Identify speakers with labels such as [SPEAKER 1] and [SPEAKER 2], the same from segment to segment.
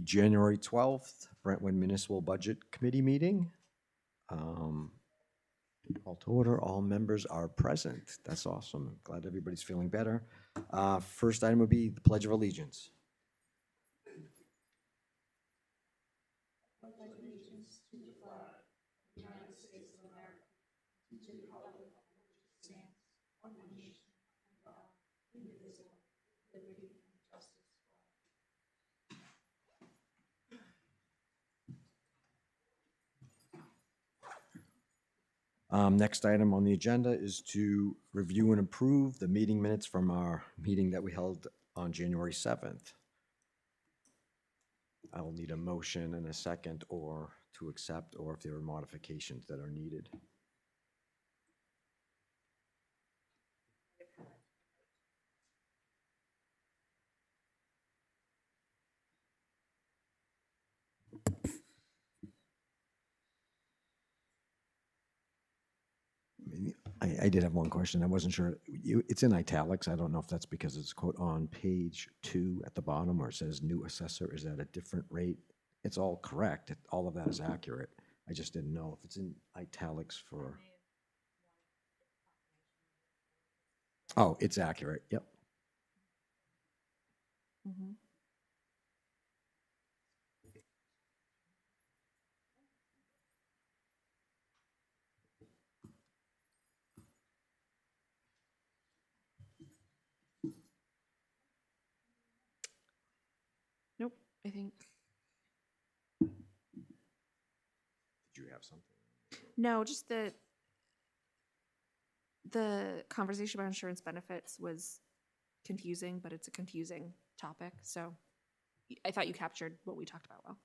[SPEAKER 1] January 12th, Brentwood Municipal Budget Committee meeting. All to order, all members are present. That's awesome. Glad everybody's feeling better. First item would be the Pledge of Allegiance. Next item on the agenda is to review and approve the meeting minutes from our meeting that we held on January 7th. I will need a motion and a second or to accept, or if there are modifications that are needed. I did have one question. I wasn't sure. It's in italics. I don't know if that's because it's quote on page 2 at the bottom where it says new assessor is at a different rate. It's all correct. All of that is accurate. I just didn't know if it's in italics for. Oh, it's accurate. Yep.
[SPEAKER 2] Mm-hmm. Nope, I think.
[SPEAKER 1] Did you have something?
[SPEAKER 2] No, just the conversation about insurance benefits was confusing, but it's a confusing topic. So I thought you captured what we talked about well.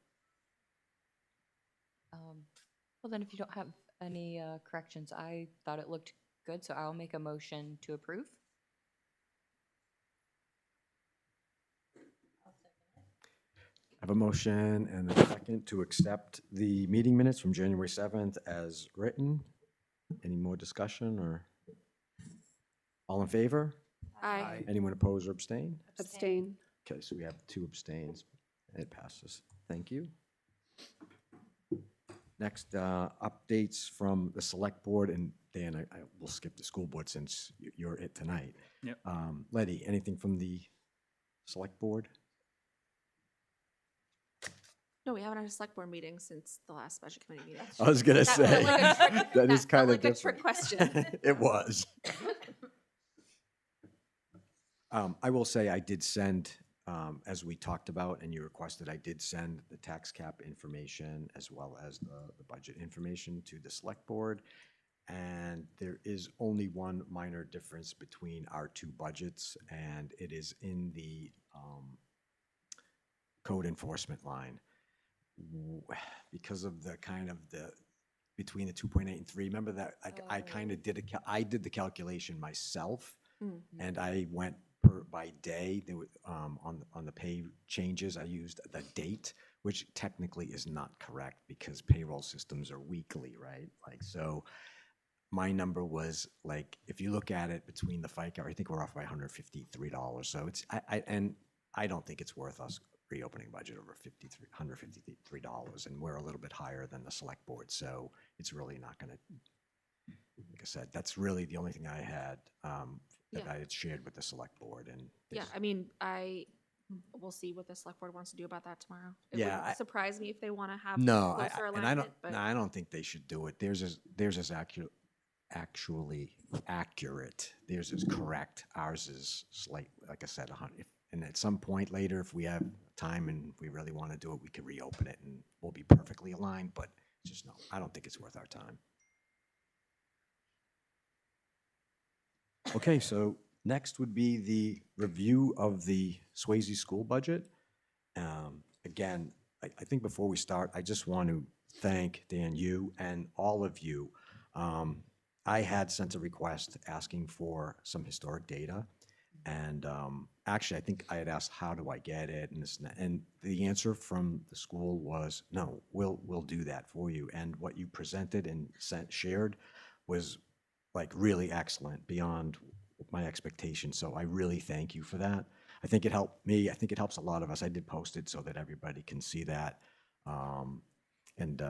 [SPEAKER 3] Well, then if you don't have any corrections, I thought it looked good, so I'll make a motion to approve.
[SPEAKER 1] I have a motion and a second to accept the meeting minutes from January 7th as written. Any more discussion or all in favor?
[SPEAKER 2] Aye.
[SPEAKER 1] Anyone opposed or abstain?
[SPEAKER 4] Abstain.
[SPEAKER 1] Okay, so we have 2 abstains. It passes. Thank you. Next, updates from the select board, and Dan, I will skip the school board since you're it tonight.
[SPEAKER 5] Yep.
[SPEAKER 1] Letty, anything from the select board?
[SPEAKER 2] No, we haven't had a select board meeting since the last budget committee meeting.
[SPEAKER 1] I was gonna
[SPEAKER 2] That felt
[SPEAKER 1] say,
[SPEAKER 2] like a trick-
[SPEAKER 1] that is
[SPEAKER 2] that felt
[SPEAKER 1] kind of
[SPEAKER 2] like a
[SPEAKER 1] different.
[SPEAKER 2] trick question.
[SPEAKER 1] It was. I will say I did send, as we talked about and you requested, I did send the tax cap information as well as the budget information to the select board. And there is only one minor difference between our 2 budgets, and it is in the code enforcement line. Because of the kind of between the 2.8 and 3, remember that I kind of did I did the calculation myself, and I went by day. There was, on the pay changes, I used the date, which technically is not correct because payroll systems are weekly, right? Like, so my number was like, if you look at it between the FICA, I think we're off by $153. So it's, I don't think it's worth us reopening budget over $153, and we're a little bit higher than the select board. So it's really not going to, like I said, that's really the only thing I had that I had shared with the select board. And
[SPEAKER 2] Yeah, I mean, we'll see what the select board wants to do about that tomorrow. It
[SPEAKER 1] Yeah,
[SPEAKER 2] wouldn't surprise me if they want to have
[SPEAKER 1] no,
[SPEAKER 2] closer
[SPEAKER 1] and
[SPEAKER 2] alignment, but
[SPEAKER 1] I don't think they should do it. Theirs is actually accurate. Theirs is correct. Ours is slight, like I said, 100. And at some point later, if we have time and we really want to do it, we could reopen it and we'll be perfectly aligned. But just no, I don't think it's worth our time. Okay, so next would be the review of the Swayze school budget. Again, I think before we start, I just want to thank Dan, you, and all of you. I had sent a request asking for some historic data. And actually, I think I had asked, how do I get it? And this, and the answer from the school was, no, we'll do that for you. And what you presented and shared was like really excellent, beyond my expectations. So I really thank you for that. I think it helped me. I think it helps a lot of us. I did post it so that everybody can see that. And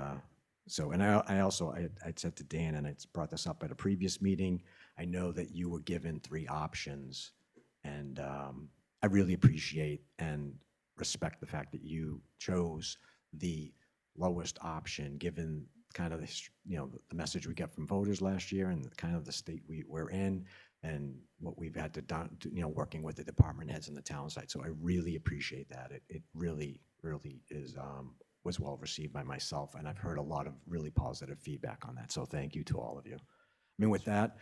[SPEAKER 1] so, and I also, I'd said to Dan, and I brought this up at a previous meeting, I know that you were given 3 options, and I really appreciate and respect the fact that you chose the lowest option, given kind of the, the message we got from voters last year and kind of the state we're in and what we've had to do, working with the department heads and the town side. So I really appreciate that. It really, really is, was well received by myself, and I've heard a lot of really positive feedback on that. So thank you to all of you. I mean, with that,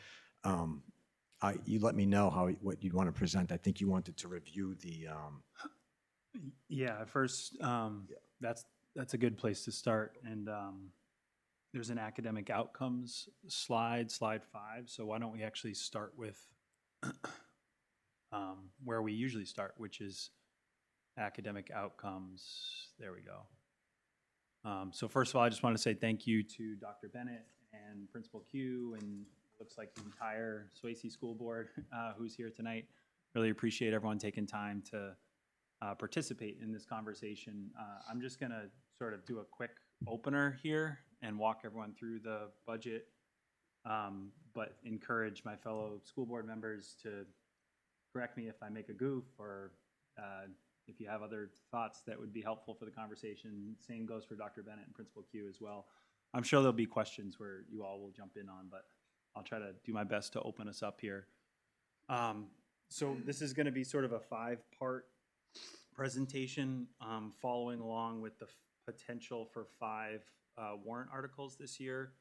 [SPEAKER 1] you let me know what you'd want to present. I think you wanted to review the,
[SPEAKER 4] Yeah, first, that's a good place to start. And there's an academic outcomes slide 5. So why don't we actually start with where we usually start, which is academic outcomes. There we go. So first of all, I just want to say thank you to Dr. Bennett and Principal Q, and looks like the entire Swayze School Board who's here tonight. Really appreciate everyone taking time to participate in this conversation. I'm just going to sort of do a quick opener here and walk everyone through the budget, but encourage my fellow school board members to correct me if I make a goof, or if you have other thoughts that would be helpful for the conversation. Same goes for Dr. Bennett and Principal Q as well. I'm sure there'll be questions where you all will jump in on, but I'll try to do my best to open us up here. So this is going to be sort of a 5-part presentation, following along with the potential for 5 warrant articles this year.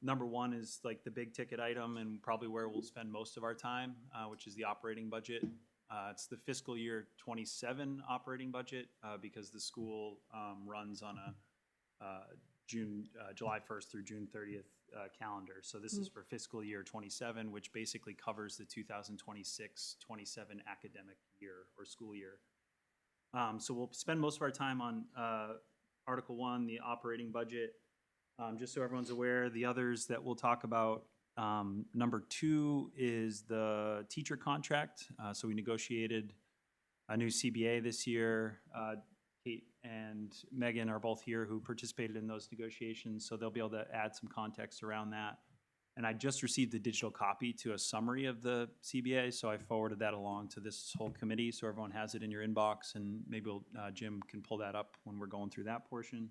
[SPEAKER 4] Number 1 is like the big ticket item and probably where we'll spend most of our time, which is the operating budget. It's the fiscal year 27 operating budget because the school runs on a July 1st through June 30th calendar. So this is for fiscal year 27, which basically covers the 2026-27 academic year or school year. So we'll spend most of our time on Article 1, the operating budget. Just so everyone's aware, the others that we'll talk about, number 2 is the teacher contract. So we negotiated a new CBA this year. Kate and Megan are both here who participated in those negotiations, so they'll be able to add some context around that. And I just received a digital copy to a summary of the CBA, so I forwarded that along to this whole committee so everyone has it in your inbox, and maybe Jim can pull that up when we're going through that portion.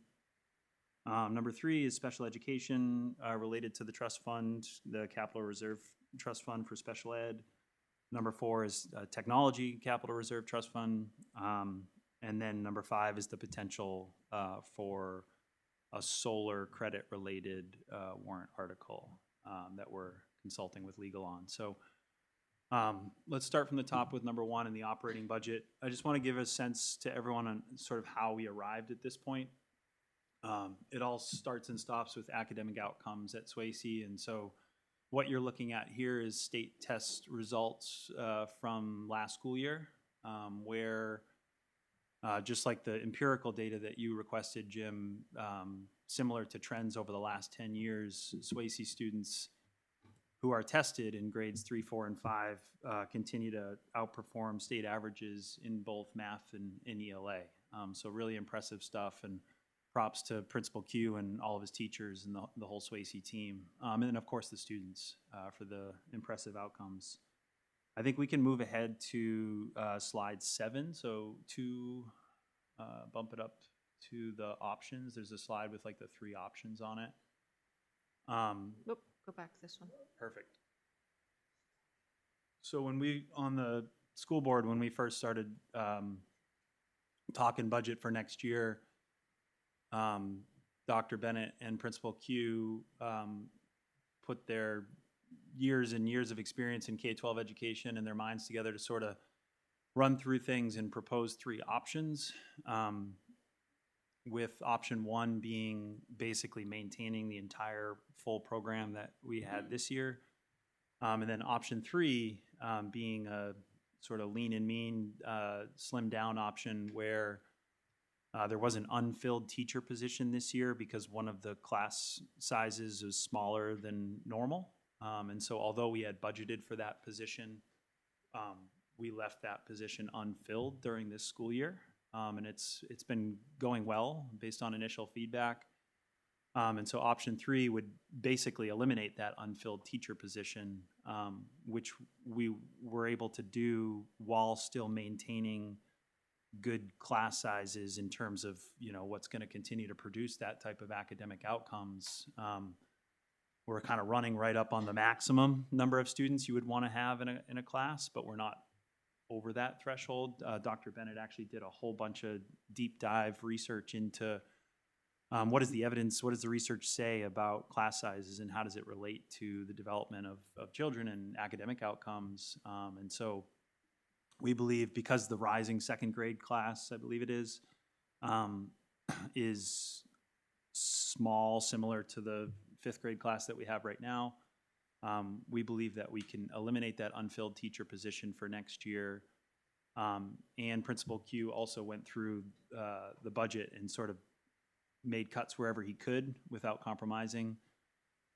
[SPEAKER 4] Number 3 is special education related to the trust fund, the capital reserve trust fund for special ed. Number 4 is technology capital reserve trust fund. And then number 5 is the potential for a solar credit related warrant article that we're consulting with legal on. So let's start from the top with number 1 in the operating budget. I just want to give a sense to everyone on sort of how we arrived at this point. It all starts and stops with academic outcomes at Swayze, and so what you're looking at here is state test results from last school year, where just like the empirical data that you requested, Jim, similar to trends over the last 10 years, Swayze students who are tested in grades 3, 4, and 5 continue to outperform state averages in both math and in ELA. So really impressive stuff, and props to Principal Q and all of his teachers and the whole Swayze team. And then, of course, the students for the impressive outcomes. I think we can move ahead to slide 7. So bump it up to the options. There's a slide with like the 3 options on it.
[SPEAKER 2] Nope, go back to this one.
[SPEAKER 4] Perfect. So when we, on the school board, when we first started talking budget for next year, Dr. Bennett and Principal Q put their years and years of experience in K-12 education and their minds together to sort of run through things and propose 3 options, with option 1 being basically maintaining the entire full program that we had this year, and then option 3 being a sort of lean and mean, slim down option where there was an unfilled teacher position this year because one of the class sizes was smaller than normal. And so although we had budgeted for that position, we left that position unfilled during this school year. And it's been going well based on initial feedback. And so option 3 would basically eliminate that unfilled teacher position, which we were able to do while still maintaining good class sizes in terms of, you know, what's going to continue to produce that type of academic outcomes. We're kind of running right up on the maximum number of students you would want to have in a class, but we're not over that threshold. Dr. Bennett actually did a whole bunch of deep dive research into what is the evidence, what does the research say about class sizes, and how does it relate to the development of children and academic outcomes. And so we believe, because the rising second grade class, I believe it is small, similar to the 5th grade class that we have right now, we believe that we can eliminate that unfilled teacher position for next year. And Principal Q also went through the budget and sort of made cuts wherever he could without compromising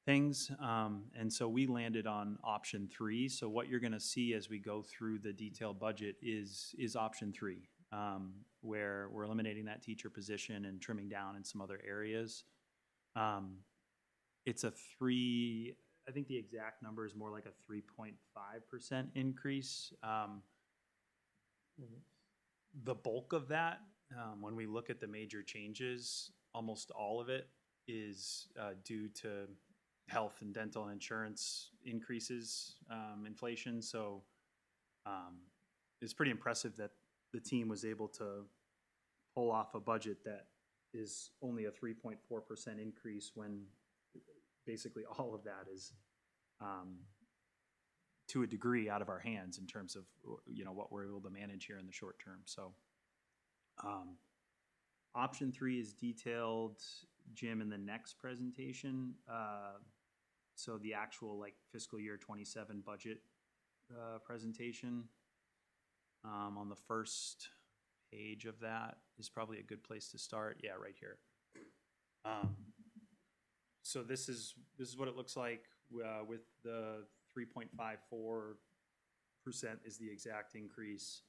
[SPEAKER 4] things. And so we landed on option 3. So what you're going to see as we go through the detailed budget is option 3, where we're eliminating that teacher position and trimming down in some other areas. It's a 3, I think the exact number is more like a 3.5% increase. The bulk of that, when we look at the major changes, almost all of it is due to health and dental and insurance increases, inflation. So it's pretty impressive that the team was able to pull off a budget that is only a 3.4% increase when basically all of that is to a degree out of our hands in terms of, you know, what we're able to manage here in the short term. So option 3 is detailed, Jim, in the next presentation. So the actual like fiscal year 27 budget presentation on the first page of that is probably a good place to start. Yeah, right here. So this is what it looks like with the 3.54% is the exact increase.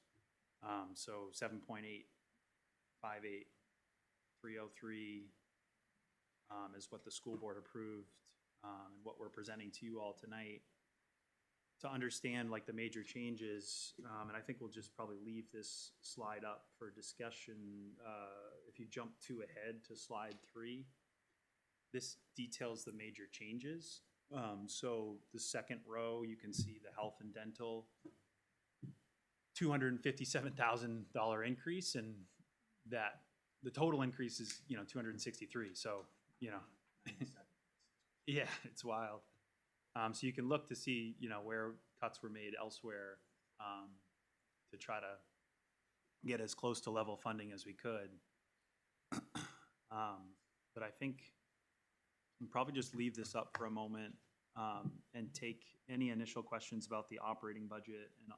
[SPEAKER 4] So 7.858,303 is what the school board approved, and what we're presenting to you all tonight. To understand like the major changes, and I think we'll just probably leave this slide up for discussion. If you jump 2 ahead to slide 3, this details the major changes. So the second row, you can see the health and dental, $257,000 increase, and that the total increase is, you know, 263. So, you know, yeah, it's wild. So you can look to see, you know, where cuts were made elsewhere to try to get as close to level funding as we could. But I think we'll probably just leave this up for a moment and take any initial questions about the operating budget. And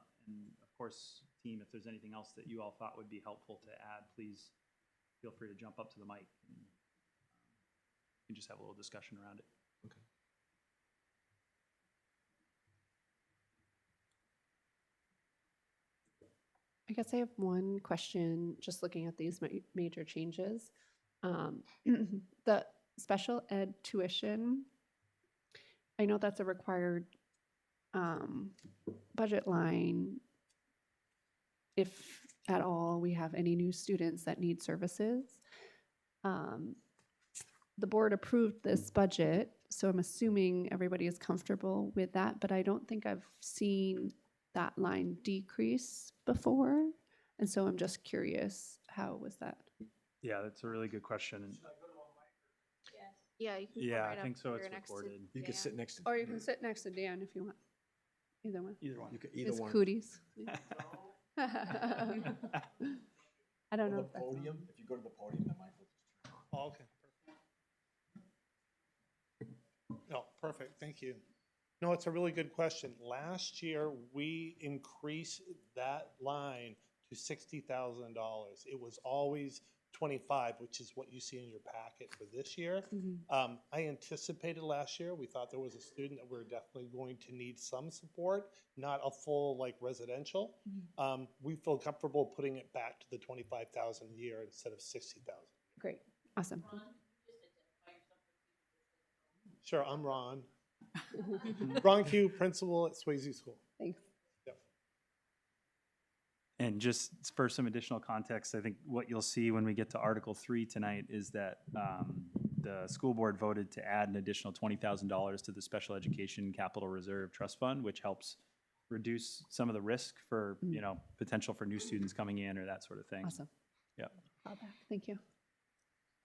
[SPEAKER 4] of course, team, if there's anything else that you all thought would be helpful to add, please feel free to jump up to the mic and we can just have a little discussion around it.
[SPEAKER 1] Okay.
[SPEAKER 5] I guess I have one question, just looking at these major changes. The special ed tuition, I know that's a required budget line if at all we have any new students that need services. The board approved this budget, so I'm assuming everybody is comfortable with that, but I don't think I've seen that line decrease before. And so I'm just curious, how was that?
[SPEAKER 4] Yeah, that's a really good question.
[SPEAKER 2] Yeah, you can
[SPEAKER 4] Yeah, I think so. It's recorded.
[SPEAKER 1] You could sit next to.
[SPEAKER 5] Or you can sit next to Dan if you want. Either one.
[SPEAKER 4] Either one.
[SPEAKER 1] You could, either
[SPEAKER 5] It's
[SPEAKER 1] one.
[SPEAKER 5] cooties. I don't
[SPEAKER 1] On
[SPEAKER 5] know
[SPEAKER 1] the
[SPEAKER 5] if that's on.
[SPEAKER 1] podium, if you go to the podium, the mic will just turn on.
[SPEAKER 6] Oh, okay. No, perfect, thank you. No, it's a really good question. Last year, we increased that line to $60,000. It was always 25, which is what you see in your packet for this year. I anticipated last year, we thought there was a student that we are definitely going to need some support, not a full like residential. We feel comfortable putting it back to the 25,000 a year instead of 60,000.
[SPEAKER 5] Great, awesome.
[SPEAKER 6] Sure, I'm Ron. Ron Q, principal at Swayze School.
[SPEAKER 5] Thanks.
[SPEAKER 4] And just for some additional context, I think what you'll see when we get to Article 3 tonight is that the school board voted to add an additional $20,000 to the Special Education Capital Reserve Trust Fund, which helps reduce some of the risk for, you know, potential for new students coming in or that sort of thing.
[SPEAKER 5] Awesome.
[SPEAKER 4] Yeah.
[SPEAKER 5] Thank you.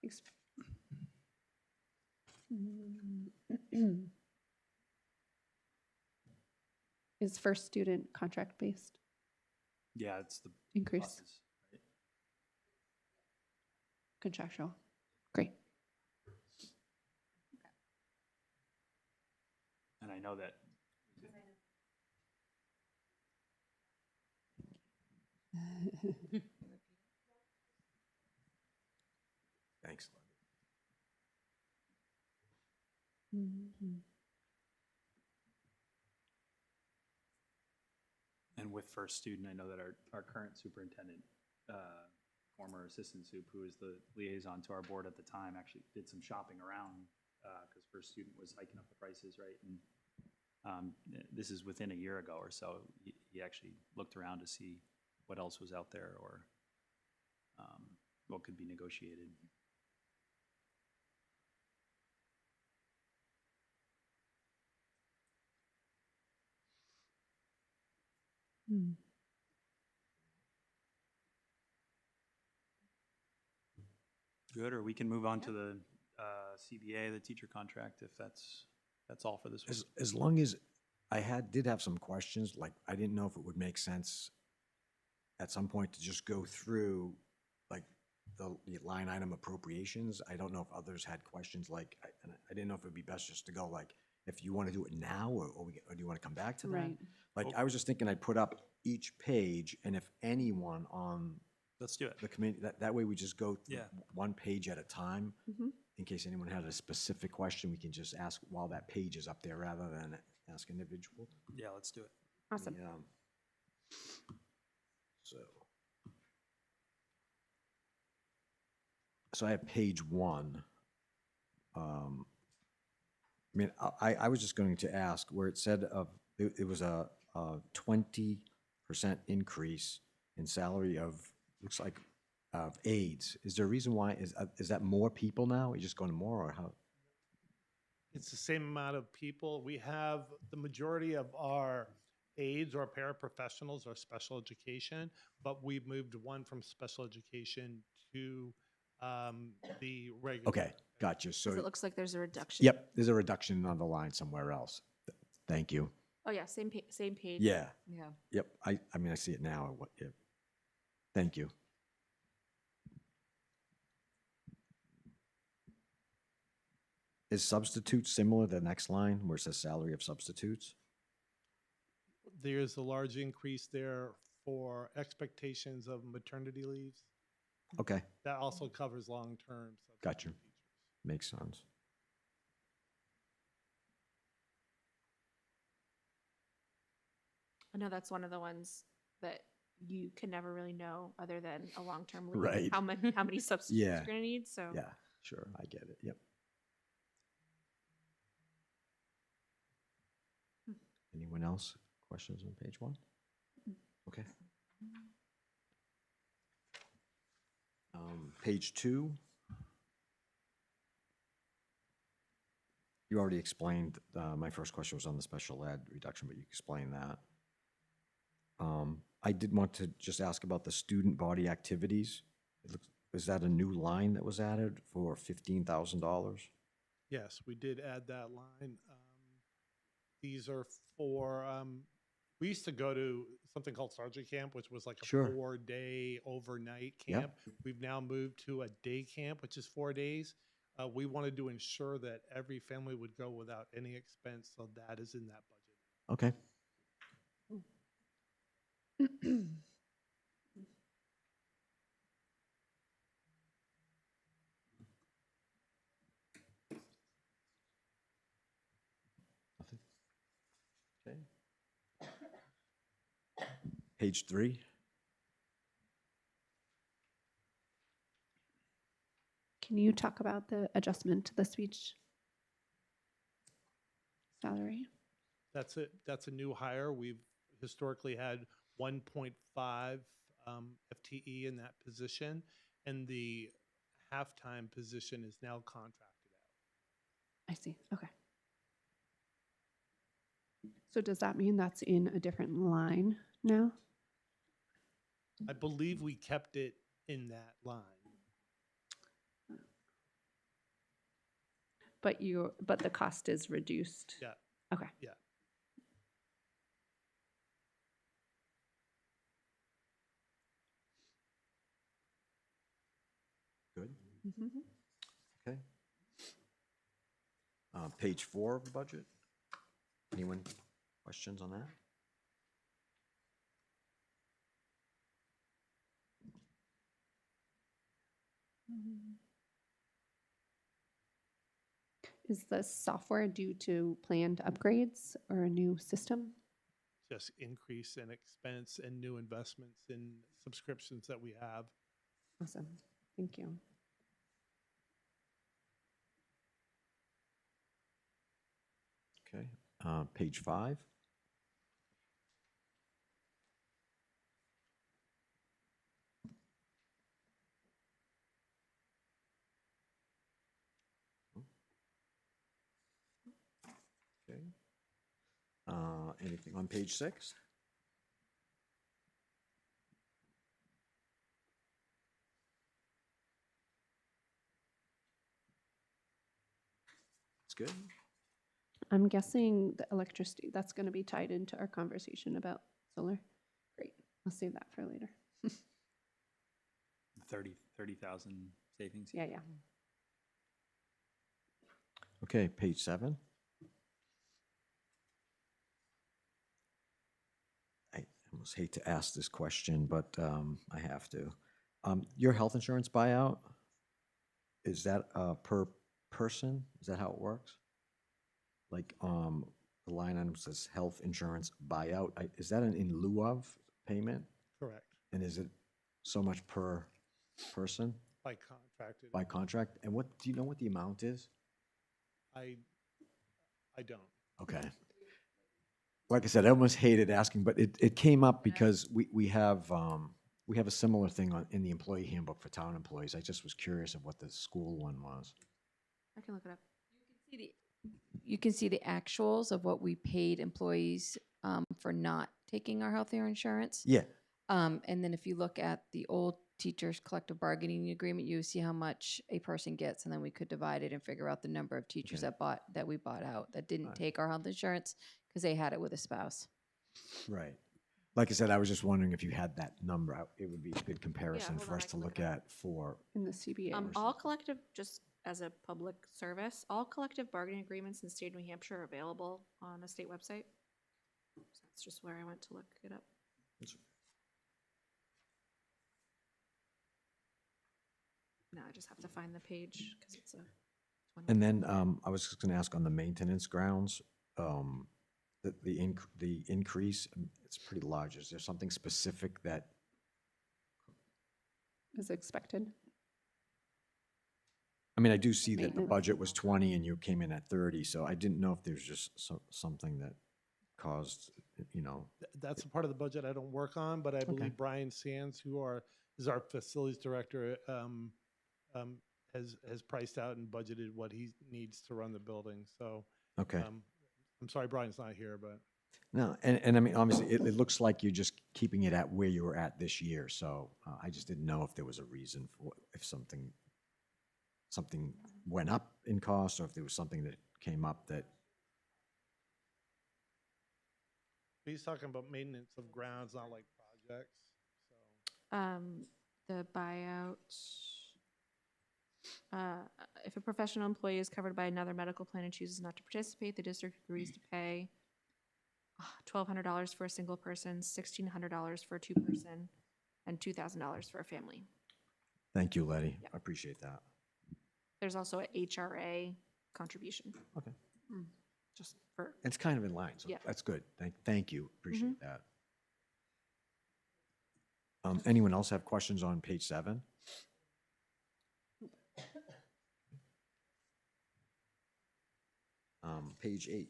[SPEAKER 5] Thanks. Is first student contract based
[SPEAKER 4] Yeah, it's the
[SPEAKER 5] increase
[SPEAKER 4] buses, right?
[SPEAKER 5] contractual? Great.
[SPEAKER 4] And I know that
[SPEAKER 1] Thanks.
[SPEAKER 4] and with first student, I know that our current superintendent, former assistant sup, who is the liaison to our board at the time, actually did some shopping around because first student was hiking up the prices, right? And this is within a year ago or so. He actually looked around to see what else was out there or what could be negotiated. Good, or we can move on to the CBA, the teacher contract, if that's all for this week.
[SPEAKER 1] As long as did have some questions, like I didn't know if it would make sense at some point to just go through like the line item appropriations. I don't know if others had questions like, I didn't know if it would be best just to go like, if you want to do it now or do you want to come back to that?
[SPEAKER 5] Right.
[SPEAKER 1] Like, I was just thinking I'd put up each page and if anyone on
[SPEAKER 4] Let's do it.
[SPEAKER 1] the committee, that way we just go through
[SPEAKER 4] Yeah.
[SPEAKER 1] one page at a time. In case anyone had a specific question, we can just ask while that page is up there rather than ask individual.
[SPEAKER 4] Yeah, let's do it.
[SPEAKER 2] Awesome.
[SPEAKER 1] The, So I have page 1. I mean, I was just going to ask where it said it was a 20% increase in salary of, looks like, of aides. Is there a reason why? Is that more people now? Are you just going to more or how?
[SPEAKER 6] It's the same amount of people. We have the majority of our aides or paraprofessionals are special education, but we've moved one from special education to the regular.
[SPEAKER 1] Okay, gotcha.
[SPEAKER 2] Because
[SPEAKER 1] So,
[SPEAKER 2] it looks like there's a reduction.
[SPEAKER 1] yep, there's a reduction on the line somewhere else. Thank you.
[SPEAKER 2] Oh, yeah, same page.
[SPEAKER 1] Yeah,
[SPEAKER 3] Yeah.
[SPEAKER 1] yep. I mean, I see it now. Yeah. Thank you. Is substitute similar to the next line where it says salary of substitutes?
[SPEAKER 6] There's a large increase there for expectations of maternity leaves.
[SPEAKER 1] Okay,
[SPEAKER 6] That also covers long-term.
[SPEAKER 1] Gotcha.
[SPEAKER 6] substitute teachers.
[SPEAKER 1] makes sense.
[SPEAKER 2] I know that's one of the ones that you can never really know other than a long-term leave.
[SPEAKER 1] Right.
[SPEAKER 2] How many substitutes
[SPEAKER 1] Yeah.
[SPEAKER 2] you're gonna need, so.
[SPEAKER 1] Yeah, sure, I get it, yep. Anyone else? Questions on page 1? Okay. Page 2. You already explained, my first question was on the special ed reduction, but you explained that. I did want to just ask about the student body activities. Is that a new line that was added for $15,000?
[SPEAKER 6] Yes, we did add that line. These are for, we used to go to something called Sergeant Camp, which was like a
[SPEAKER 1] Sure.
[SPEAKER 6] 4-day overnight
[SPEAKER 1] Yep.
[SPEAKER 6] camp. We've now moved to a day camp, which is 4 days. We wanted to ensure that every family would go without any expense, so that is in that budget.
[SPEAKER 1] Okay. Page 3.
[SPEAKER 5] Can you talk about the adjustment to the speech salary?
[SPEAKER 6] That's a new hire. We've historically had 1.5 FTE in that position, and the halftime position is now contracted out.
[SPEAKER 5] I see, okay. So does that mean that's in a different line now?
[SPEAKER 6] I believe we kept it in that line.
[SPEAKER 5] But the cost is reduced?
[SPEAKER 6] Yeah.
[SPEAKER 5] Okay.
[SPEAKER 6] Yeah.
[SPEAKER 1] Good.
[SPEAKER 5] Mhm.
[SPEAKER 1] Okay. Page 4 of the budget. Anyone questions on that?
[SPEAKER 5] Is the software due to planned upgrades or a new system?
[SPEAKER 6] Just increase in expense and new investments in subscriptions that we have.
[SPEAKER 5] Awesome, thank you.
[SPEAKER 1] Okay. Page 5. Okay. Anything on page 6? It's good.
[SPEAKER 5] I'm guessing the electricity, that's gonna be tied into our conversation about solar. Great, I'll save that for later.
[SPEAKER 4] 30,000 savings.
[SPEAKER 5] Yeah, yeah.
[SPEAKER 1] Okay, page 7. I almost hate to ask this question, but I have to. Your health insurance buyout, is that per person? Is that how it works? Like the line item says health insurance buyout. Is that an in lieu of payment?
[SPEAKER 6] Correct.
[SPEAKER 1] And is it so much per person
[SPEAKER 6] By contracted.
[SPEAKER 1] by contract? And what, do you know what the amount is?
[SPEAKER 6] I don't.
[SPEAKER 1] Okay. Like I said, I almost hated asking, but it came up because we have a similar thing in the employee handbook for town employees. I just was curious of what the school one was.
[SPEAKER 2] I can look it up.
[SPEAKER 7] You can see the actuals of what we paid employees for not taking our health care insurance.
[SPEAKER 1] Yeah.
[SPEAKER 7] And then if you look at the old teachers collective bargaining agreement, you see how much a person gets, and then we could divide it and figure out the number of teachers
[SPEAKER 1] Okay.
[SPEAKER 7] that we bought out that didn't
[SPEAKER 1] Right.
[SPEAKER 7] take our health insurance because they had it with a spouse.
[SPEAKER 1] Right. Like I said, I was just wondering if you had that number. It would be a good comparison
[SPEAKER 2] hold
[SPEAKER 1] for
[SPEAKER 2] on,
[SPEAKER 1] us
[SPEAKER 2] I
[SPEAKER 1] to
[SPEAKER 2] can look
[SPEAKER 1] look
[SPEAKER 2] it up.
[SPEAKER 1] at for,
[SPEAKER 5] In the CBA.
[SPEAKER 2] All collective, just as a public service, all collective bargaining agreements in the state of New Hampshire are available on a state website. So that's just where I went to look it up. Now I just have to find the page because it's a.
[SPEAKER 1] and then I was just gonna ask on the maintenance grounds, the increase, it's pretty large. Is there something specific that,
[SPEAKER 5] As expected.
[SPEAKER 1] I mean, I do see that the
[SPEAKER 5] Maintenance.
[SPEAKER 1] budget was 20 and you came in at 30, so I didn't know if there's just something that caused,
[SPEAKER 6] That's a part of the budget I don't work on, but I believe Brian Sands, is our facilities director, has priced out and budgeted what he needs to run the building. So
[SPEAKER 1] okay.
[SPEAKER 6] I'm sorry Brian's not here, but
[SPEAKER 1] No, and I mean, obviously, it looks like you're just keeping it at where you were at this year, so I just didn't know if there was a reason for, if something went up in cost, or if there was something that came up that,
[SPEAKER 6] he's talking about maintenance of grounds, not like projects. So
[SPEAKER 2] The buyout. If a professional employee is covered by another medical plan and chooses not to participate, the district agrees to pay $1,200 for a single person, $1,600 for a two-person, and $2,000 for a family.
[SPEAKER 1] thank you, Letty,
[SPEAKER 2] Yeah.
[SPEAKER 1] I appreciate that.
[SPEAKER 2] There's also a HRA contribution.
[SPEAKER 1] Okay.
[SPEAKER 2] Just for,
[SPEAKER 1] It's kind of in line, so
[SPEAKER 2] Yeah.
[SPEAKER 1] that's good. Thank you, appreciate that. Anyone else have questions on page 7? Page 8.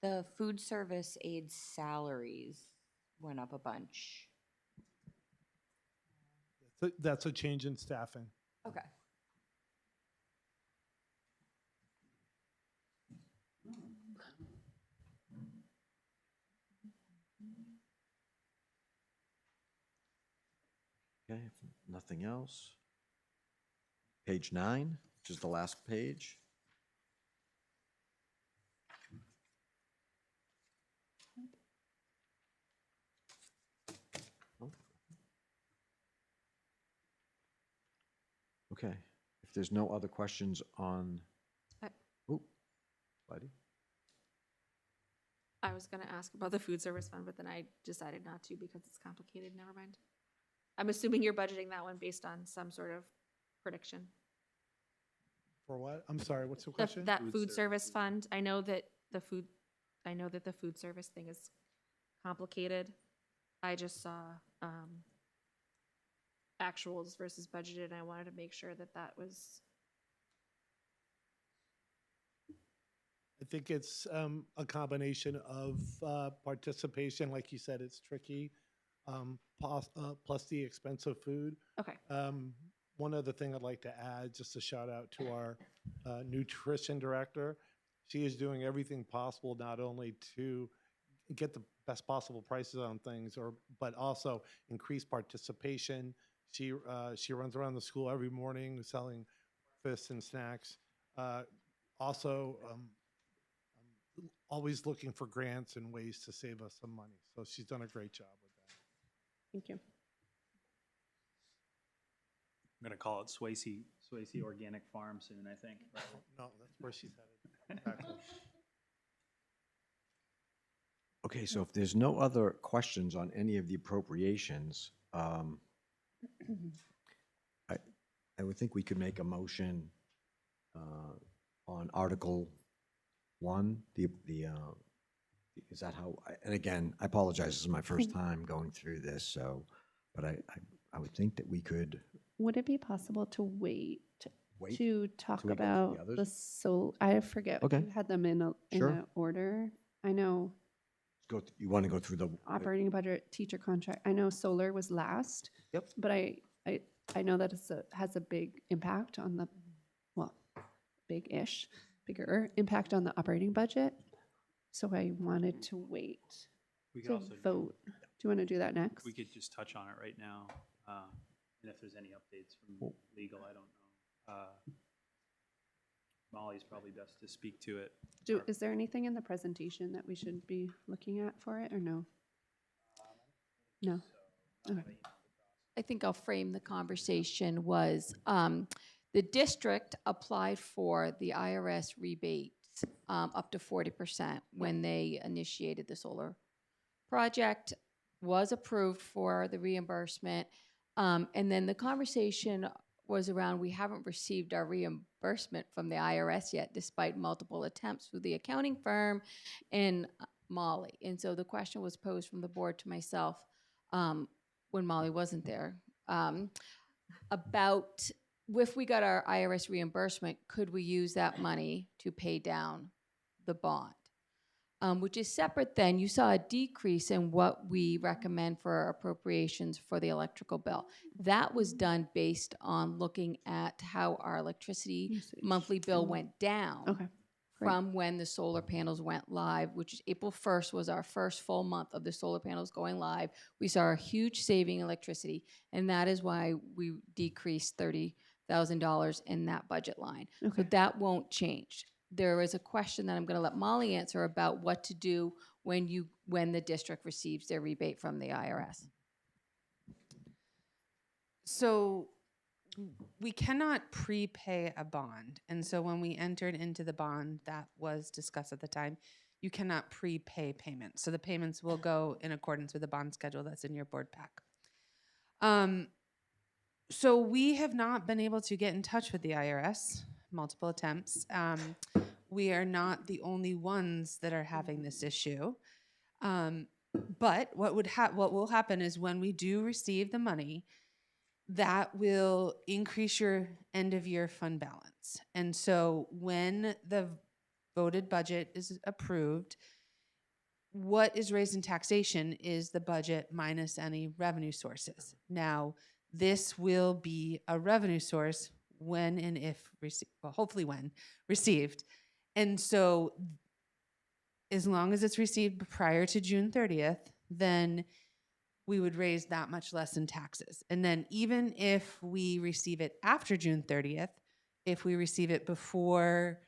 [SPEAKER 3] The food service aid salaries went up a bunch.
[SPEAKER 6] That's a change in staffing.
[SPEAKER 3] Okay.
[SPEAKER 1] Okay, if nothing else. Page 9, which is the last page. Oh. Okay, if there's no other questions on,
[SPEAKER 2] I-
[SPEAKER 1] oh, buddy.
[SPEAKER 2] I was gonna ask about the food service fund, but then I decided not to because it's complicated. Never mind. I'm assuming you're budgeting that one based on some sort of prediction.
[SPEAKER 6] For what? I'm sorry, what's the
[SPEAKER 2] The-
[SPEAKER 6] question?
[SPEAKER 2] That
[SPEAKER 4] Food
[SPEAKER 2] food
[SPEAKER 4] service.
[SPEAKER 2] service fund, I know that the food service thing is complicated. I just saw, actuals versus budgeted, and I wanted to make sure that that was,
[SPEAKER 6] I think it's a combination of participation, like you said, it's tricky, plus the expense of food.
[SPEAKER 2] okay.
[SPEAKER 6] One other thing I'd like to add, just a shout out to our nutrition director. She is doing everything possible not only to get the best possible prices on things, but also increase participation. She runs around the school every morning selling breakfast and snacks. Also, always looking for grants and ways to save us some money. So she's done a great job with that.
[SPEAKER 5] Thank you.
[SPEAKER 4] I'm gonna call it Swayze Organic Farm soon, I think.
[SPEAKER 6] No, that's where she's headed. Exactly.
[SPEAKER 1] Okay, so if there's no other questions on any of the appropriations, I would think we could make a motion on Article 1, is that how, and again, I apologize, this is my first time going through this, so, but I would think that we could
[SPEAKER 5] Would it be possible to wait
[SPEAKER 1] wait.
[SPEAKER 5] to talk
[SPEAKER 1] we go through the
[SPEAKER 5] about the
[SPEAKER 1] others?
[SPEAKER 5] I forget.
[SPEAKER 1] Okay.
[SPEAKER 5] You had them in
[SPEAKER 1] Sure.
[SPEAKER 5] a order. I know
[SPEAKER 1] You want to go through the,
[SPEAKER 5] operating budget, teacher contract. I know solar was last.
[SPEAKER 1] Yep.
[SPEAKER 5] But I know that has a big impact on the, well, bigger impact on the operating budget. So I wanted to wait
[SPEAKER 4] We could
[SPEAKER 5] to
[SPEAKER 4] also,
[SPEAKER 5] vote. Do you want to do that next?
[SPEAKER 4] we could just touch on it right now. And if there's any updates from legal, I don't know. Molly's probably best to speak to it.
[SPEAKER 5] Is there anything in the presentation that we should be looking at for it or no? No. Okay.
[SPEAKER 7] I think I'll frame the conversation was, the district applied for the IRS rebates up to 40% when they initiated the solar project, was approved for the reimbursement. And then the conversation was around, we haven't received our reimbursement from the IRS yet, despite multiple attempts through the accounting firm and Molly. And so the question was posed from the board to myself when Molly wasn't there, about if we got our IRS reimbursement, could we use that money to pay down the bond? Which is separate then. You saw a decrease in what we recommend for appropriations for the electrical bill. That was done based on looking at how our electricity
[SPEAKER 5] Usage.
[SPEAKER 7] monthly bill went down.
[SPEAKER 5] Okay. Great.
[SPEAKER 7] From when the solar panels went live, which is April 1st was our first full month of the solar panels going live. We saw a huge saving in electricity, and that is why we decreased $30,000 in that budget line.
[SPEAKER 5] Okay.
[SPEAKER 7] So that won't change. There is a question that I'm going to let Molly answer about what to do when the district receives their rebate from the IRS.
[SPEAKER 8] So we cannot prepay a bond. And so when we entered into the bond that was discussed at the time, you cannot prepay payments. So the payments will go in accordance with the bond schedule that's in your board pack. So we have not been able to get in touch with the IRS, multiple attempts. We are not the only ones that are having this issue. But what will happen is when we do receive the money, that will increase your end of year fund balance. And so when the voted budget is approved, what is raised in taxation is the budget minus any revenue sources. Now, this will be a revenue source when and if, well, hopefully when received. And so as long as it's received prior to June 30th, then we would raise that much less in taxes. And then even if we receive it after June 30th, if we receive it before,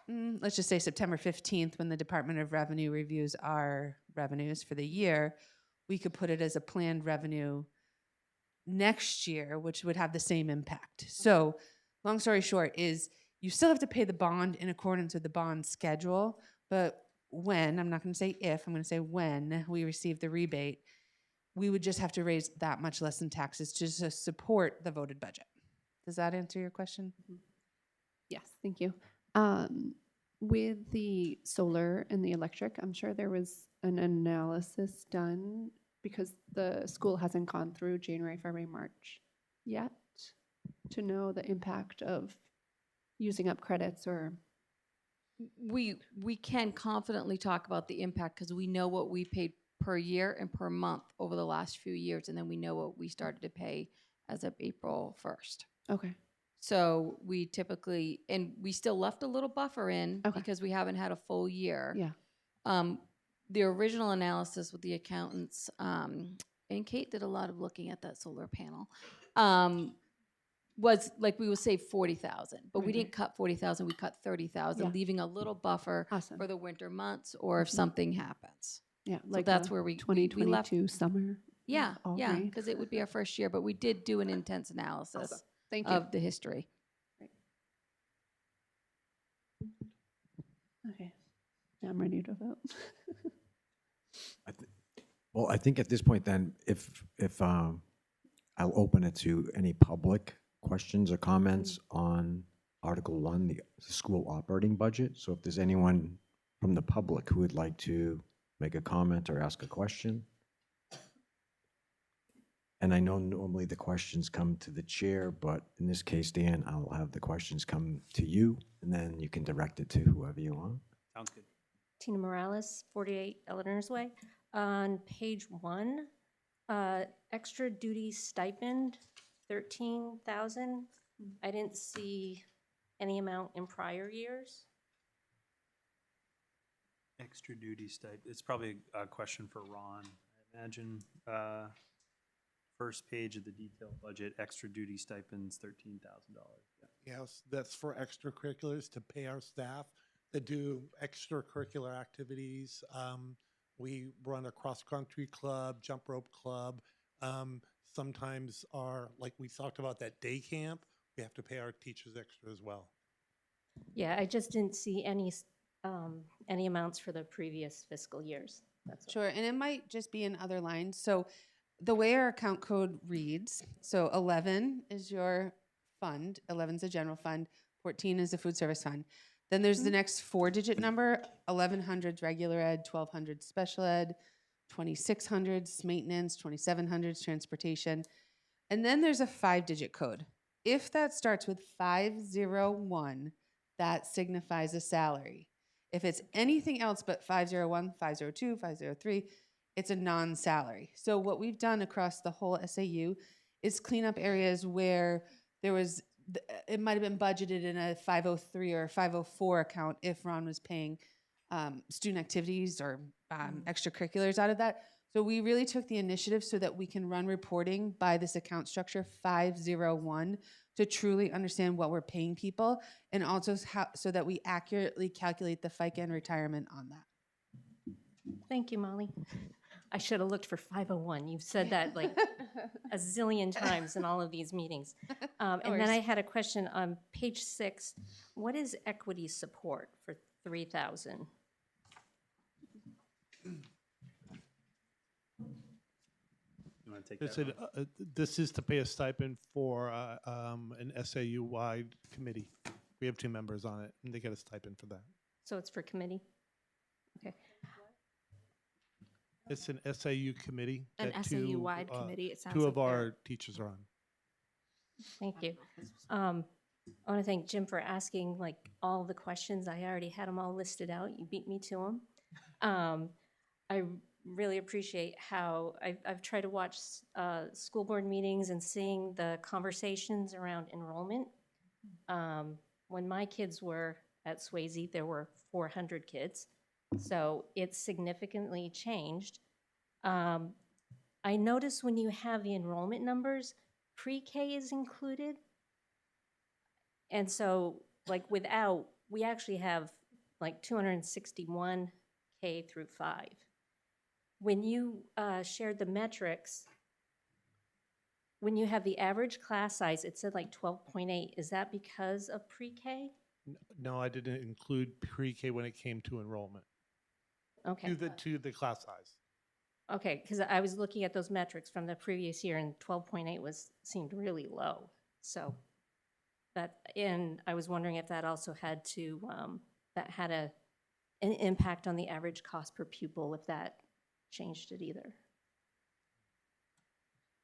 [SPEAKER 8] let's just say September 15th, when the Department of Revenue reviews our revenues for the year, we could put it as a planned revenue next year, which would have the same impact. So long story short is you still have to pay the bond in accordance with the bond schedule, but when, I'm not going to say if, I'm going to say when we receive the rebate, we would just have to raise that much less in taxes to just support the voted budget. Does that answer your question?
[SPEAKER 5] Yes, thank you. With the solar and the electric, I'm sure there was an analysis done because the school hasn't gone through January, February, March yet to know the impact of using up credits or.
[SPEAKER 7] We can confidently talk about the impact because we know what we paid per year and per month over the last few years, and then we know what we started to pay as of April 1st.
[SPEAKER 5] Okay.
[SPEAKER 7] So we typically, and we still left a little buffer in
[SPEAKER 5] Okay.
[SPEAKER 7] because we haven't had a full year.
[SPEAKER 5] Yeah.
[SPEAKER 7] The original analysis with the accountants, and Kate did a lot of looking at that solar panel, was like we would save 40,000, but we
[SPEAKER 5] Right,
[SPEAKER 7] didn't cut 40,000. We cut 30,000,
[SPEAKER 5] Yeah.
[SPEAKER 7] leaving a little buffer
[SPEAKER 5] Awesome.
[SPEAKER 7] for the winter months or if
[SPEAKER 5] Mhm.
[SPEAKER 7] something happens.
[SPEAKER 5] Yeah.
[SPEAKER 7] So that's where we left.
[SPEAKER 5] 2022 summer.
[SPEAKER 7] Yeah,
[SPEAKER 5] all
[SPEAKER 7] yeah,
[SPEAKER 5] green.
[SPEAKER 7] because it would be our first year, but we did do an intense analysis
[SPEAKER 5] Awesome. Thank you.
[SPEAKER 7] of the history.
[SPEAKER 5] Okay. Now I'm ready to vote.
[SPEAKER 1] Well, I think at this point then, if I'll open it to any public questions or comments on Article 1, the school operating budget. So if there's anyone from the public who would like to make a comment or ask a question. And I know normally the questions come to the chair, but in this case, Dan, I'll have the questions come to you, and then you can direct it to whoever you want.
[SPEAKER 4] Sounds good.
[SPEAKER 9] Tina Morales, 48 Eleanor's Way. On page 1, extra duty stipend, 13,000. I didn't see any amount in prior years.
[SPEAKER 4] Extra duty stipend. It's probably a question for Ron. I imagine first page of the detailed budget, extra duty stipends, $13,000.
[SPEAKER 6] Yes, that's for extracurriculars to pay our staff that do extracurricular activities. We run a cross-country club, jump rope club. Sometimes like we talked about that day camp, we have to pay our teachers extra as well.
[SPEAKER 9] Yeah, I just didn't see any amounts for the previous fiscal years. That's all.
[SPEAKER 8] Sure, and it might just be in other lines. So the way our account code reads, so 11 is your fund, 11 is a general fund, 14 is a food service fund. Then there's the next 4-digit number, 1100's regular ed, 1200's special ed, 2600's maintenance, 2700's transportation. And then there's a 5-digit code. If that starts with 501, that signifies a salary. If it's anything else but 501, 502, 503, it's a non-salary. So what we've done across the whole SAU is clean up areas where there was, it might have been budgeted in a 503 or 504 account if Ron was paying student activities or extracurriculars out of that. So we really took the initiative so that we can run reporting by this account structure 501 to truly understand what we're paying people, and also so that we accurately calculate the FICA and retirement on that.
[SPEAKER 9] Thank you, Molly. I should have looked for 501. You've said that like a zillion times in all of these meetings. And then I had a question on page 6. What is equity support for 3,000?
[SPEAKER 4] You want to take
[SPEAKER 6] This
[SPEAKER 4] that?
[SPEAKER 6] is,
[SPEAKER 4] Ron?
[SPEAKER 6] this is to pay a stipend for an SAU-wide committee. We have 2 members on it, and they get a stipend for that.
[SPEAKER 9] So it's for committee? Okay.
[SPEAKER 6] It's an SAU committee.
[SPEAKER 2] An
[SPEAKER 6] that
[SPEAKER 2] SAU-wide committee, it sounds
[SPEAKER 6] 2
[SPEAKER 2] like
[SPEAKER 6] of
[SPEAKER 2] they're-
[SPEAKER 6] our teachers are on.
[SPEAKER 9] Thank you. I want to thank Jim for asking like all the questions. I already had them all listed out. You beat me to them. I really appreciate how I've tried to watch school board meetings and seeing the conversations around enrollment. When my kids were at Swayze, there were 400 kids. So it's significantly changed. I notice when you have the enrollment numbers, pre-K is included. And so, like, we actually have like 261 K through 5. When you shared the metrics, when you have the average class size, it said like 12.8. Is that because of pre-K?
[SPEAKER 6] No, I didn't include pre-K when it came to enrollment,
[SPEAKER 9] Okay.
[SPEAKER 6] to the class size.
[SPEAKER 9] Okay, because I was looking at those metrics from the previous year, and 12.8 seemed really low. So and I was wondering if that also had an impact on the average cost per pupil, if that changed it either.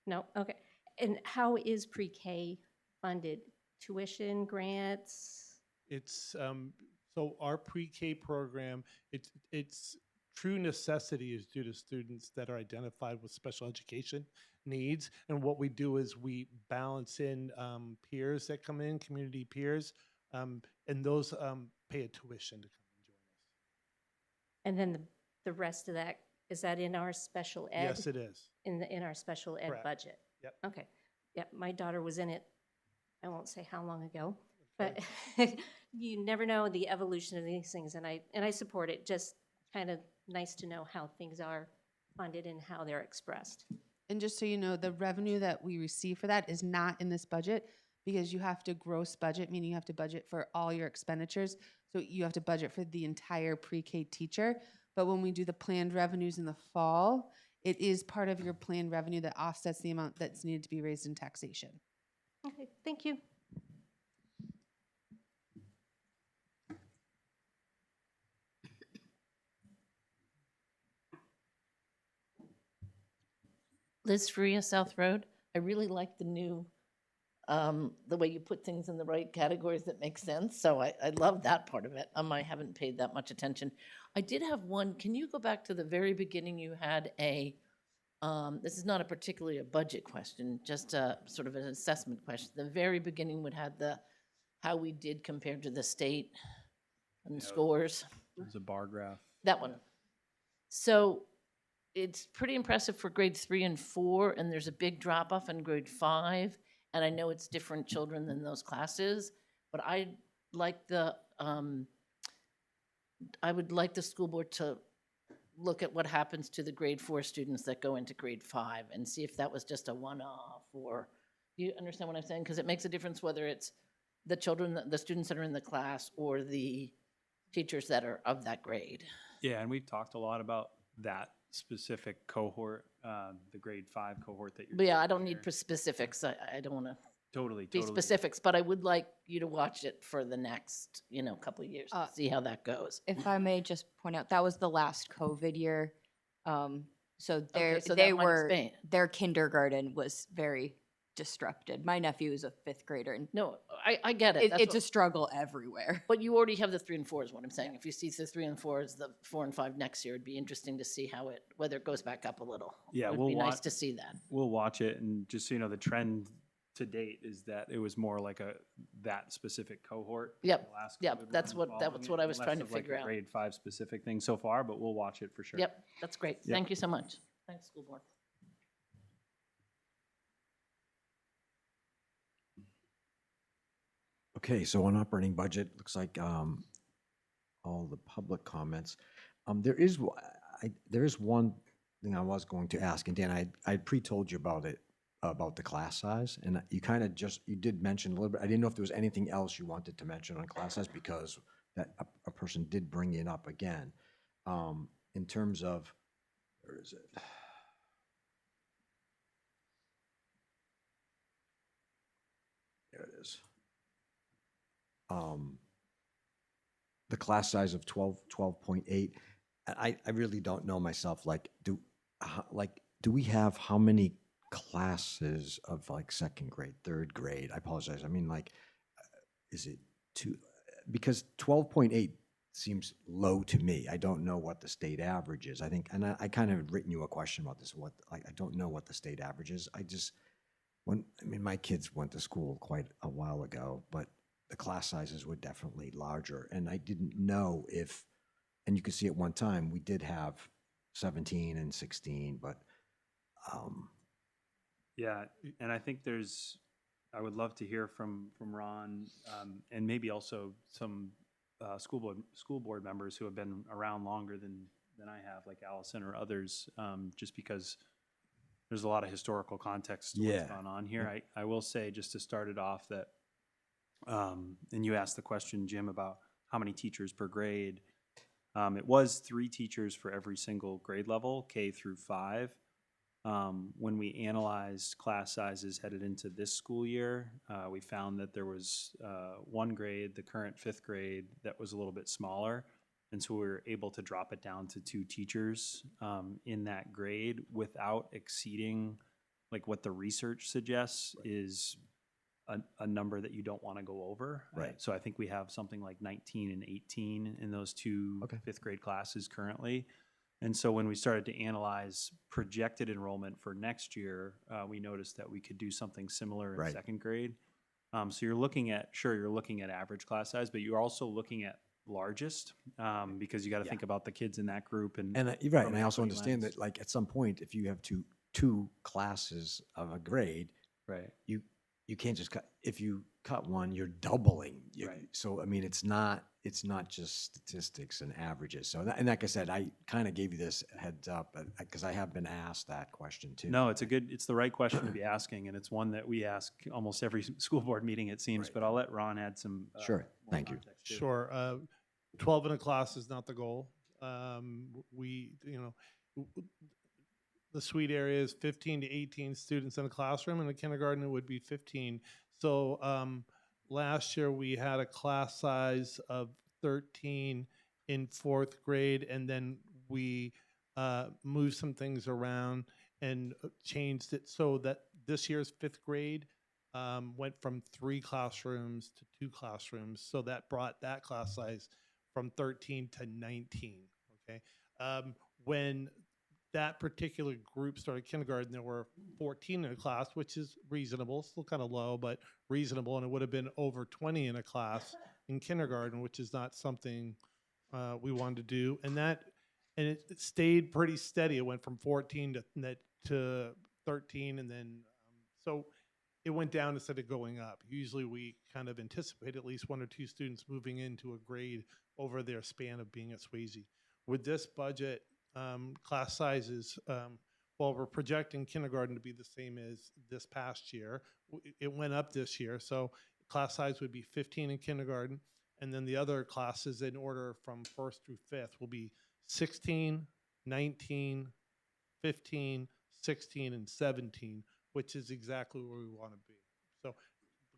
[SPEAKER 9] No, okay. And how is pre-K funded? Tuition, grants?
[SPEAKER 6] It's, so our pre-K program, it's true necessity is due to students that are identified with special education needs. And what we do is we balance in peers that come in, community peers, and those pay a tuition to come and join us.
[SPEAKER 9] And then the rest of that, is that in our special ed?
[SPEAKER 6] Yes, it is.
[SPEAKER 9] In our special ed
[SPEAKER 6] Correct.
[SPEAKER 9] budget?
[SPEAKER 6] Yep.
[SPEAKER 9] Okay. Yep, my daughter was in it, I won't say how long ago, but you never know the evolution of these things, and I support it. Just kind of nice to know how things are funded and how they're expressed.
[SPEAKER 8] And just so you know, the revenue that we receive for that is not in this budget because you have to gross budget, meaning you have to budget for all your expenditures. So you have to budget for the entire pre-K teacher. But when we do the planned revenues in the fall, it is part of your planned revenue that offsets the amount that's needed to be raised in taxation.
[SPEAKER 9] Okay, thank you.
[SPEAKER 10] Liz Faria, South Road. I really like the new, the way you put things in the right categories that make sense. So I love that part of it. I haven't paid that much attention. I did have one, can you go back to the very beginning? You had a, this is not a particularly a budget question, just a sort of an assessment question. The very beginning would have the, how we did compared to the state and
[SPEAKER 4] Yeah.
[SPEAKER 10] scores.
[SPEAKER 4] There's a bar graph.
[SPEAKER 10] That one. So it's pretty impressive for grades 3 and 4, and there's a big drop off in grade 5. And I know it's different children than those classes, but I like the, I would like the school board to look at what happens to the grade 4 students that go into grade 5 and see if that was just a one-off, or, you understand what I'm saying? Because it makes a difference whether it's the children, the students that are in the class, or the teachers that are of that grade.
[SPEAKER 4] Yeah, and we've talked a lot about that specific cohort, the grade 5 cohort that you're.
[SPEAKER 10] But yeah, I don't
[SPEAKER 4] talking
[SPEAKER 10] need
[SPEAKER 4] there.
[SPEAKER 10] specifics. I don't want to
[SPEAKER 4] Totally,
[SPEAKER 10] be
[SPEAKER 4] totally.
[SPEAKER 10] specifics, but I would like you to watch it for the next, couple of years, to see how that goes.
[SPEAKER 3] If I may just point out, that was the last COVID year. So
[SPEAKER 10] Okay, so that
[SPEAKER 3] they
[SPEAKER 10] might
[SPEAKER 3] were,
[SPEAKER 10] explain.
[SPEAKER 3] their kindergarten was very disrupted. My nephew is a 5th grader, and
[SPEAKER 10] No, I get it. That's
[SPEAKER 3] it's a
[SPEAKER 10] what-
[SPEAKER 3] struggle everywhere.
[SPEAKER 10] But you already have the 3 and 4 is what I'm saying. If you see the 3 and 4 is the 4 and 5 next year, it'd be interesting to see how whether it goes back up a little.
[SPEAKER 4] Yeah,
[SPEAKER 10] It would
[SPEAKER 4] we'll
[SPEAKER 10] be nice
[SPEAKER 4] watch-
[SPEAKER 10] to see that.
[SPEAKER 4] We'll watch it, and just so you know, the trend to date is that it was more like that specific cohort.
[SPEAKER 10] Yep,
[SPEAKER 4] the last
[SPEAKER 10] yep,
[SPEAKER 4] COVID
[SPEAKER 10] that's
[SPEAKER 4] one
[SPEAKER 10] what- that
[SPEAKER 4] following
[SPEAKER 10] was
[SPEAKER 4] it,
[SPEAKER 10] what I was
[SPEAKER 4] less
[SPEAKER 10] trying to
[SPEAKER 4] of like a
[SPEAKER 10] figure out.
[SPEAKER 4] Grade 5 specific thing so far, but we'll watch it for sure.
[SPEAKER 10] Yep, that's great.
[SPEAKER 4] Yep.
[SPEAKER 10] Thank you so much. Thanks, school board.
[SPEAKER 1] Okay, so on operating budget, looks like all the public comments. There is one thing I was going to ask, and Dan, I pre-told you about it, about the class size, and you kind of you did mention a little bit. I didn't know if there was anything else you wanted to mention on class size, because that a person did bring it up again. In terms of, where is it? There it is. The class size of 12.8. I really don't know myself. Like, do we have how many classes of like second grade, third grade? I apologize. I mean, like, is it two? Because 12.8 seems low to me. I don't know what the state average is. I think, and I kind of written you a question about this. What, like, I don't know what the state average is. I mean, my kids went to school quite a while ago, but the class sizes were definitely larger. And I didn't know if, and you could see at one time, we did have 17 and 16, but,
[SPEAKER 4] Yeah, and I think I would love to hear from Ron, and maybe also some school board members who have been around longer than I have, like Allison or others, just because there's a lot of historical context to what's
[SPEAKER 1] Yeah.
[SPEAKER 4] gone on here. I will say, just to start it off, that, and you asked the question, Jim, about how many teachers per grade. It was 3 teachers for every single grade level, K through 5. When we analyzed class sizes headed into this school year, we found that there was one grade, the current 5th grade, that was a little bit smaller. And so we were able to drop it down to 2 teachers in that grade without exceeding, like, what the research suggests is a number that you don't want to go over.
[SPEAKER 1] Right.
[SPEAKER 4] So I think we have something like 19 and 18 in those 2
[SPEAKER 1] Okay.
[SPEAKER 4] 5th grade classes currently. And so when we started to analyze projected enrollment for next year, we noticed that we could do something similar in
[SPEAKER 1] Right.
[SPEAKER 4] 2nd grade. So you're looking at average class size, but you're also looking at largest, because you got to think about the kids in that group. And
[SPEAKER 1] you're right.
[SPEAKER 4] from
[SPEAKER 1] And
[SPEAKER 4] an
[SPEAKER 1] I also
[SPEAKER 4] equity
[SPEAKER 1] understand
[SPEAKER 4] lens.
[SPEAKER 1] that, like, at some point, if you have two classes of a grade,
[SPEAKER 4] Right.
[SPEAKER 1] you can't just cut. If you cut one, you're doubling.
[SPEAKER 4] Right.
[SPEAKER 1] So I mean, it's not just statistics and averages. So and like I said, I kind of gave you this heads up because I have been asked that question too.
[SPEAKER 4] No, it's the right question to be asking, and it's one that we ask almost every school board meeting, it seems.
[SPEAKER 1] Right.
[SPEAKER 4] But I'll let Ron add some.
[SPEAKER 1] Sure.
[SPEAKER 4] More
[SPEAKER 1] Thank you.
[SPEAKER 4] context, too.
[SPEAKER 6] Sure. 12 in a class is not the goal. The suite area is 15 to 18 students in a classroom. In the kindergarten, it would be 15. So last year, we had a class size of 13 in 4th grade, and then we moved some things around and changed it so that this year's 5th grade went from 3 classrooms to 2 classrooms. So that brought that class size from 13 to 19, okay? When that particular group started kindergarten, there were 14 in a class, which is reasonable, still kind of low, but reasonable, and it would have been over 20 in a class in kindergarten, which is not something we wanted to do. And it stayed pretty steady. It went from 14 to 13, and then so it went down instead of going up. Usually we kind of anticipate at least 1 or 2 students moving into a grade over their span of being at Swayze. With this budget, class sizes, while we're projecting kindergarten to be the same as this past year, it went up this year. So class size would be 15 in kindergarten, and then the other classes in order from 1st through 5th will be 16, 19, 15, 16, and 17, which is exactly where we want to be. So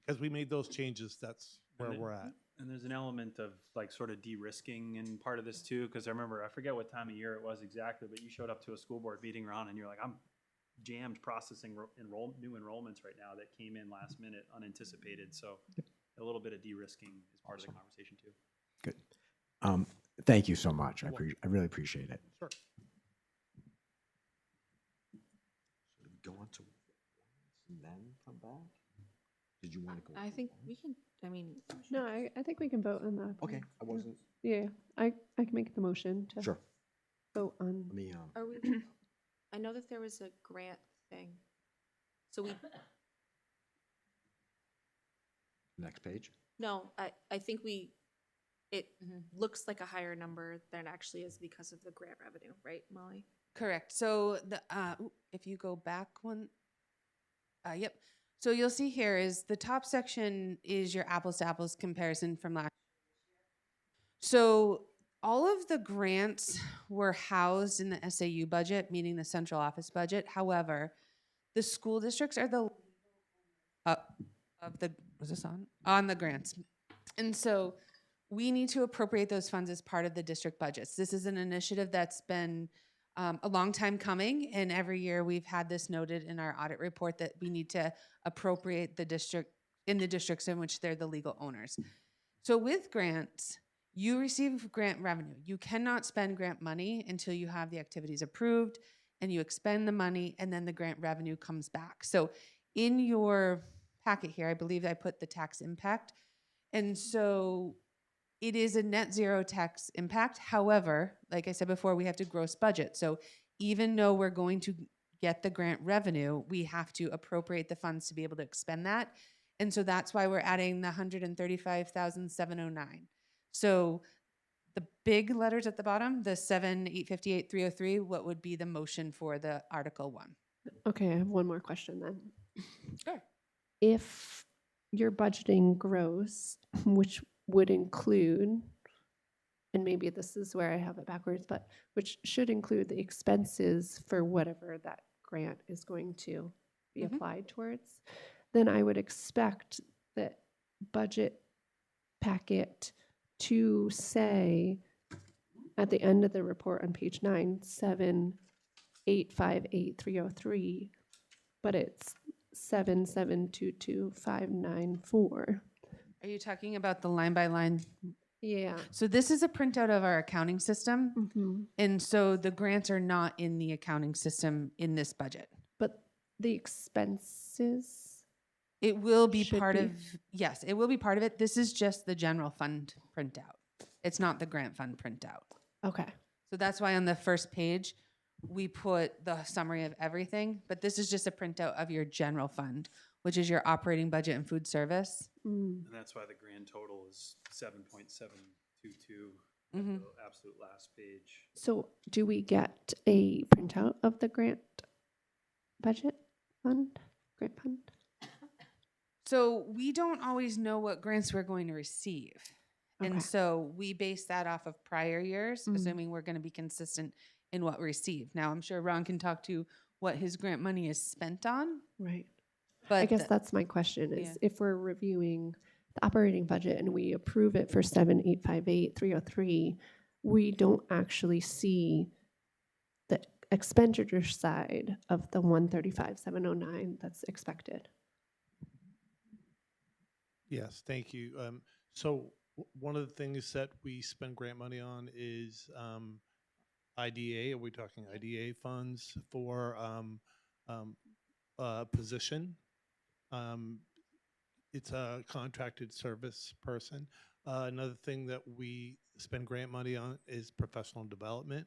[SPEAKER 6] because we made those changes, that's where we're at.
[SPEAKER 4] And there's an element of, like, sort of de-risking in part of this too, because I remember, I forget what time of year it was exactly, but you showed up to a school board meeting, Ron, and you're like, I'm jammed processing new enrollments right now that came in last minute unanticipated. So a little bit of de-risking is part of the conversation too.
[SPEAKER 1] Good. Thank you so much. I really appreciate it.
[SPEAKER 6] Sure.
[SPEAKER 1] Go on to and then come back. Did you want to go?
[SPEAKER 2] I think we can, I mean,
[SPEAKER 5] No, I think we can vote on that.
[SPEAKER 1] Okay, I wasn't
[SPEAKER 5] Yeah, I can make the motion to
[SPEAKER 1] sure.
[SPEAKER 5] vote on.
[SPEAKER 1] Let me.
[SPEAKER 2] are we, I know that there was a grant thing. So
[SPEAKER 1] Next page.
[SPEAKER 2] no, I think it looks like a higher number than actually is because of the grant revenue, right, Molly?
[SPEAKER 8] Correct. So if you go back one, yep. So you'll see here is the top section is your apples to apples comparison from last year. So all of the grants were housed in the SAU budget, meaning the central office budget. However, the school districts are the of the was this on? On the grants. And so we need to appropriate those funds as part of the district budgets. This is an initiative that's been a long time coming, and every year we've had this noted in our audit report that we need to appropriate the district in the districts in which they're the legal owners. So with grants, you receive grant revenue. You cannot spend grant money until you have the activities approved and you expend the money, and then the grant revenue comes back. So in your packet here, I believe I put the tax impact. And so it is a net zero tax impact. However, like I said before, we have to gross budget. So even though we're going to get the grant revenue, we have to appropriate the funds to be able to expend that. And so that's why we're adding the 135,709. So the big letters at the bottom, the 7,858,303, what would be the motion for the Article 1?
[SPEAKER 5] Okay, I have one more question then.
[SPEAKER 8] Sure.
[SPEAKER 5] If you're budgeting gross, which would include, and maybe this is where I have it backwards, but which should include the expenses for whatever that grant is going to be applied towards, then I would expect that budget packet to say at the end of the report on page 9, 7,858,303, but it's 7,722,594.
[SPEAKER 8] Are you talking about the line by line?
[SPEAKER 5] Yeah.
[SPEAKER 8] So this is a printout of our accounting system.
[SPEAKER 5] Mm-hmm.
[SPEAKER 8] And so the grants are not in the accounting system in this budget.
[SPEAKER 5] But the expenses,
[SPEAKER 8] It will be
[SPEAKER 5] Should
[SPEAKER 8] part
[SPEAKER 5] be.
[SPEAKER 8] of, yes, it will be part of it. This is just the general fund printout. It's not the grant fund printout.
[SPEAKER 5] okay.
[SPEAKER 8] So that's why on the first page, we put the summary of everything, but this is just a printout of your general fund, which is your operating budget and food service.
[SPEAKER 5] Mm.
[SPEAKER 4] And that's why the grand total is 7.722,
[SPEAKER 8] Mhm.
[SPEAKER 4] the absolute last page.
[SPEAKER 5] So do we get a printout of the grant budget fund, grant fund?
[SPEAKER 8] So we don't always know what grants we're going to receive.
[SPEAKER 5] Okay.
[SPEAKER 8] And so we base that off of prior years,
[SPEAKER 5] Mhm.
[SPEAKER 8] assuming we're going to be consistent in what we receive. Now, I'm sure Ron can talk to what his grant money is spent on.
[SPEAKER 5] Right.
[SPEAKER 8] But
[SPEAKER 5] I guess
[SPEAKER 8] the-
[SPEAKER 5] that's my question is
[SPEAKER 8] yeah.
[SPEAKER 5] if we're reviewing the operating budget and we approve it for 7,858,303, we don't actually see the expenditure side of the 135,709 that's expected.
[SPEAKER 6] Yes, thank you. So one of the things that we spend grant money on is IDA. Are we talking IDA funds for position? It's a contracted service person. Another thing that we spend grant money on is professional development.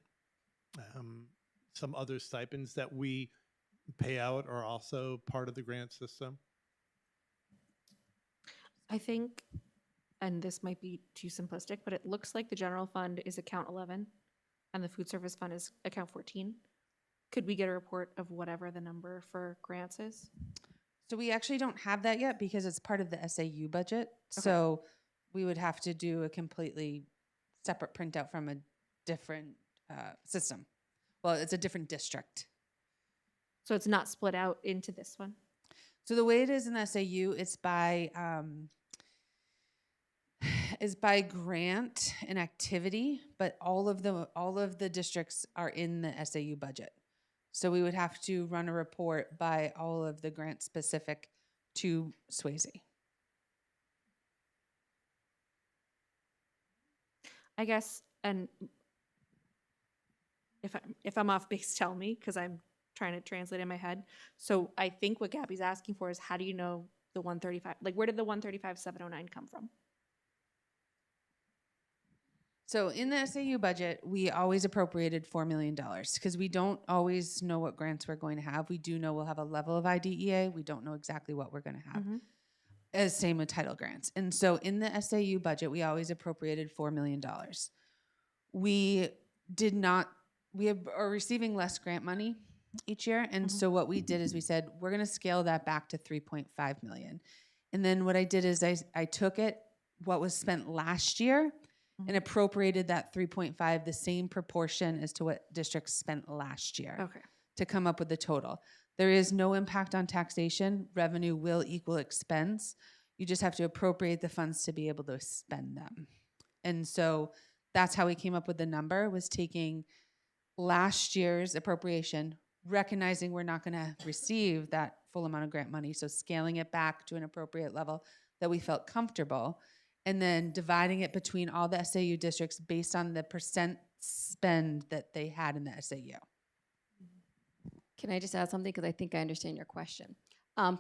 [SPEAKER 6] Some other stipends that we pay out are also part of the grant system.
[SPEAKER 2] I think, and this might be too simplistic, but it looks like the general fund is account 11 and the food service fund is account 14. Could we get a report of whatever the number for grants is?
[SPEAKER 8] So we actually don't have that yet because it's part of the SAU budget. So we would have to do a completely separate printout from a different system. Well, it's a different district.
[SPEAKER 2] So it's not split out into this one?
[SPEAKER 8] So the way it is in SAU, it's by grant and activity, but all of the districts are in the SAU budget. So we would have to run a report by all of the grants specific to Swayze.
[SPEAKER 2] I guess, and if I'm off base, tell me, because I'm trying to translate in my head. So I think what Gabby's asking for is how do you know the 135, like where did the 135,709 come from?
[SPEAKER 8] So in the SAU budget, we always appropriated $4 million because we don't always know what grants we're going to have. We do know we'll have a level of IDEA. We don't know exactly what we're going to have. As same with title grants. And so in the SAU budget, we always appropriated $4 million. We are receiving less grant money each year. And so what we did is we said, we're going to scale that back to 3.5 million. And then what I did is I took what was spent last year and appropriated that 3.5, the same proportion as to what districts spent last year.
[SPEAKER 2] Okay.
[SPEAKER 8] To come up with the total. There is no impact on taxation. Revenue will equal expense. You just have to appropriate the funds to be able to spend them. And so that's how we came up with the number, was taking last year's appropriation, recognizing we're not going to receive that full amount of grant money, so scaling it back to an appropriate level that we felt comfortable, and then dividing it between all the SAU districts based on the percent spend that they had in the SAU.
[SPEAKER 7] Can I just add something? Because I think I understand your question.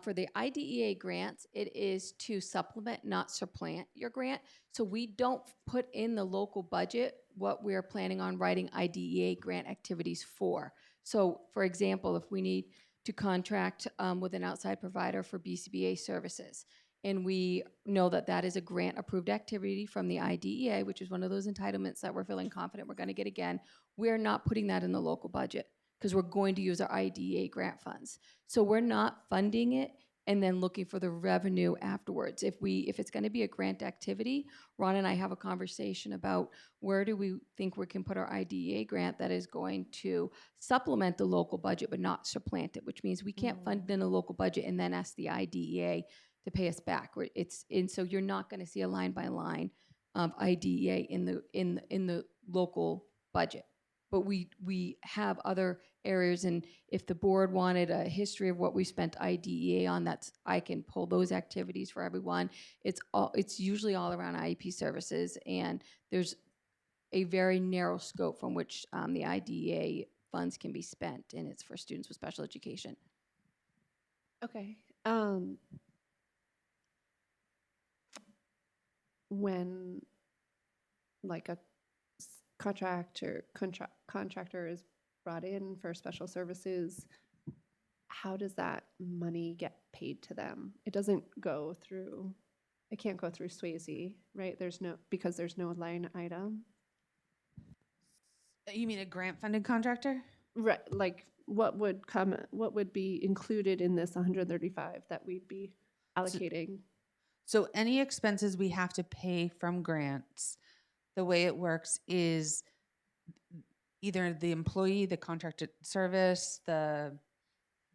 [SPEAKER 7] For the IDEA grants, it is to supplement, not supplant your grant. So we don't put in the local budget what we're planning on writing IDEA grant activities for. So for example, if we need to contract with an outside provider for BCBA services, and we know that that is a grant-approved activity from the IDEA, which is one of those entitlements that we're feeling confident we're going to get again, we're not putting that in the local budget because we're going to use our IDEA grant funds. So we're not funding it and then looking for the revenue afterwards. If it's going to be a grant activity, Ron and I have a conversation about where do we think we can put our IDEA grant that is going to supplement the local budget but not supplant it, which means we can't fund it in the local budget and then ask the IDEA to pay us back. And so you're not going to see a line by line of IDEA in the local budget. But we have other areas, and if the board wanted a history of what we spent IDEA on, I can pull those activities for everyone. It's usually all around IEP services, and there's a very narrow scope from which the IDEA funds can be spent, and it's for students with special education.
[SPEAKER 5] Okay. When like a contractor is brought in for special services, how does that money get paid to them? It doesn't go through, it can't go through Swayze, right? Because there's no line item.
[SPEAKER 8] You mean a grant-funded contractor?
[SPEAKER 5] Right, like what would be included in this 135 that we'd be allocating?
[SPEAKER 8] So any expenses we have to pay from grants, the way it works is either the employee, the contracted service, the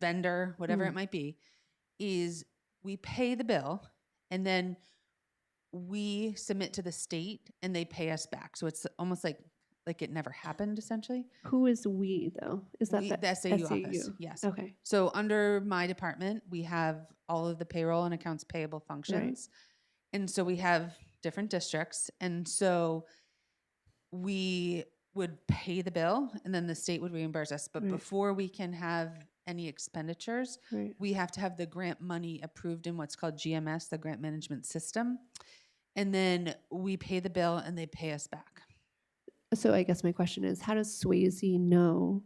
[SPEAKER 8] vendor, whatever it might be, is we pay the bill and then we submit to the state and they pay us back. So it's almost like it never happened, essentially.
[SPEAKER 5] Who is we, though? Is that
[SPEAKER 8] the SAU office? Yes.
[SPEAKER 5] Okay.
[SPEAKER 8] So under my department, we have all of the payroll and accounts payable functions. And so we have different districts. And so we would pay the bill and then the state would reimburse us. But before we can have any expenditures, we have to have the grant money approved in what's called GMS, the grant management system. And then we pay the bill and they pay us back.
[SPEAKER 5] So I guess my question is, how does Swayze know,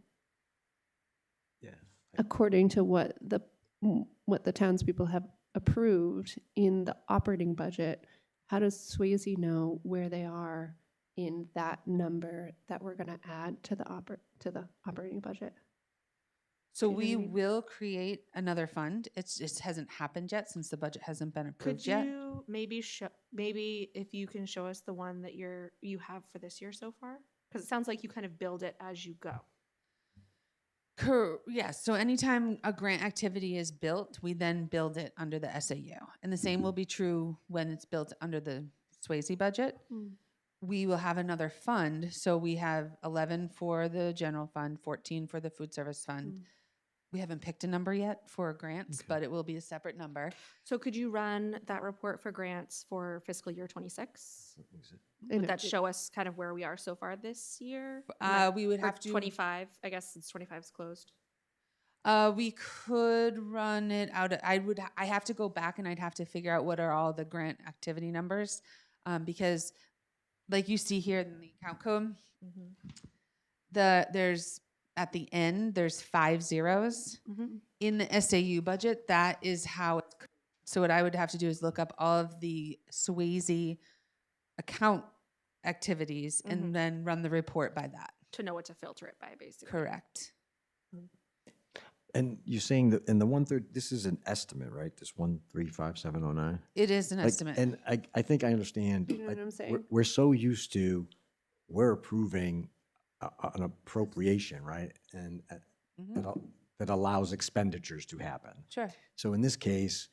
[SPEAKER 5] according to what the townspeople have approved in the operating budget, how does Swayze know where they are in that number that we're going to add to the operating budget?
[SPEAKER 8] So
[SPEAKER 5] Do you know
[SPEAKER 8] we
[SPEAKER 5] what I mean?
[SPEAKER 8] will create another fund. It just hasn't happened yet since the budget hasn't been approved
[SPEAKER 2] Could
[SPEAKER 8] yet.
[SPEAKER 2] you maybe if you can show us the one that you have for this year so far? Because it sounds like you kind of build it as you go.
[SPEAKER 8] Yes. So anytime a grant activity is built, we then build it under the SAU. And the same will be true when it's built under the Swayze budget. We will have another fund. So we have 11 for the general fund, 14 for the food service fund. We haven't picked a number yet for grants, but it will be a separate number.
[SPEAKER 2] So could you run that report for grants for fiscal year 26? Would that show us kind of where we are so far this year?
[SPEAKER 8] We would
[SPEAKER 2] Or
[SPEAKER 8] have to
[SPEAKER 2] 25, I guess since 25 is closed.
[SPEAKER 8] We could run it out. I have to go back and I'd have to figure out what are all the grant activity numbers, because like you see here in the account code, there's at the end, there's 5 zeros. In the SAU budget, that is how it's. So what I would have to do is look up all of the Swayze account activities and then run the report by that.
[SPEAKER 2] To know what to filter it by, basically.
[SPEAKER 8] Correct.
[SPEAKER 1] And you're saying that in the 1/3, this is an estimate, right? This 135,709?
[SPEAKER 8] It is an estimate.
[SPEAKER 1] And I think I understand.
[SPEAKER 5] You know what I'm saying?
[SPEAKER 1] We're so used to, we're approving an appropriation, right? And that allows expenditures to happen.
[SPEAKER 8] Sure.
[SPEAKER 1] So in this case,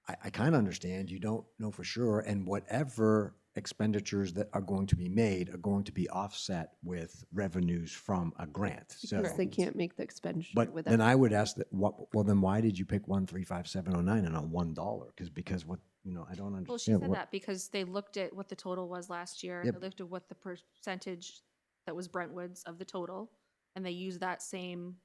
[SPEAKER 1] I kind of understand, you don't know for sure, and whatever expenditures that are going to be made are going to be offset with revenues from a grant, so.
[SPEAKER 5] Because they can't make the expenditure
[SPEAKER 1] But
[SPEAKER 5] without.
[SPEAKER 1] then I would ask that, well, then why did you pick 135,709 and not $1? Because what, I don't understand.
[SPEAKER 2] Well, she said
[SPEAKER 1] what-
[SPEAKER 2] that because they looked at what the total was last year.
[SPEAKER 1] Yep.
[SPEAKER 2] They looked at what the percentage that was Brentwood's of the total, and they used that same.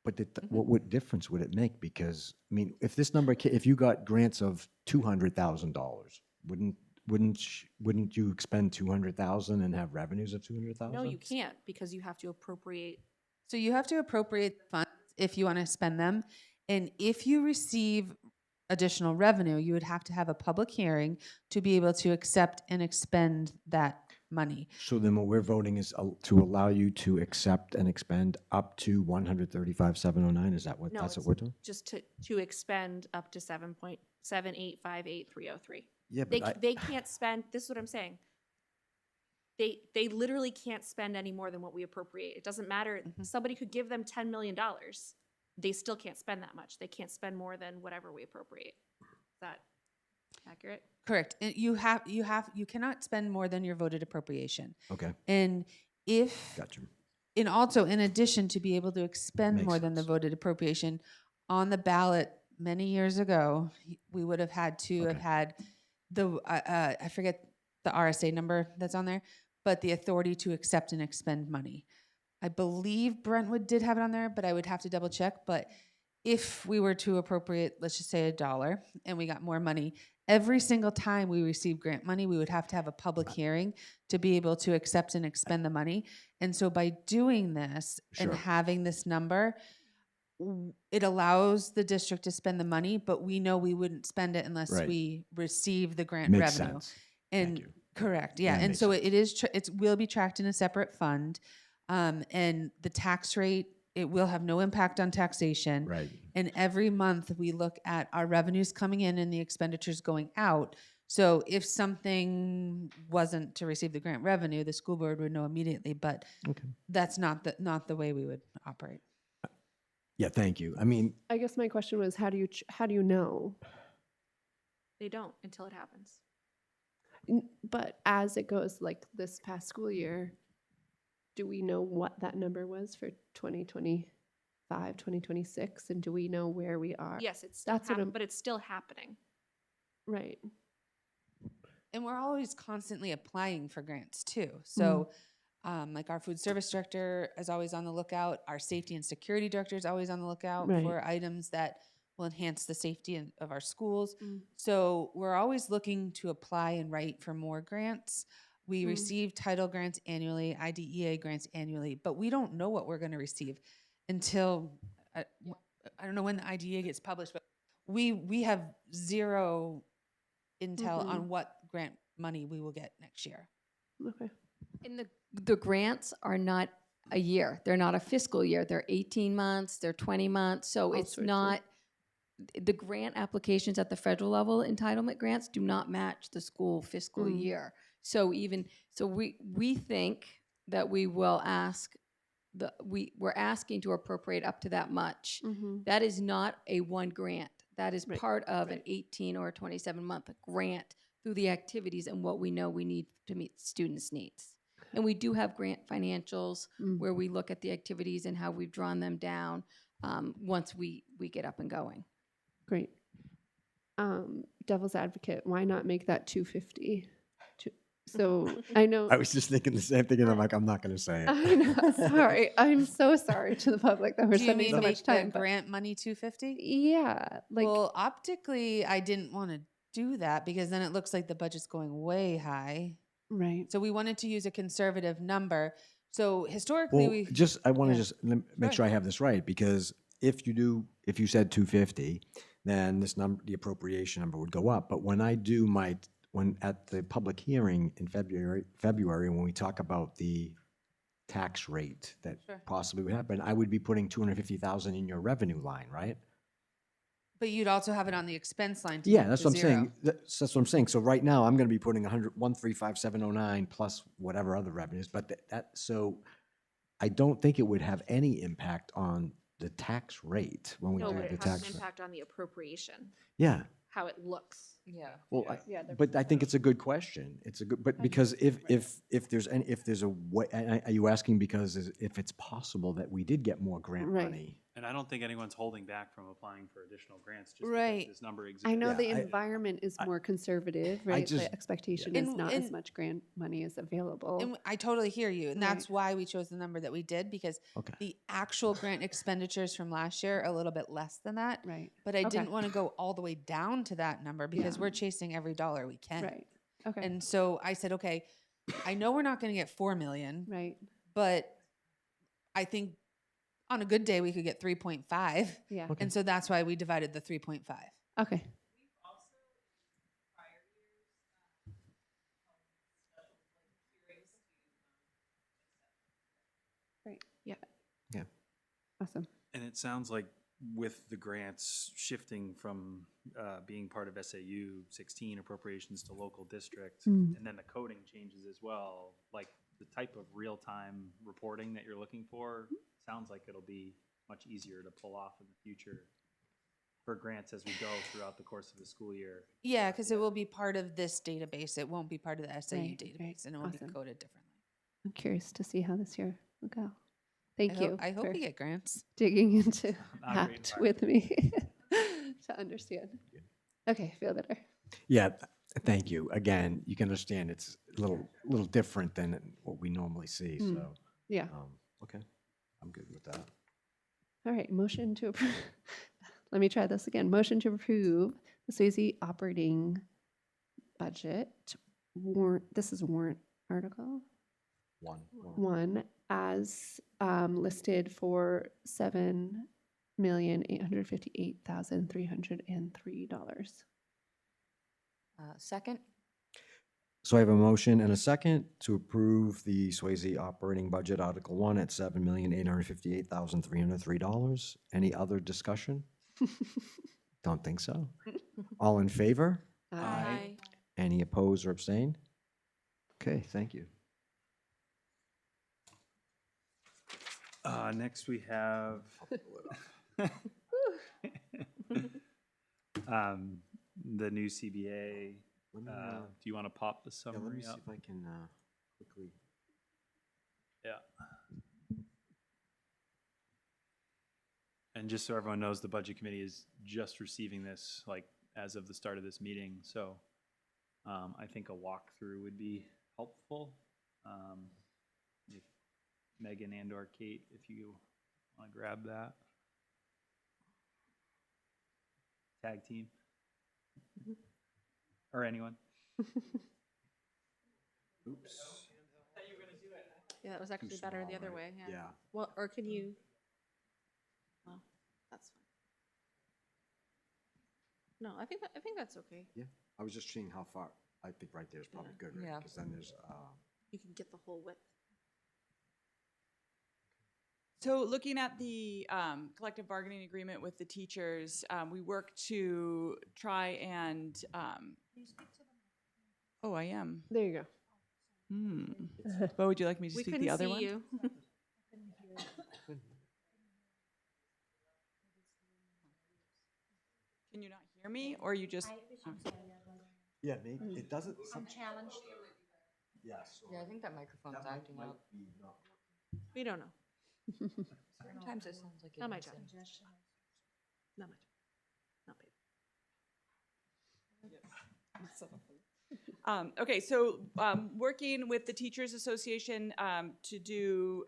[SPEAKER 1] But what difference would it make? Because, I mean, if this number, if you got grants of $200,000, wouldn't you expend 200,000 and have revenues of 200,000?
[SPEAKER 2] No, you can't because you have to appropriate.
[SPEAKER 8] So you have to appropriate funds if you want to spend them. And if you receive additional revenue, you would have to have a public hearing to be able to accept and expend that money.
[SPEAKER 1] So then what we're voting is to allow you to accept and expend up to 135,709? Is that what,
[SPEAKER 2] No,
[SPEAKER 1] that's what
[SPEAKER 2] it's
[SPEAKER 1] we're doing?
[SPEAKER 2] just to expend up to 7.7858303.
[SPEAKER 1] Yeah,
[SPEAKER 2] They,
[SPEAKER 1] but
[SPEAKER 2] they can't spend, this is what I'm saying. They literally can't spend any more than what we appropriate. It doesn't matter. Somebody could give them $10 million. They still can't spend that much. They can't spend more than whatever we appropriate. Is that accurate?
[SPEAKER 8] Correct. And you cannot spend more than your voted appropriation.
[SPEAKER 1] Okay,
[SPEAKER 8] And if
[SPEAKER 1] got you.
[SPEAKER 8] And also, in addition to be able to expend
[SPEAKER 1] Makes
[SPEAKER 8] more than the
[SPEAKER 1] sense.
[SPEAKER 8] voted appropriation, on the ballot many years ago, we would have had to have
[SPEAKER 1] Okay.
[SPEAKER 8] had the, I forget the RSA number that's on there, but the authority to accept and expend money. I believe Brentwood did have it on there, but I would have to double check. But if we were to appropriate, let's just say $1, and we got more money, every single time we receive grant money, we would have to have a public hearing to be able to accept and expend the money. And so by doing this and
[SPEAKER 1] Sure.
[SPEAKER 8] having this number, it allows the district to spend the money, but we know we wouldn't spend it unless
[SPEAKER 1] Right.
[SPEAKER 8] we receive the grant
[SPEAKER 1] Makes
[SPEAKER 8] revenue.
[SPEAKER 1] sense. Thank
[SPEAKER 8] And
[SPEAKER 1] you.
[SPEAKER 8] correct, yeah.
[SPEAKER 1] That
[SPEAKER 8] And
[SPEAKER 1] makes
[SPEAKER 8] so
[SPEAKER 1] sense.
[SPEAKER 8] it is, it will be tracked in a separate fund. And the tax rate, it will have no impact on taxation.
[SPEAKER 1] Right.
[SPEAKER 8] And every month we look at our revenues coming in and the expenditures going out. So if something wasn't to receive the grant revenue, the school board would know immediately, but
[SPEAKER 1] Okay.
[SPEAKER 8] that's not the way we would operate.
[SPEAKER 1] Yeah, thank you. I mean,
[SPEAKER 5] I guess my question was, how do you know?
[SPEAKER 2] They don't until it happens.
[SPEAKER 5] But as it goes, like this past school year, do we know what that number was for 2025, 2026? And do we know where we are?
[SPEAKER 2] Yes, it's still
[SPEAKER 5] That's what I'm-
[SPEAKER 2] but it's still happening.
[SPEAKER 5] Right.
[SPEAKER 8] And we're always constantly applying for grants too. So like our food service director is always on the lookout. Our safety and security director is always on the lookout
[SPEAKER 5] Right.
[SPEAKER 8] for items that will enhance the safety of our schools.
[SPEAKER 5] Mm.
[SPEAKER 8] So we're always looking to apply and write for more grants. We
[SPEAKER 5] Mm.
[SPEAKER 8] receive title grants annually, IDEA grants annually, but we don't know what we're going to receive until, I don't know when the IDEA gets published, but we have zero intel
[SPEAKER 5] Mhm.
[SPEAKER 8] on what grant money we will get next year.
[SPEAKER 5] Okay.
[SPEAKER 7] And the grants are not a year. They're not a fiscal year. They're 18 months, they're 20 months. So
[SPEAKER 5] All
[SPEAKER 7] it's
[SPEAKER 5] sorts of-
[SPEAKER 7] not, the grant applications at the federal level, entitlement grants, do not match the school fiscal
[SPEAKER 5] Mm.
[SPEAKER 7] year. So we think that we will ask, we're asking to appropriate up to that much.
[SPEAKER 5] Mm-hmm.
[SPEAKER 7] That is not a one grant. That is
[SPEAKER 5] Right,
[SPEAKER 7] part of an 18 or 27-month grant through the activities and what we know we need to meet students' needs. And we do have grant financials
[SPEAKER 5] Mm.
[SPEAKER 7] where we look at the activities and how we've drawn them down once we get up and going.
[SPEAKER 5] Great. Devil's advocate, why not make that 250? So I know.
[SPEAKER 1] I was just thinking the same thing, and I'm like, I'm not going to say it.
[SPEAKER 5] I know. Sorry. I'm so sorry to the public that we're
[SPEAKER 8] Do you
[SPEAKER 5] spending
[SPEAKER 8] mean
[SPEAKER 5] so
[SPEAKER 8] make
[SPEAKER 5] much time.
[SPEAKER 8] the
[SPEAKER 5] but-
[SPEAKER 8] grant money 250?
[SPEAKER 5] Yeah. Like,
[SPEAKER 8] Well, optically, I didn't want to do that because then it looks like the budget's going way high.
[SPEAKER 5] right.
[SPEAKER 8] So we wanted to use a conservative number. So historically,
[SPEAKER 1] Well, I want to
[SPEAKER 8] yeah.
[SPEAKER 1] just make sure I have this right, because if you said 250, then the appropriation number would go up. But when I do when at the public hearing in February, when we talk about the tax rate that
[SPEAKER 8] Sure.
[SPEAKER 1] possibly would happen, I would be putting 250,000 in your revenue line, right?
[SPEAKER 8] but you'd also have it on the expense line. To
[SPEAKER 1] Yeah,
[SPEAKER 8] get
[SPEAKER 1] that's
[SPEAKER 8] to
[SPEAKER 1] what I'm
[SPEAKER 8] zero.
[SPEAKER 1] saying. That's what I'm saying. So right now, I'm going to be putting 135,709 plus whatever other revenues, but so I don't think it would have any impact on the tax rate when we
[SPEAKER 2] No,
[SPEAKER 1] do
[SPEAKER 2] but
[SPEAKER 1] the
[SPEAKER 2] it has
[SPEAKER 1] tax.
[SPEAKER 2] an impact on the appropriation.
[SPEAKER 1] Yeah,
[SPEAKER 2] how it looks.
[SPEAKER 3] Yeah.
[SPEAKER 1] Well,
[SPEAKER 5] Yeah, they're
[SPEAKER 1] but I think it's a good question. It's a good, but because if there's a way, are you asking because if it's possible that we did get more grant
[SPEAKER 5] Right.
[SPEAKER 1] money?
[SPEAKER 4] And I don't think anyone's holding back from applying for additional grants just
[SPEAKER 8] Right.
[SPEAKER 4] because this number exists.
[SPEAKER 5] I know
[SPEAKER 1] Yeah,
[SPEAKER 5] the
[SPEAKER 1] I-
[SPEAKER 5] environment is more conservative, right?
[SPEAKER 1] just-
[SPEAKER 5] The expectation is
[SPEAKER 8] And-
[SPEAKER 5] not as
[SPEAKER 8] and-
[SPEAKER 5] much grant money is available.
[SPEAKER 8] And I totally hear you. And that's
[SPEAKER 5] Right.
[SPEAKER 8] why we chose the number that we did, because
[SPEAKER 1] Okay.
[SPEAKER 8] the actual grant expenditures from last year are a little bit less than that.
[SPEAKER 5] Right,
[SPEAKER 8] But I
[SPEAKER 5] Okay.
[SPEAKER 8] didn't want to go all the way down to that number because
[SPEAKER 5] Yeah.
[SPEAKER 8] we're chasing every dollar we can.
[SPEAKER 5] right, okay,
[SPEAKER 8] And so I said, okay, I know we're not going to get 4 million,
[SPEAKER 5] right,
[SPEAKER 8] but I think on a good day we could get 3.5.
[SPEAKER 5] yeah,
[SPEAKER 1] Okay.
[SPEAKER 8] And so that's why we divided the 3.5.
[SPEAKER 5] okay. Great, yeah.
[SPEAKER 1] Yeah.
[SPEAKER 5] Awesome.
[SPEAKER 4] And it sounds like with the grants shifting from being part of SAU 16 appropriations to local district,
[SPEAKER 5] Mm.
[SPEAKER 4] and then the coding changes as well, like the type of real-time reporting that you're looking for, sounds like it'll be much easier to pull off in the future for grants as we go throughout the course of the school year.
[SPEAKER 8] Yeah, because it will be part of this database. It won't be part of the SAU
[SPEAKER 5] Right,
[SPEAKER 8] database,
[SPEAKER 5] right.
[SPEAKER 8] and it will
[SPEAKER 5] Awesome.
[SPEAKER 8] be coded differently.
[SPEAKER 5] I'm curious to see how this year will go. Thank you
[SPEAKER 8] I hope
[SPEAKER 5] for
[SPEAKER 8] we get grants.
[SPEAKER 5] digging into
[SPEAKER 4] Not a great
[SPEAKER 5] that with me to understand. Okay, feel better.
[SPEAKER 1] Yeah, thank you. Again, you can understand it's a little different than what we normally see,
[SPEAKER 5] Mm.
[SPEAKER 1] so,
[SPEAKER 5] Yeah,
[SPEAKER 1] okay, I'm good with that.
[SPEAKER 5] all right, motion to approve. Let me try this again. Motion to approve the Swayze operating budget warrant, this is warrant article
[SPEAKER 1] One.
[SPEAKER 5] 1 as listed for $7,858,303.
[SPEAKER 3] Second?
[SPEAKER 1] So I have a motion and a second to approve the Swayze operating budget, Article 1 at $7,858,303. Any other discussion? Don't think so. All in favor?
[SPEAKER 2] Aye.
[SPEAKER 1] Any opposed or abstain? Okay, thank you.
[SPEAKER 4] Next we have the new CBA.
[SPEAKER 1] Let me,
[SPEAKER 4] Do you want to pop the
[SPEAKER 1] yeah, let me
[SPEAKER 4] summary
[SPEAKER 1] see
[SPEAKER 4] up?
[SPEAKER 1] if I can quickly.
[SPEAKER 4] Yeah. And just so everyone knows, the Budget Committee is just receiving this, like, as of the start of this meeting, so I think a walkthrough would be helpful. If Megan and/or Kate, if you want to grab that. Tag team. Or anyone.
[SPEAKER 1] Oops.
[SPEAKER 2] Yeah, that was actually better the
[SPEAKER 1] small,
[SPEAKER 2] other
[SPEAKER 1] right?
[SPEAKER 2] way, yeah.
[SPEAKER 1] Yeah.
[SPEAKER 2] Well, or can you? Well, that's fine. No, I think that's okay.
[SPEAKER 1] Yeah, I was just seeing how far, I think right there is probably good, right?
[SPEAKER 3] Yeah.
[SPEAKER 1] Because then there's,
[SPEAKER 2] You can get the whole width.
[SPEAKER 11] So looking at the collective bargaining agreement with the teachers, we work to try and, oh, I am.
[SPEAKER 5] There you go.
[SPEAKER 11] What would you like me to
[SPEAKER 2] We
[SPEAKER 11] speak
[SPEAKER 2] couldn't
[SPEAKER 11] the other
[SPEAKER 2] see
[SPEAKER 11] one?
[SPEAKER 2] you.
[SPEAKER 11] Can you not hear me, or you just?
[SPEAKER 1] yeah, maybe, it doesn't.
[SPEAKER 9] Challenged.
[SPEAKER 1] Yes.
[SPEAKER 3] Yeah, I think that microphone's acting up.
[SPEAKER 2] We don't know.
[SPEAKER 3] Sometimes it sounds like
[SPEAKER 2] Not my
[SPEAKER 3] it's
[SPEAKER 2] job.
[SPEAKER 3] in.
[SPEAKER 2] Not my job. Not paid.
[SPEAKER 11] Okay, so working with the Teachers Association to do,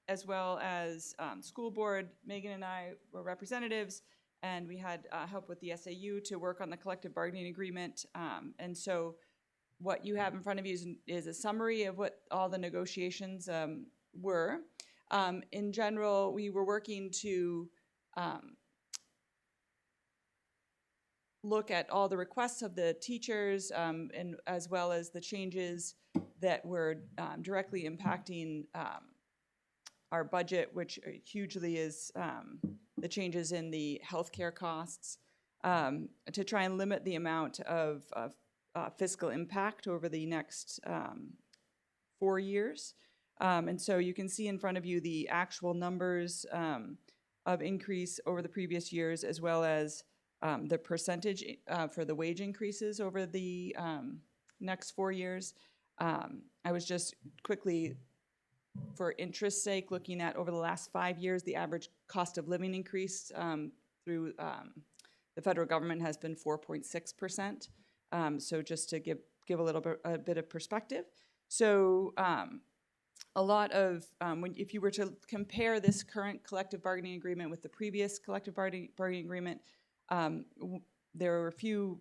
[SPEAKER 11] as well as school board, Megan and I were representatives, and we had help with the SAU to work on the collective bargaining agreement. And so what you have in front of you is a summary of what all the negotiations were. In general, we were working to look at all the requests of the teachers, and as well as the changes that were directly impacting our budget, which hugely is the changes in the healthcare costs, to try and limit the amount of fiscal impact over the next 4 years. And so you can see in front of you the actual numbers of increase over the previous years, as well as the percentage for the wage increases over the next 4 years. I was just quickly, for interest's sake, looking at over the last 5 years, the average cost of living increase through the federal government has been 4.6%. So just to give a bit of perspective. So a lot of, if you were to compare this current collective bargaining agreement with the previous collective bargaining agreement, there were a few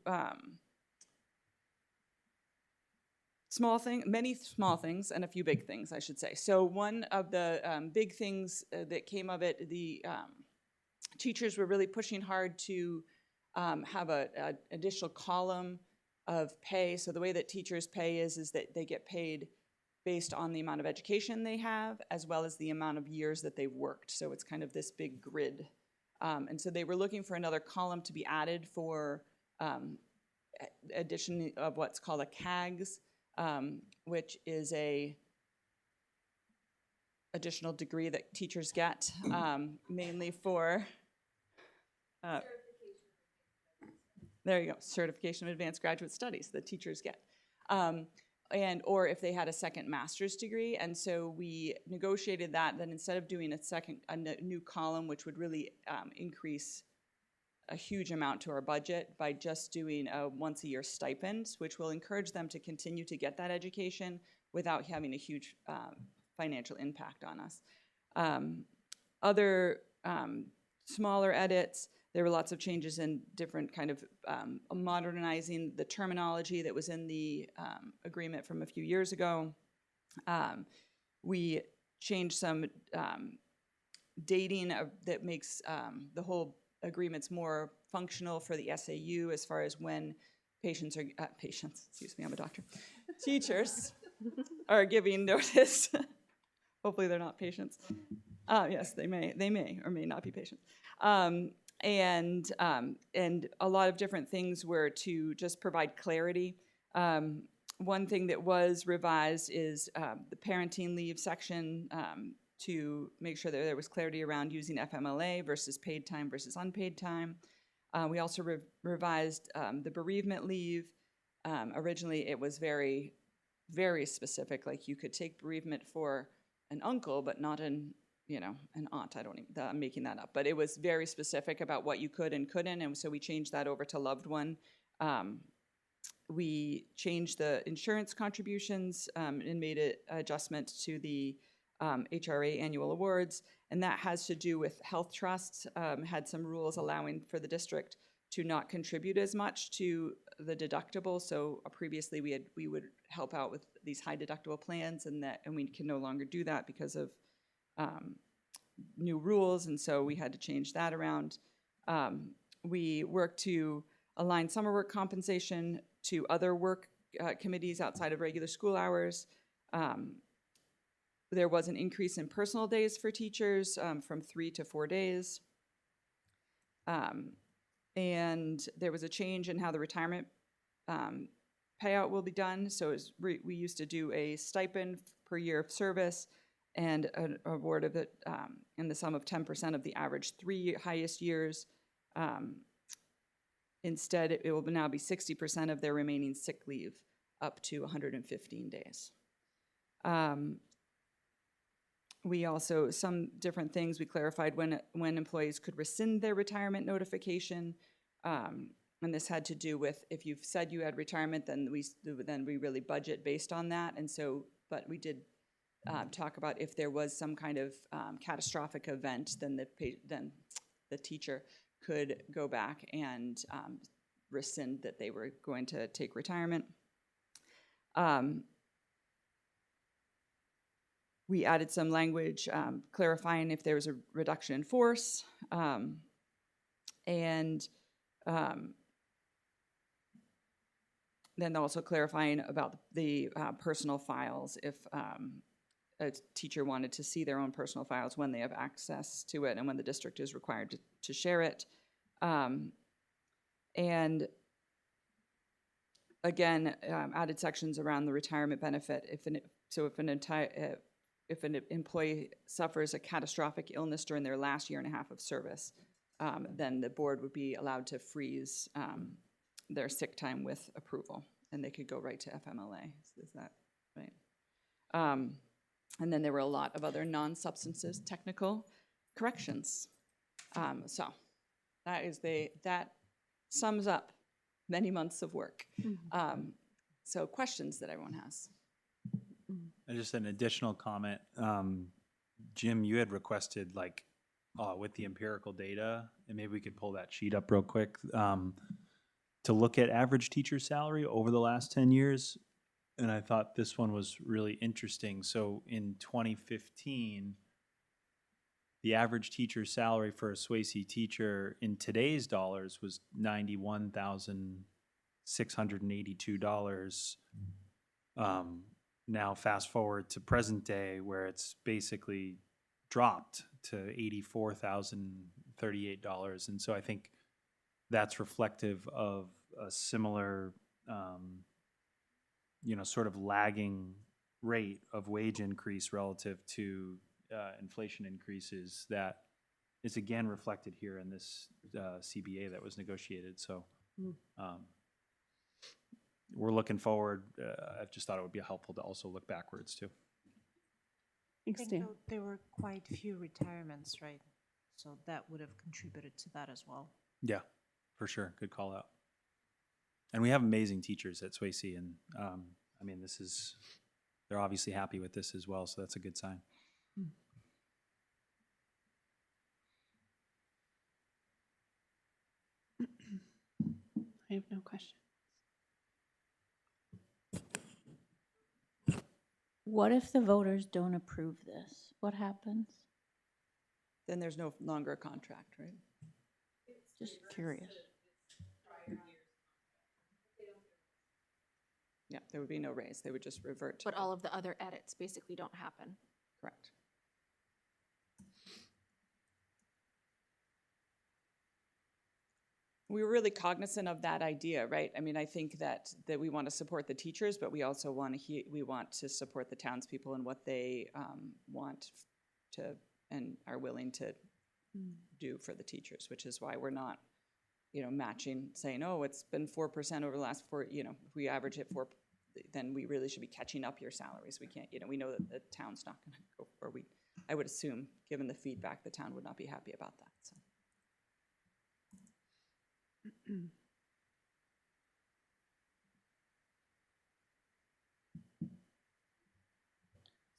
[SPEAKER 11] many small things and a few big things, I should say. So one of the big things that came of it, the teachers were really pushing hard to have an additional column of pay. So the way that teachers pay is that they get paid based on the amount of education they have, as well as the amount of years that they've worked. So it's kind of this big grid. And so they were looking for another column to be added for addition of what's called a CAGS, which is a additional degree that teachers get, mainly for there you go, certification of advanced graduate studies that teachers get. Or if they had a second master's degree. And so we negotiated that instead of doing a new column, which would really increase a huge amount to our budget, by just doing a once-a-year stipend, which will encourage them to continue to get that education without having a huge financial impact on us. Other smaller edits, there were lots of changes in different kind of modernizing the terminology that was in the agreement from a few years ago. We changed some dating that makes the whole agreements more functional for the SAU as far as when teachers are giving notice. Hopefully they're not patients. Yes, they may or may not be patients. And a lot of different things were to just provide clarity. One thing that was revised is the parenting leave section to make sure that there was clarity around using FMLA versus paid time versus unpaid time. We also revised the bereavement leave. Originally, it was very, very specific. Like you could take bereavement for an uncle, but not an aunt. I'm making that up. But it was very specific about what you could and couldn't, and so we changed that over to loved one. We changed the insurance contributions and made an adjustment to the HRA annual awards, and that has to do with health trusts. Had some rules allowing for the district to not contribute as much to the deductible. So previously we would help out with these high deductible plans, and we can no longer do that because of new rules, and so we had to change that around. We worked to align summer work compensation to other work committees outside of regular school hours. There was an increase in personal days for teachers from 3 to 4 days. And there was a change in how the retirement payout will be done. So we used to do a stipend per year of service and an award of it in the sum of 10% of the average 3 highest years. Instead, it will now be 60% of their remaining sick leave up to 115 days. We also, some different things, we clarified when employees could rescind their retirement notification. And this had to do with if you've said you had retirement, then we really budget based on that. And so, but we did talk about if there was some kind of catastrophic event, then the teacher could go back and rescind that they were going to take retirement. We added some language clarifying if there was a reduction in force, and then also clarifying about the personal files if a teacher wanted to see their own personal files, when they have access to it and when the district is required to share it. And again, added sections around the retirement benefit. If an employee suffers a catastrophic illness during their last year and a half of service, then the board would be allowed to freeze their sick time with approval, and they could go right to FMLA. Is that right? And then there were a lot of other non-substances technical corrections. So that sums up many months of work. So questions that everyone has.
[SPEAKER 4] And just an additional comment, Jim, you had requested with the empirical data, and maybe we could pull that sheet up real quick, to look at average teacher salary over the last 10 years. And I thought this one was really interesting. So in 2015, the average teacher salary for a Swayze teacher in today's dollars was $91,682. Now fast forward to present day, where it's basically dropped to $84,038. And so I think that's reflective of a similar, sort of lagging rate of wage increase relative to inflation increases that is again reflected here in this CBA that was negotiated. So we're looking forward. I've just thought it would be helpful to also look backwards too.
[SPEAKER 12] I think there were quite few retirements, right? So that would have contributed to that as well.
[SPEAKER 4] Yeah, for sure. Good call out. And we have amazing teachers at Swayze, and they're obviously happy with this as well, so that's a good sign.
[SPEAKER 5] I have no question.
[SPEAKER 9] What if the voters don't approve this? What happens?
[SPEAKER 11] Then there's no longer a contract, right?
[SPEAKER 9] Just curious.
[SPEAKER 11] Yeah, there would be no raise. They would just revert to.
[SPEAKER 2] But all of the other edits basically don't happen.
[SPEAKER 11] Correct. We were really cognizant of that idea, right? I mean, I think that we want to support the teachers, but we also want to support the townspeople and what they want to and are willing to do for the teachers, which is why we're not, matching, saying, oh, it's been 4% over the last 4. If we average it 4, then we really should be catching up your salaries. We can't. We know that the town's not going to go, or I would assume, given the feedback, the town would not be happy about that. So.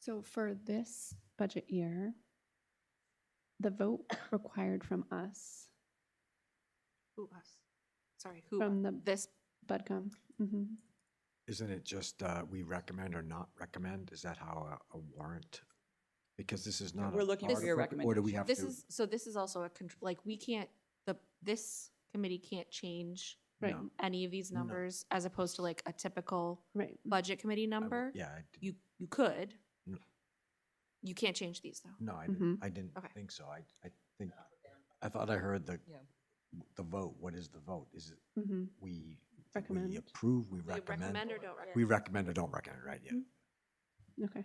[SPEAKER 5] So for this budget year, the vote required from us,
[SPEAKER 2] Who us? Sorry, who?
[SPEAKER 5] from the
[SPEAKER 2] This,
[SPEAKER 5] BudCom.
[SPEAKER 1] Isn't it just we recommend or not recommend? Is that how a warrant? Because this is not.
[SPEAKER 11] We're looking for your
[SPEAKER 1] article, or do we have
[SPEAKER 2] this
[SPEAKER 1] to?
[SPEAKER 2] is also a we can't, this committee can't change
[SPEAKER 5] Right.
[SPEAKER 1] No.
[SPEAKER 2] any of these numbers as opposed to like a typical
[SPEAKER 5] Right.
[SPEAKER 2] budget committee number.
[SPEAKER 1] Yeah,
[SPEAKER 2] You could.
[SPEAKER 1] No.
[SPEAKER 2] You can't change these though.
[SPEAKER 1] No, I
[SPEAKER 5] Mhm.
[SPEAKER 1] didn't. I didn't
[SPEAKER 2] Okay.
[SPEAKER 1] think so. I think I thought I heard the vote. What is the vote? Is it we
[SPEAKER 5] Recommend.
[SPEAKER 1] approve? We
[SPEAKER 2] We
[SPEAKER 1] recommend.
[SPEAKER 2] recommend or don't recommend?
[SPEAKER 1] We recommend or don't recommend, right? Yeah.
[SPEAKER 5] Okay.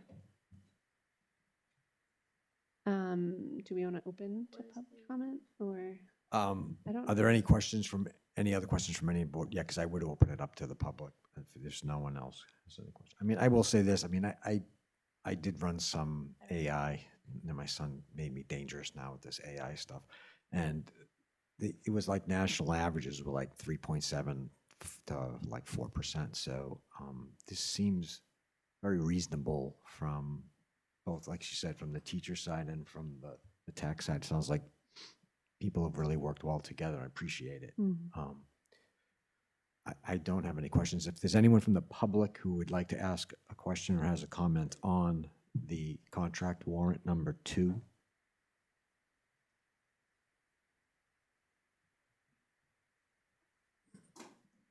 [SPEAKER 5] Do we want to open to public comment or? I don't.
[SPEAKER 1] Are there any questions any other questions from any board? Yeah, because I would open it up to the public if there's no one else has any questions. I mean, I will say this. I mean, I did run some AI, and my son made me dangerous now with this AI stuff, and it was like national averages were like 3.7 to like 4%. So this seems very reasonable from both, like she said, from the teacher side and from the tax side. It sounds like people have really worked well together. I appreciate it. I don't have any questions. If there's anyone from the public who would like to ask a question or has a comment on the contract warrant number 2.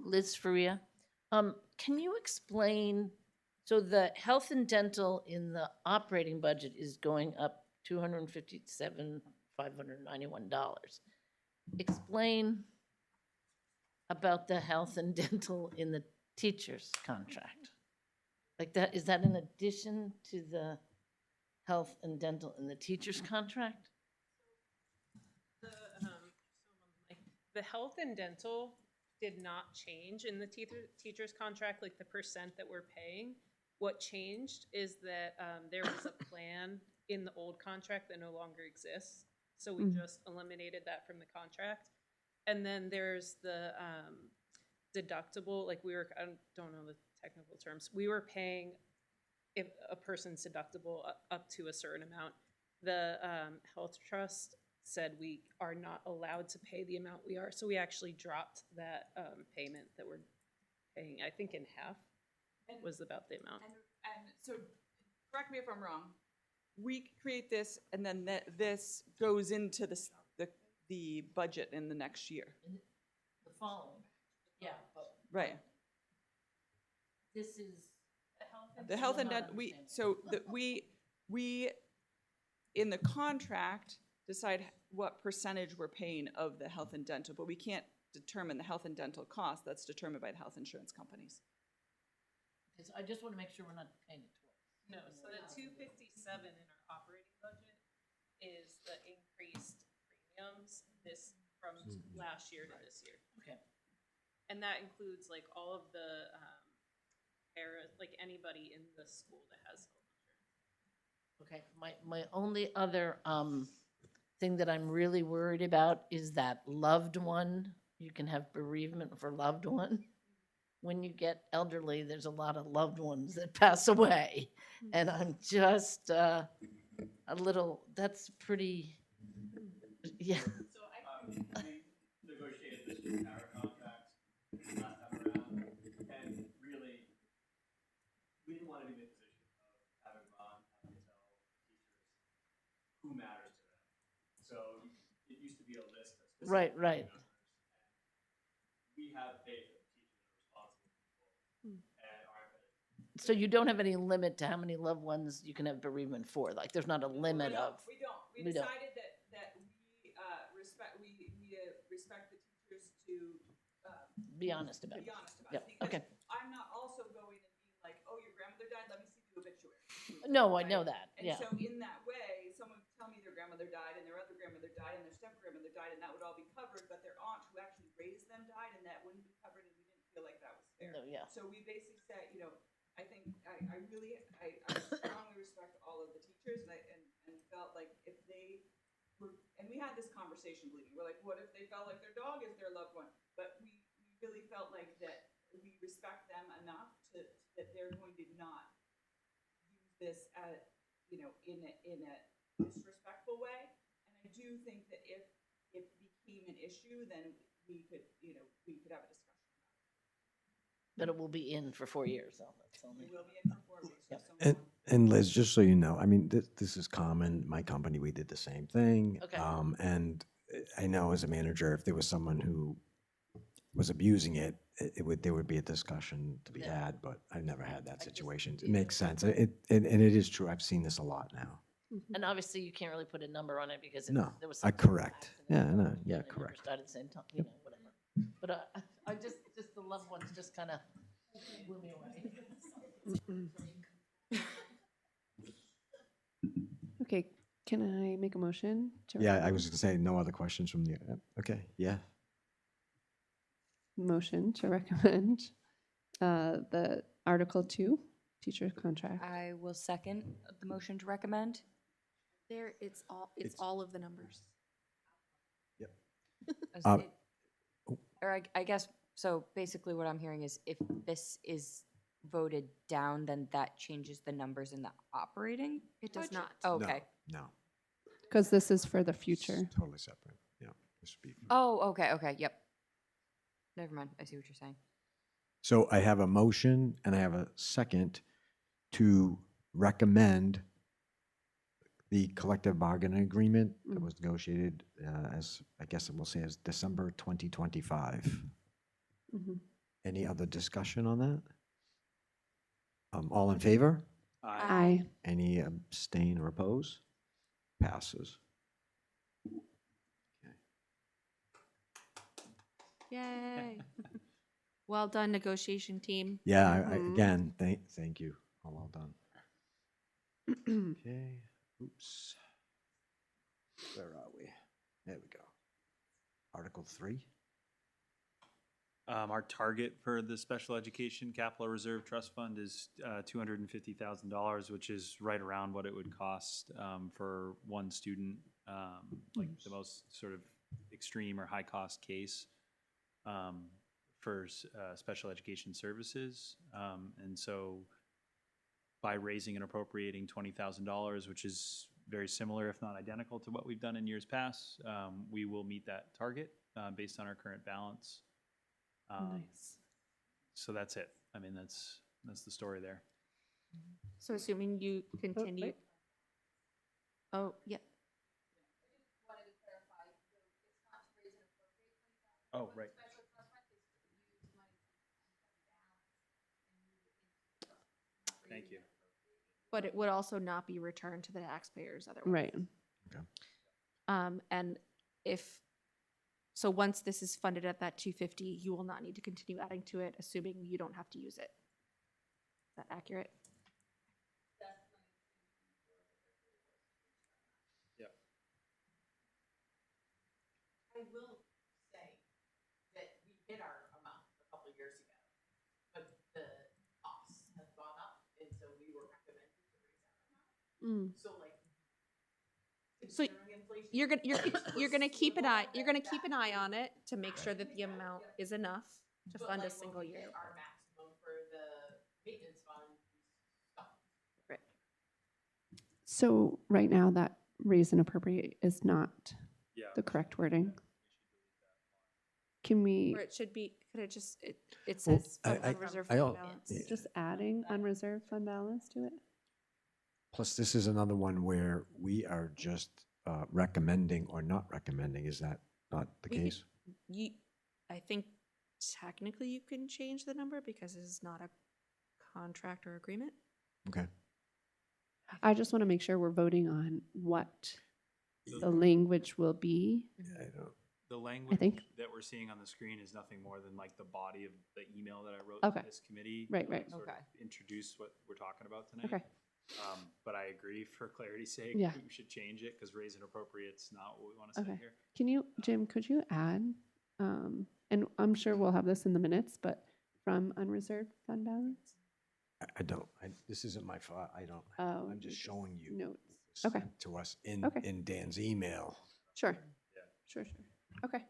[SPEAKER 10] Liz Faria, can you explain, so the health and dental in the operating budget is going up $257,591. Explain about the health and dental in the teacher's contract. Like that, is that in addition to the health and dental in the teacher's contract?
[SPEAKER 13] the health and dental did not change in the teacher's contract, like the percent that we're paying. What changed is that there was a plan in the old contract that no longer exists. So we just eliminated that from the contract. And then there's the deductible, like I don't know the technical terms. We were paying if a person's deductible up to a certain amount. The health trust said we are not allowed to pay the amount we are. So we actually dropped that payment that we're paying, I think in half was about the amount.
[SPEAKER 11] And so, correct me if I'm wrong, we create this and then this goes into the budget in the next year.
[SPEAKER 10] The following, yeah, but
[SPEAKER 11] Right.
[SPEAKER 10] this is.
[SPEAKER 11] The health and
[SPEAKER 10] dental.
[SPEAKER 11] dental, we, in the contract, decide what percentage we're paying of the health and dental, but we can't determine the health and dental cost. That's determined by the health insurance companies.
[SPEAKER 10] So I just want to make sure we're not paying it twice.
[SPEAKER 13] No, so the 257 in our operating budget is the increased premiums from last year to this year.
[SPEAKER 10] Okay.
[SPEAKER 13] And that includes like all of the like anybody in the school that has health insurance.
[SPEAKER 10] Okay, my only other thing that I'm really worried about is that loved one. You can have bereavement for loved one. When you get elderly, there's a lot of loved ones that pass away. And I'm just a little, that's pretty, yeah.
[SPEAKER 4] So we negotiated this through our contracts last time around, and really, we didn't want to be in a position of having Ron have to tell teachers who matters to them. So it used to be a list of specific
[SPEAKER 10] Right.
[SPEAKER 4] numbers, and we have faith that the teachers are responsible people and aren't going to.
[SPEAKER 10] So you don't have any limit to how many loved ones you can have bereavement for? Like, there's not a limit of?
[SPEAKER 11] We don't. We
[SPEAKER 10] We don't.
[SPEAKER 11] decided that we respect the teachers to
[SPEAKER 10] Be honest about it.
[SPEAKER 11] be honest about
[SPEAKER 10] Yep,
[SPEAKER 11] it. Because
[SPEAKER 10] okay.
[SPEAKER 11] I'm not also going and being like, oh, your grandmother died, let me see the obituary.
[SPEAKER 10] No, I
[SPEAKER 11] Right?
[SPEAKER 10] know that,
[SPEAKER 11] And
[SPEAKER 10] yeah.
[SPEAKER 11] so in that way, someone would tell me their grandmother died and their other grandmother died and their step-grandmother died, and that would all be covered, but their aunt who actually raised them died and that wouldn't be covered, and we didn't feel like that was fair.
[SPEAKER 10] No, yeah.
[SPEAKER 11] So we basically said, I think, I strongly respect all of the teachers, and felt like if they were, and we had this conversation, Bleeding, we're like, what if they felt like their dog is their loved one? But we really felt like that we respect them enough that they're going to not use this as, in a disrespectful way. And I do think that if it became an issue, then we could have a discussion.
[SPEAKER 10] But it will be in for 4 years, though. That's only.
[SPEAKER 11] It will be in for 4 weeks. So
[SPEAKER 1] And, and Liz, just so you know, I mean, this is common. My company, we did the same thing.
[SPEAKER 10] Okay.
[SPEAKER 1] And I know as a manager, if there was someone who was abusing it, there would be a discussion to be
[SPEAKER 10] Yeah.
[SPEAKER 1] had, but I've never had that
[SPEAKER 10] just-
[SPEAKER 1] situation. It makes sense. And it is true. I've seen this a lot now.
[SPEAKER 10] And obviously, you can't really put a number on it because
[SPEAKER 1] No,
[SPEAKER 10] there was
[SPEAKER 1] I
[SPEAKER 10] some sort of
[SPEAKER 1] correct.
[SPEAKER 10] accident
[SPEAKER 1] Yeah,
[SPEAKER 10] or
[SPEAKER 1] no,
[SPEAKER 10] something,
[SPEAKER 1] yeah,
[SPEAKER 10] and the numbers
[SPEAKER 1] correct.
[SPEAKER 10] died at the same time, whatever. But I just the loved ones just kind of blew me away.
[SPEAKER 5] Okay, can I make a motion?
[SPEAKER 1] Yeah, I was gonna say, no other questions from the, okay, yeah.
[SPEAKER 5] Motion to recommend the Article 2, teacher contract.
[SPEAKER 3] I will second the motion to recommend.
[SPEAKER 2] It's
[SPEAKER 1] It's-
[SPEAKER 2] all of the numbers.
[SPEAKER 3] As
[SPEAKER 1] Uh,
[SPEAKER 3] it- Or I guess, so basically what I'm hearing is if this is voted down, then that changes the numbers in the operating?
[SPEAKER 2] It does
[SPEAKER 3] budget?
[SPEAKER 2] not.
[SPEAKER 3] Oh,
[SPEAKER 1] No,
[SPEAKER 3] okay.
[SPEAKER 1] No,
[SPEAKER 5] Because this is for the future.
[SPEAKER 1] it's totally separate. Yeah, this would be.
[SPEAKER 3] Oh, okay, yep. Never mind, I see what you're saying.
[SPEAKER 1] So I have a motion and I have a second to recommend the collective bargaining agreement that was negotiated as, I guess we'll say as December 2025.
[SPEAKER 5] Mhm.
[SPEAKER 1] Any other discussion on that? All in favor?
[SPEAKER 5] Aye.
[SPEAKER 1] Any abstain or oppose? Passes.
[SPEAKER 2] Yay. Well done, negotiation team.
[SPEAKER 1] Yeah,
[SPEAKER 5] Mhm.
[SPEAKER 1] again, thank you. All well done. Okay, oops. Where are we? There we go. Article 3.
[SPEAKER 4] Our target for the Special Education Capital Reserve Trust Fund is $250,000, which is right around what it would cost for one student, like the most sort of extreme or high-cost case for special education services. And so by raising and appropriating $20,000, which is very similar, if not identical, to what we've done in years past, we will meet that target based on our current balance.
[SPEAKER 5] Nice.
[SPEAKER 4] So that's it. I mean, that's the story there.
[SPEAKER 2] So assuming you continue.
[SPEAKER 5] wait.
[SPEAKER 2] Oh, yeah.
[SPEAKER 4] Oh, right. Thank you.
[SPEAKER 2] But it would also not be returned to the taxpayers otherwise.
[SPEAKER 5] Right.
[SPEAKER 2] And so once this is funded at that 250, you will not need to continue adding to it, assuming you don't have to use it. Is that accurate?
[SPEAKER 4] Yeah.
[SPEAKER 10] I will say that we hit our amount a couple of years ago, but the costs have gone up, and so we were recommended to raise our amount. So like,
[SPEAKER 2] So
[SPEAKER 10] considering inflation,
[SPEAKER 2] you're gonna keep an eye on it to make sure that the amount is enough to
[SPEAKER 10] but
[SPEAKER 2] fund a
[SPEAKER 10] like
[SPEAKER 2] single
[SPEAKER 10] when we
[SPEAKER 2] year.
[SPEAKER 10] hit our maximum for the maintenance fund, we stopped.
[SPEAKER 2] Right.
[SPEAKER 5] So right now, that raise and appropriate is not
[SPEAKER 4] Yeah.
[SPEAKER 5] the correct wording. Can we
[SPEAKER 2] Or it should be, could it just, it
[SPEAKER 1] Well,
[SPEAKER 2] says from unreserved
[SPEAKER 1] I
[SPEAKER 2] fund
[SPEAKER 1] al-
[SPEAKER 2] balance.
[SPEAKER 5] just adding unreserved fund balance to it?
[SPEAKER 1] Plus, this is another one where we are just recommending or not recommending. Is that not the
[SPEAKER 2] We could-
[SPEAKER 1] case?
[SPEAKER 2] I think technically you can change the number because it is not a contract or agreement.
[SPEAKER 1] Okay.
[SPEAKER 5] I just want to make sure we're voting on what the language will be.
[SPEAKER 1] I don't.
[SPEAKER 4] The language
[SPEAKER 5] think-
[SPEAKER 4] that we're seeing on the screen is nothing more than like the body of the email that I wrote
[SPEAKER 5] Okay.
[SPEAKER 4] to this committee.
[SPEAKER 5] Right,
[SPEAKER 4] to,
[SPEAKER 5] right.
[SPEAKER 4] Sort
[SPEAKER 3] Okay.
[SPEAKER 4] of introduce what we're talking about tonight.
[SPEAKER 5] Okay.
[SPEAKER 4] But I agree, for clarity's sake,
[SPEAKER 5] Yeah.
[SPEAKER 4] we should change it because raise and appropriate's not what we want to say
[SPEAKER 5] Okay.
[SPEAKER 4] here.
[SPEAKER 5] Can you, Jim, could you add, and I'm sure we'll have this in the minutes, but from unreserved fund balance?
[SPEAKER 1] I don't. This isn't my fault. I don't.
[SPEAKER 5] Oh,
[SPEAKER 1] I'm just showing you.
[SPEAKER 5] notes.
[SPEAKER 1] was
[SPEAKER 5] Okay.
[SPEAKER 1] sent to us in
[SPEAKER 5] Okay.
[SPEAKER 1] in Dan's email.
[SPEAKER 5] Sure.
[SPEAKER 4] Yeah.
[SPEAKER 5] Sure. Okay.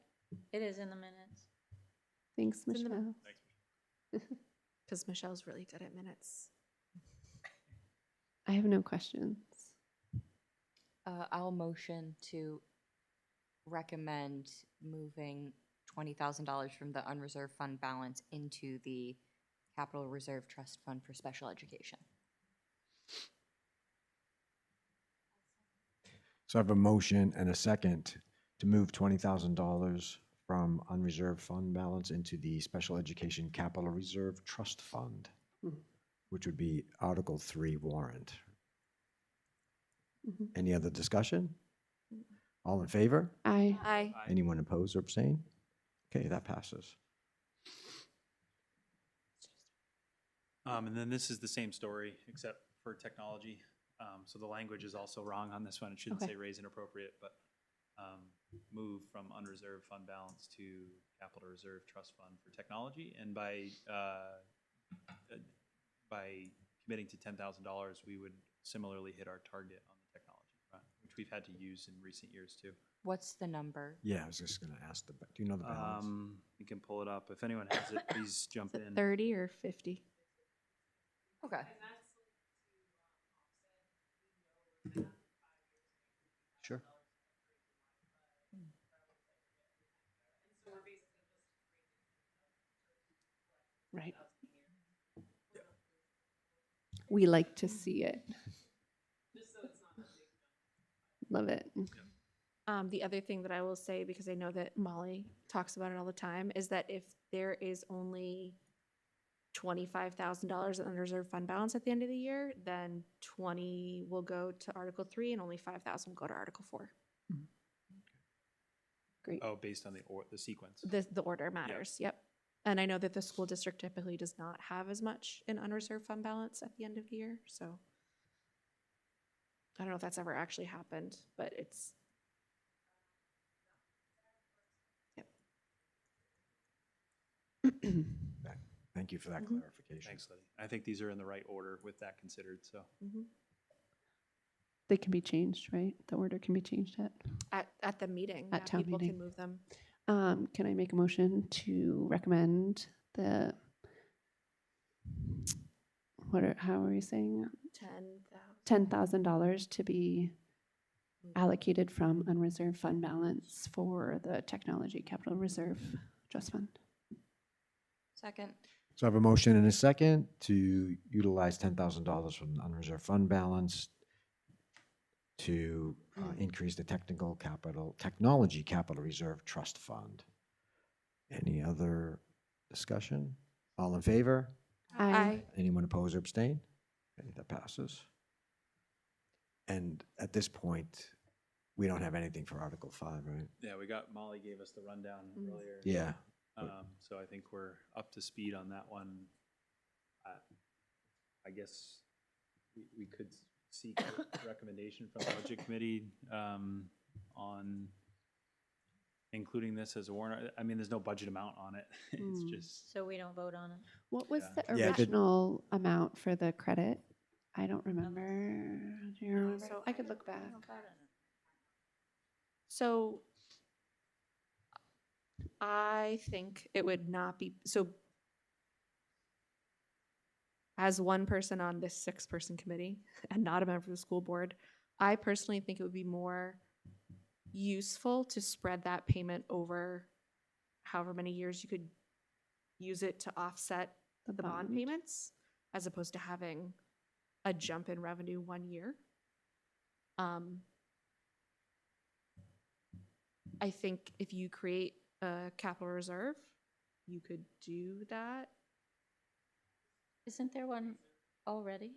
[SPEAKER 9] It is in the minutes.
[SPEAKER 5] Thanks,
[SPEAKER 2] It's in the
[SPEAKER 5] Michelle.
[SPEAKER 2] Because Michelle's really good at minutes.
[SPEAKER 5] I have no questions.
[SPEAKER 3] I'll motion to recommend moving $20,000 from the unreserved fund balance into the Capital Reserve Trust Fund for Special Education.
[SPEAKER 1] So I have a motion and a second to move $20,000 from unreserved fund balance into the Special Education Capital Reserve Trust Fund, which would be Article 3 warrant.
[SPEAKER 5] Mhm.
[SPEAKER 1] Any other discussion? All in favor?
[SPEAKER 2] Aye.
[SPEAKER 1] Anyone opposed or abstain? Okay, that passes.
[SPEAKER 4] And then this is the same story, except for technology. So the language is also wrong on this one. It shouldn't
[SPEAKER 5] Okay.
[SPEAKER 4] say raise and appropriate, but move from unreserved fund balance to capital reserve trust fund for technology. And by committing to $10,000, we would similarly hit our target on the technology front, which we've had to use in recent years too.
[SPEAKER 3] What's the number?
[SPEAKER 1] Yeah, I was just going to ask do you know the balance?
[SPEAKER 4] You can pull it up. If anyone has it, please jump
[SPEAKER 2] Is it
[SPEAKER 4] in.
[SPEAKER 2] 30 or 50?
[SPEAKER 3] Okay.
[SPEAKER 1] Sure.
[SPEAKER 5] Right. We like to see it. Love it.
[SPEAKER 2] The other thing that I will say, because I know that Molly talks about it all the time, is that if there is only $25,000 in unreserved fund balance at the end of the year, then 20 will go to Article 3 and only 5,000 will go to Article 4.
[SPEAKER 5] Great.
[SPEAKER 4] Oh, based on the sequence.
[SPEAKER 2] The order matters, yep. And I know that the school district typically does not have as much in unreserved fund balance at the end of the year, so I don't know if that's ever actually happened, but it's, yep.
[SPEAKER 1] Thank you for that
[SPEAKER 2] Mhm.
[SPEAKER 1] clarification.
[SPEAKER 4] Thanks, Liddy. I think these are in the right order with that considered, so.
[SPEAKER 5] They can be changed, right? The order can be changed
[SPEAKER 2] At the meeting,
[SPEAKER 5] At
[SPEAKER 2] yeah,
[SPEAKER 5] town
[SPEAKER 2] people
[SPEAKER 5] meeting.
[SPEAKER 2] can move them.
[SPEAKER 5] Can I make a motion to recommend the, how are we saying? $10,000 to be allocated from unreserved fund balance for the Technology Capital Reserve Trust Fund.
[SPEAKER 3] Second.
[SPEAKER 1] So I have a motion and a second to utilize $10,000 from the unreserved fund balance to increase the technology capital reserve trust fund. Any other discussion? All in favor?
[SPEAKER 2] Aye.
[SPEAKER 1] Anyone oppose or abstain? Okay, that passes. And at this point, we don't have anything for Article 5, right?
[SPEAKER 4] Yeah, Molly gave us the rundown earlier.
[SPEAKER 1] Yeah.
[SPEAKER 4] So I think we're up to speed on that one. I guess we could seek a recommendation from the Budget Committee on including this as a warrant. I mean, there's no budget amount on it. It's just,
[SPEAKER 9] So we don't vote on it?
[SPEAKER 5] What was
[SPEAKER 4] Yeah.
[SPEAKER 5] the
[SPEAKER 1] Yeah,
[SPEAKER 5] original amount for the credit? I don't remember. Do you remember?
[SPEAKER 2] So
[SPEAKER 5] I could look back.
[SPEAKER 2] So I think it would not be, so as one person on this 6-person committee and not a member of the school board, I personally think it would be more useful to spread that payment over however many years you could use it to offset the bond
[SPEAKER 5] bond.
[SPEAKER 2] payments, as opposed to having a jump in revenue one year. I think if you create a capital reserve, you could do that.
[SPEAKER 9] Isn't there one already?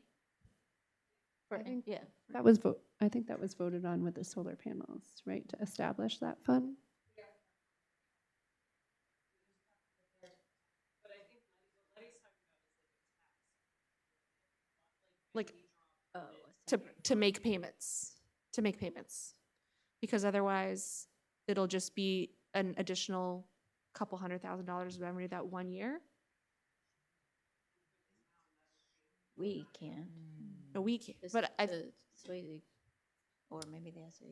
[SPEAKER 5] I think
[SPEAKER 9] Yeah.
[SPEAKER 5] that was I think that was voted on with the solar panels, right, to establish that fund.
[SPEAKER 2] Like
[SPEAKER 9] Oh,
[SPEAKER 2] to make payments, because otherwise it'll just be an additional couple $100,000 of revenue that one year.
[SPEAKER 9] we can't.
[SPEAKER 2] No, we can't.
[SPEAKER 9] This
[SPEAKER 2] But
[SPEAKER 9] is the Sway League, or maybe the SAU.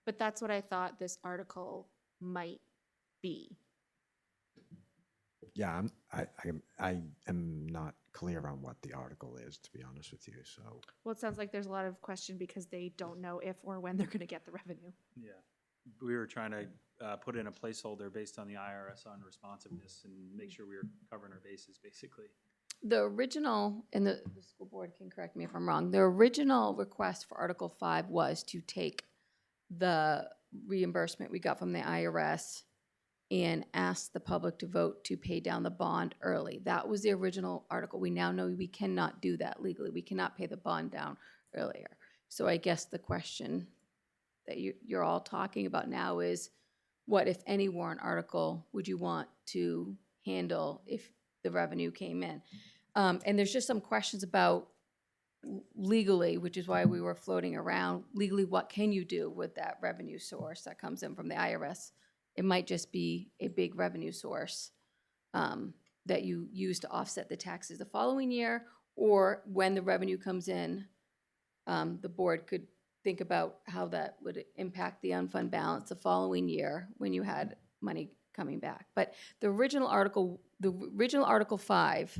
[SPEAKER 2] but that's what I thought this article might be.
[SPEAKER 1] Yeah, I am not clear on what the article is, to be honest with you, so.
[SPEAKER 2] Well, it sounds like there's a lot of question because they don't know if or when they're going to get the revenue.
[SPEAKER 4] yeah. We were trying to put in a placeholder based on the IRS on responsiveness and make sure we were covering our bases, basically.
[SPEAKER 7] The original, and the school board can correct me if I'm wrong, the original request for Article 5 was to take the reimbursement we got from the IRS and ask the public to vote to pay down the bond early. That was the original article. We now know we cannot do that legally. We cannot pay the bond down earlier. So I guess the question that you're all talking about now is, what, if any, warrant article would you want to handle if the revenue came in? And there's just some questions about legally, which is why we were floating around, legally, what can you do with that revenue source that comes in from the IRS? It might just be a big revenue source that you use to offset the taxes the following year, or when the revenue comes in, the board could think about how that would impact the unfund balance the following year when you had money coming back. But the original Article 5,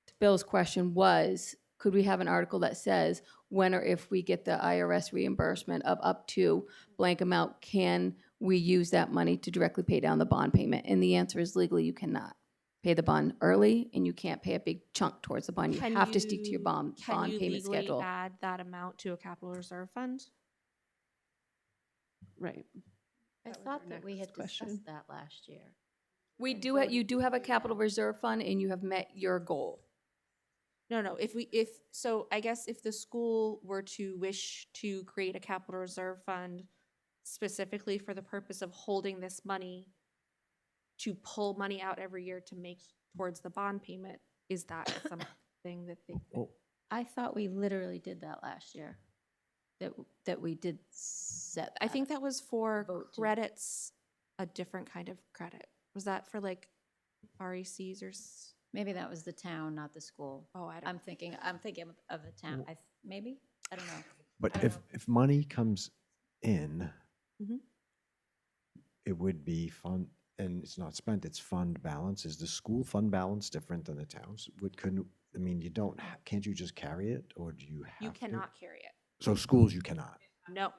[SPEAKER 7] to Bill's question, was, could we have an article that says when or if we get the IRS reimbursement of up to blank amount, can we use that money to directly pay down the bond payment? And the answer is, legally you cannot pay the bond early, and you can't pay a big chunk towards the bond. You have to stick to your bond payment
[SPEAKER 2] legally
[SPEAKER 7] schedule.
[SPEAKER 2] add that amount to a capital reserve fund?
[SPEAKER 5] Right.
[SPEAKER 9] I
[SPEAKER 5] That was
[SPEAKER 9] thought
[SPEAKER 5] our
[SPEAKER 9] that we had
[SPEAKER 5] next question.
[SPEAKER 9] discussed that last year.
[SPEAKER 7] We do have, you do have a capital reserve fund, and you have met your goal.
[SPEAKER 2] No, so I guess if the school were to wish to create a capital reserve fund specifically for the purpose of holding this money, to pull money out every year to make towards the bond payment, is that something that they could?
[SPEAKER 9] I thought we literally did that last year. That we did set.
[SPEAKER 2] I think that was for
[SPEAKER 9] vote to-
[SPEAKER 2] credits, a different kind of credit. Was that for like RECs or,
[SPEAKER 14] Maybe that was the town, not the school.
[SPEAKER 2] oh, I don't.
[SPEAKER 14] I'm thinking of the town, maybe? I don't know.
[SPEAKER 1] But
[SPEAKER 14] I don't
[SPEAKER 1] if money comes in,
[SPEAKER 2] Mhm.
[SPEAKER 1] it would be fund, and it's not spent, it's fund balance. Is the school fund balance different than the town's? I mean, you don't, can't you just carry it, or do you have to?
[SPEAKER 2] You cannot carry it.
[SPEAKER 1] So schools, you cannot.
[SPEAKER 2] No,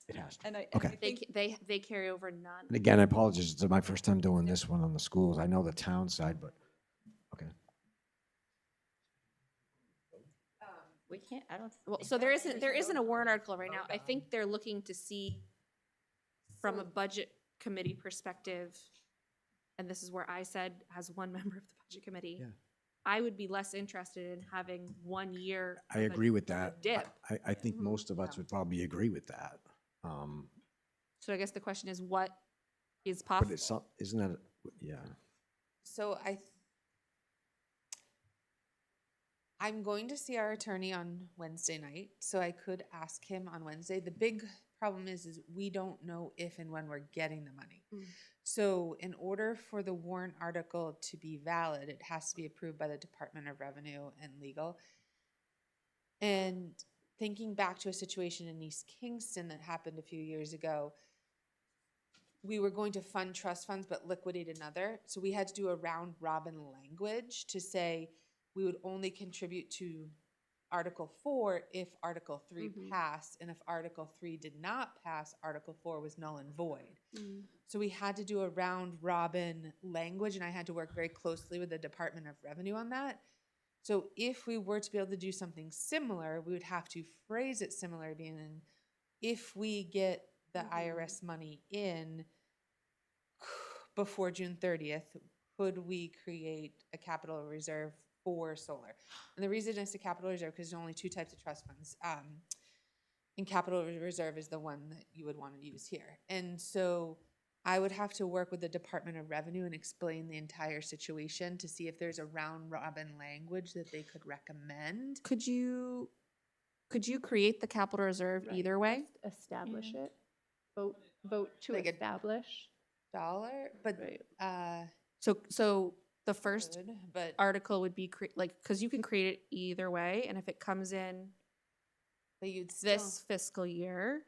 [SPEAKER 1] It has to.
[SPEAKER 11] And I
[SPEAKER 1] Okay.
[SPEAKER 11] think
[SPEAKER 2] they carry over none.
[SPEAKER 1] And again, I apologize, it's my first time doing this one on the schools. I know the town side, but, okay.
[SPEAKER 14] We can't, I don't.
[SPEAKER 2] Well,
[SPEAKER 14] think
[SPEAKER 2] so there
[SPEAKER 14] that
[SPEAKER 2] isn't a warrant article right now. I think they're looking to see from a budget committee perspective, and this is where I said, as one member of the budget committee,
[SPEAKER 1] Yeah.
[SPEAKER 2] I would be less interested in having 1 year.
[SPEAKER 1] I
[SPEAKER 2] of a-
[SPEAKER 1] agree with
[SPEAKER 2] of a
[SPEAKER 1] that.
[SPEAKER 2] Dip.
[SPEAKER 1] I think most of us would probably agree with that.
[SPEAKER 2] So I guess the question is, what is
[SPEAKER 1] But
[SPEAKER 2] possible?
[SPEAKER 1] it's, isn't that, yeah.
[SPEAKER 8] So I'm going to see our attorney on Wednesday night, so I could ask him on Wednesday. The big problem is we don't know if and when we're getting the money. So in order for the warrant article to be valid, it has to be approved by the Department of Revenue and Legal. And thinking back to a situation in East Kingston that happened a few years ago, we were going to fund trust funds but liquidate another. So we had to do a round robin language to say we would only contribute to Article 4 if Article 3 passed, and if Article 3 did not pass, Article 4 was null and void. So we had to do a round robin language, and I had to work very closely with the Department of Revenue on that. So if we were to be able to do something similar, we would have to phrase it similar, being if we get the IRS money in before June 30th, could we create a capital reserve for solar? And the reason it's a capital reserve, because there's only two types of trust funds. And capital reserve is the one that you would want to use here. And so I would have to work with the Department of Revenue and explain the entire situation to see if there's a round robin language that they could recommend.
[SPEAKER 2] Could you create the capital reserve either way?
[SPEAKER 5] Establish it. Vote to
[SPEAKER 8] Like a
[SPEAKER 5] establish.
[SPEAKER 8] Dollar, but
[SPEAKER 2] So the first
[SPEAKER 8] good, but
[SPEAKER 2] article would be because you can create it either way, and if it comes in
[SPEAKER 8] you'd
[SPEAKER 2] this fiscal year,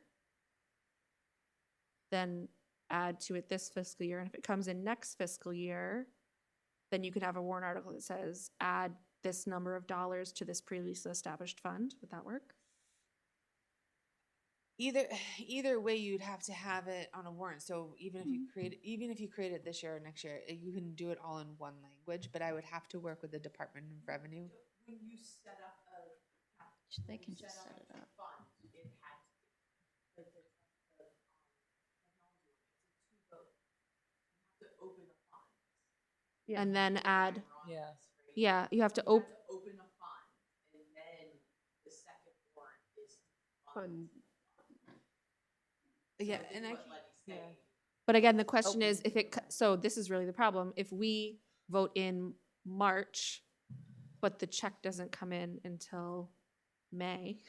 [SPEAKER 2] then add to it this fiscal year, and if it comes in next fiscal year, then you could have a warrant article that says add this number of dollars to this previously established fund. Would that work?
[SPEAKER 8] either way, you'd have to have it on a warrant. So even if you create it this year or next year, you can do it all in one language. But I would have to work with the Department of Revenue.
[SPEAKER 10] When you set up
[SPEAKER 14] They can just set it up.
[SPEAKER 10] fund, it had to, like the technology, it's a 2 vote. You have to open a fund.
[SPEAKER 2] And then add,
[SPEAKER 11] Yes.
[SPEAKER 2] yeah, you have to
[SPEAKER 10] You have
[SPEAKER 2] open,
[SPEAKER 10] to open a fund, and then the second warrant is
[SPEAKER 5] Fund.
[SPEAKER 8] Yeah,
[SPEAKER 10] So
[SPEAKER 8] and I
[SPEAKER 10] what Letty's saying.
[SPEAKER 2] but again, the question is so this is really the problem. If we vote in March, but the check doesn't come in until May,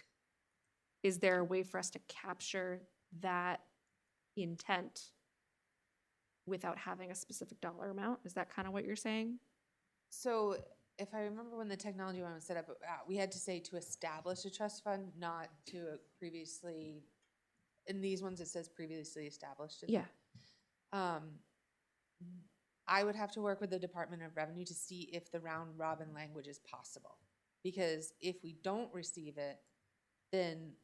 [SPEAKER 2] is there a way for us to capture that intent without having a specific dollar amount? Is that kind of what you're saying?
[SPEAKER 8] So if I remember when the technology one was set up, we had to say to establish a trust fund, not to previously. In these ones, it says previously established.
[SPEAKER 2] Yeah.
[SPEAKER 8] I would have to work with the Department of Revenue to see if the round robin language is possible. Because if we don't receive it, then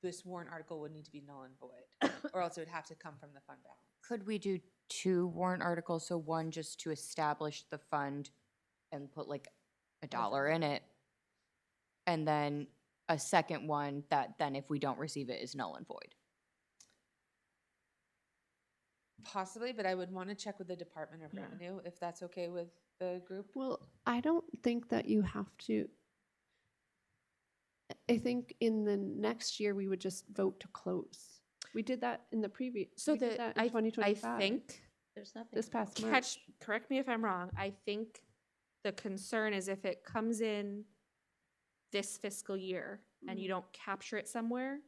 [SPEAKER 8] this warrant article would need to be null and void, or else it would have to come from the fund balance.
[SPEAKER 3] Could we do 2 warrant articles? So one just to establish the fund and put like $1 in it, and then a second one that then if we don't receive it is null and void.
[SPEAKER 8] Possibly, but I would want to check with the Department of
[SPEAKER 2] Yeah.
[SPEAKER 8] Revenue if that's okay with the group.
[SPEAKER 5] Well, I don't think that you have to. I think in the next year, we would just vote to close. We did that in the previous,
[SPEAKER 2] So
[SPEAKER 5] we did that in
[SPEAKER 2] I
[SPEAKER 5] 2025.
[SPEAKER 2] think,
[SPEAKER 14] There's nothing.
[SPEAKER 5] This past March.
[SPEAKER 2] correct me if I'm wrong, I think the concern is if it comes in this fiscal year and you don't capture it somewhere,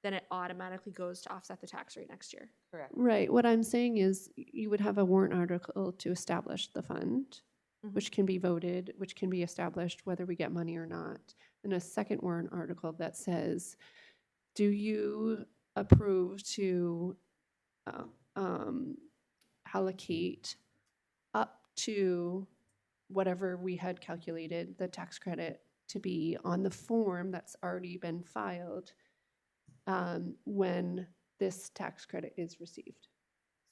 [SPEAKER 2] then it automatically goes to offset the tax rate next year.
[SPEAKER 3] Correct.
[SPEAKER 5] Right, what I'm saying is you would have a warrant article to establish the fund, which can be voted, which can be established whether we get money or not. And a second warrant article that says, do you approve to allocate up to whatever we had calculated the tax credit to be on the form that's already been filed when this tax credit is received?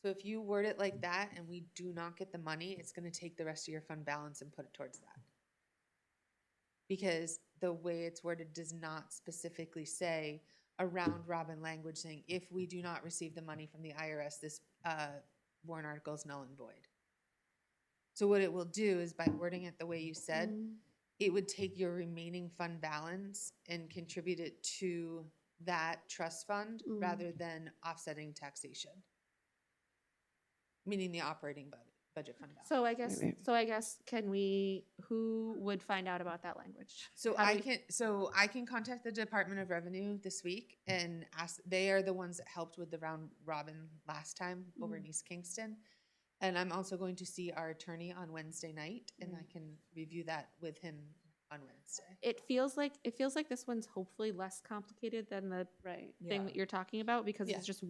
[SPEAKER 8] So if you word it like that and we do not get the money, it's gonna take the rest of your fund balance and put it towards that. Because the way it's worded does not specifically say a round robin language saying, if we do not receive the money from the IRS, this warrant article is null and void. So what it will do is by wording it the way you said, it would take your remaining fund balance and contribute it to that trust fund rather than offsetting taxation. Meaning the operating budget fund balance.
[SPEAKER 2] So I guess who would find out about that language?
[SPEAKER 8] So
[SPEAKER 2] How do
[SPEAKER 8] I can contact the Department of Revenue this week and ask, they are the ones that helped with the round robin last time over in East Kingston. And I'm also going to see our attorney on Wednesday night and I can review that with him on Wednesday.
[SPEAKER 2] It feels like this one's hopefully less complicated than the thing that you're talking about, because it's just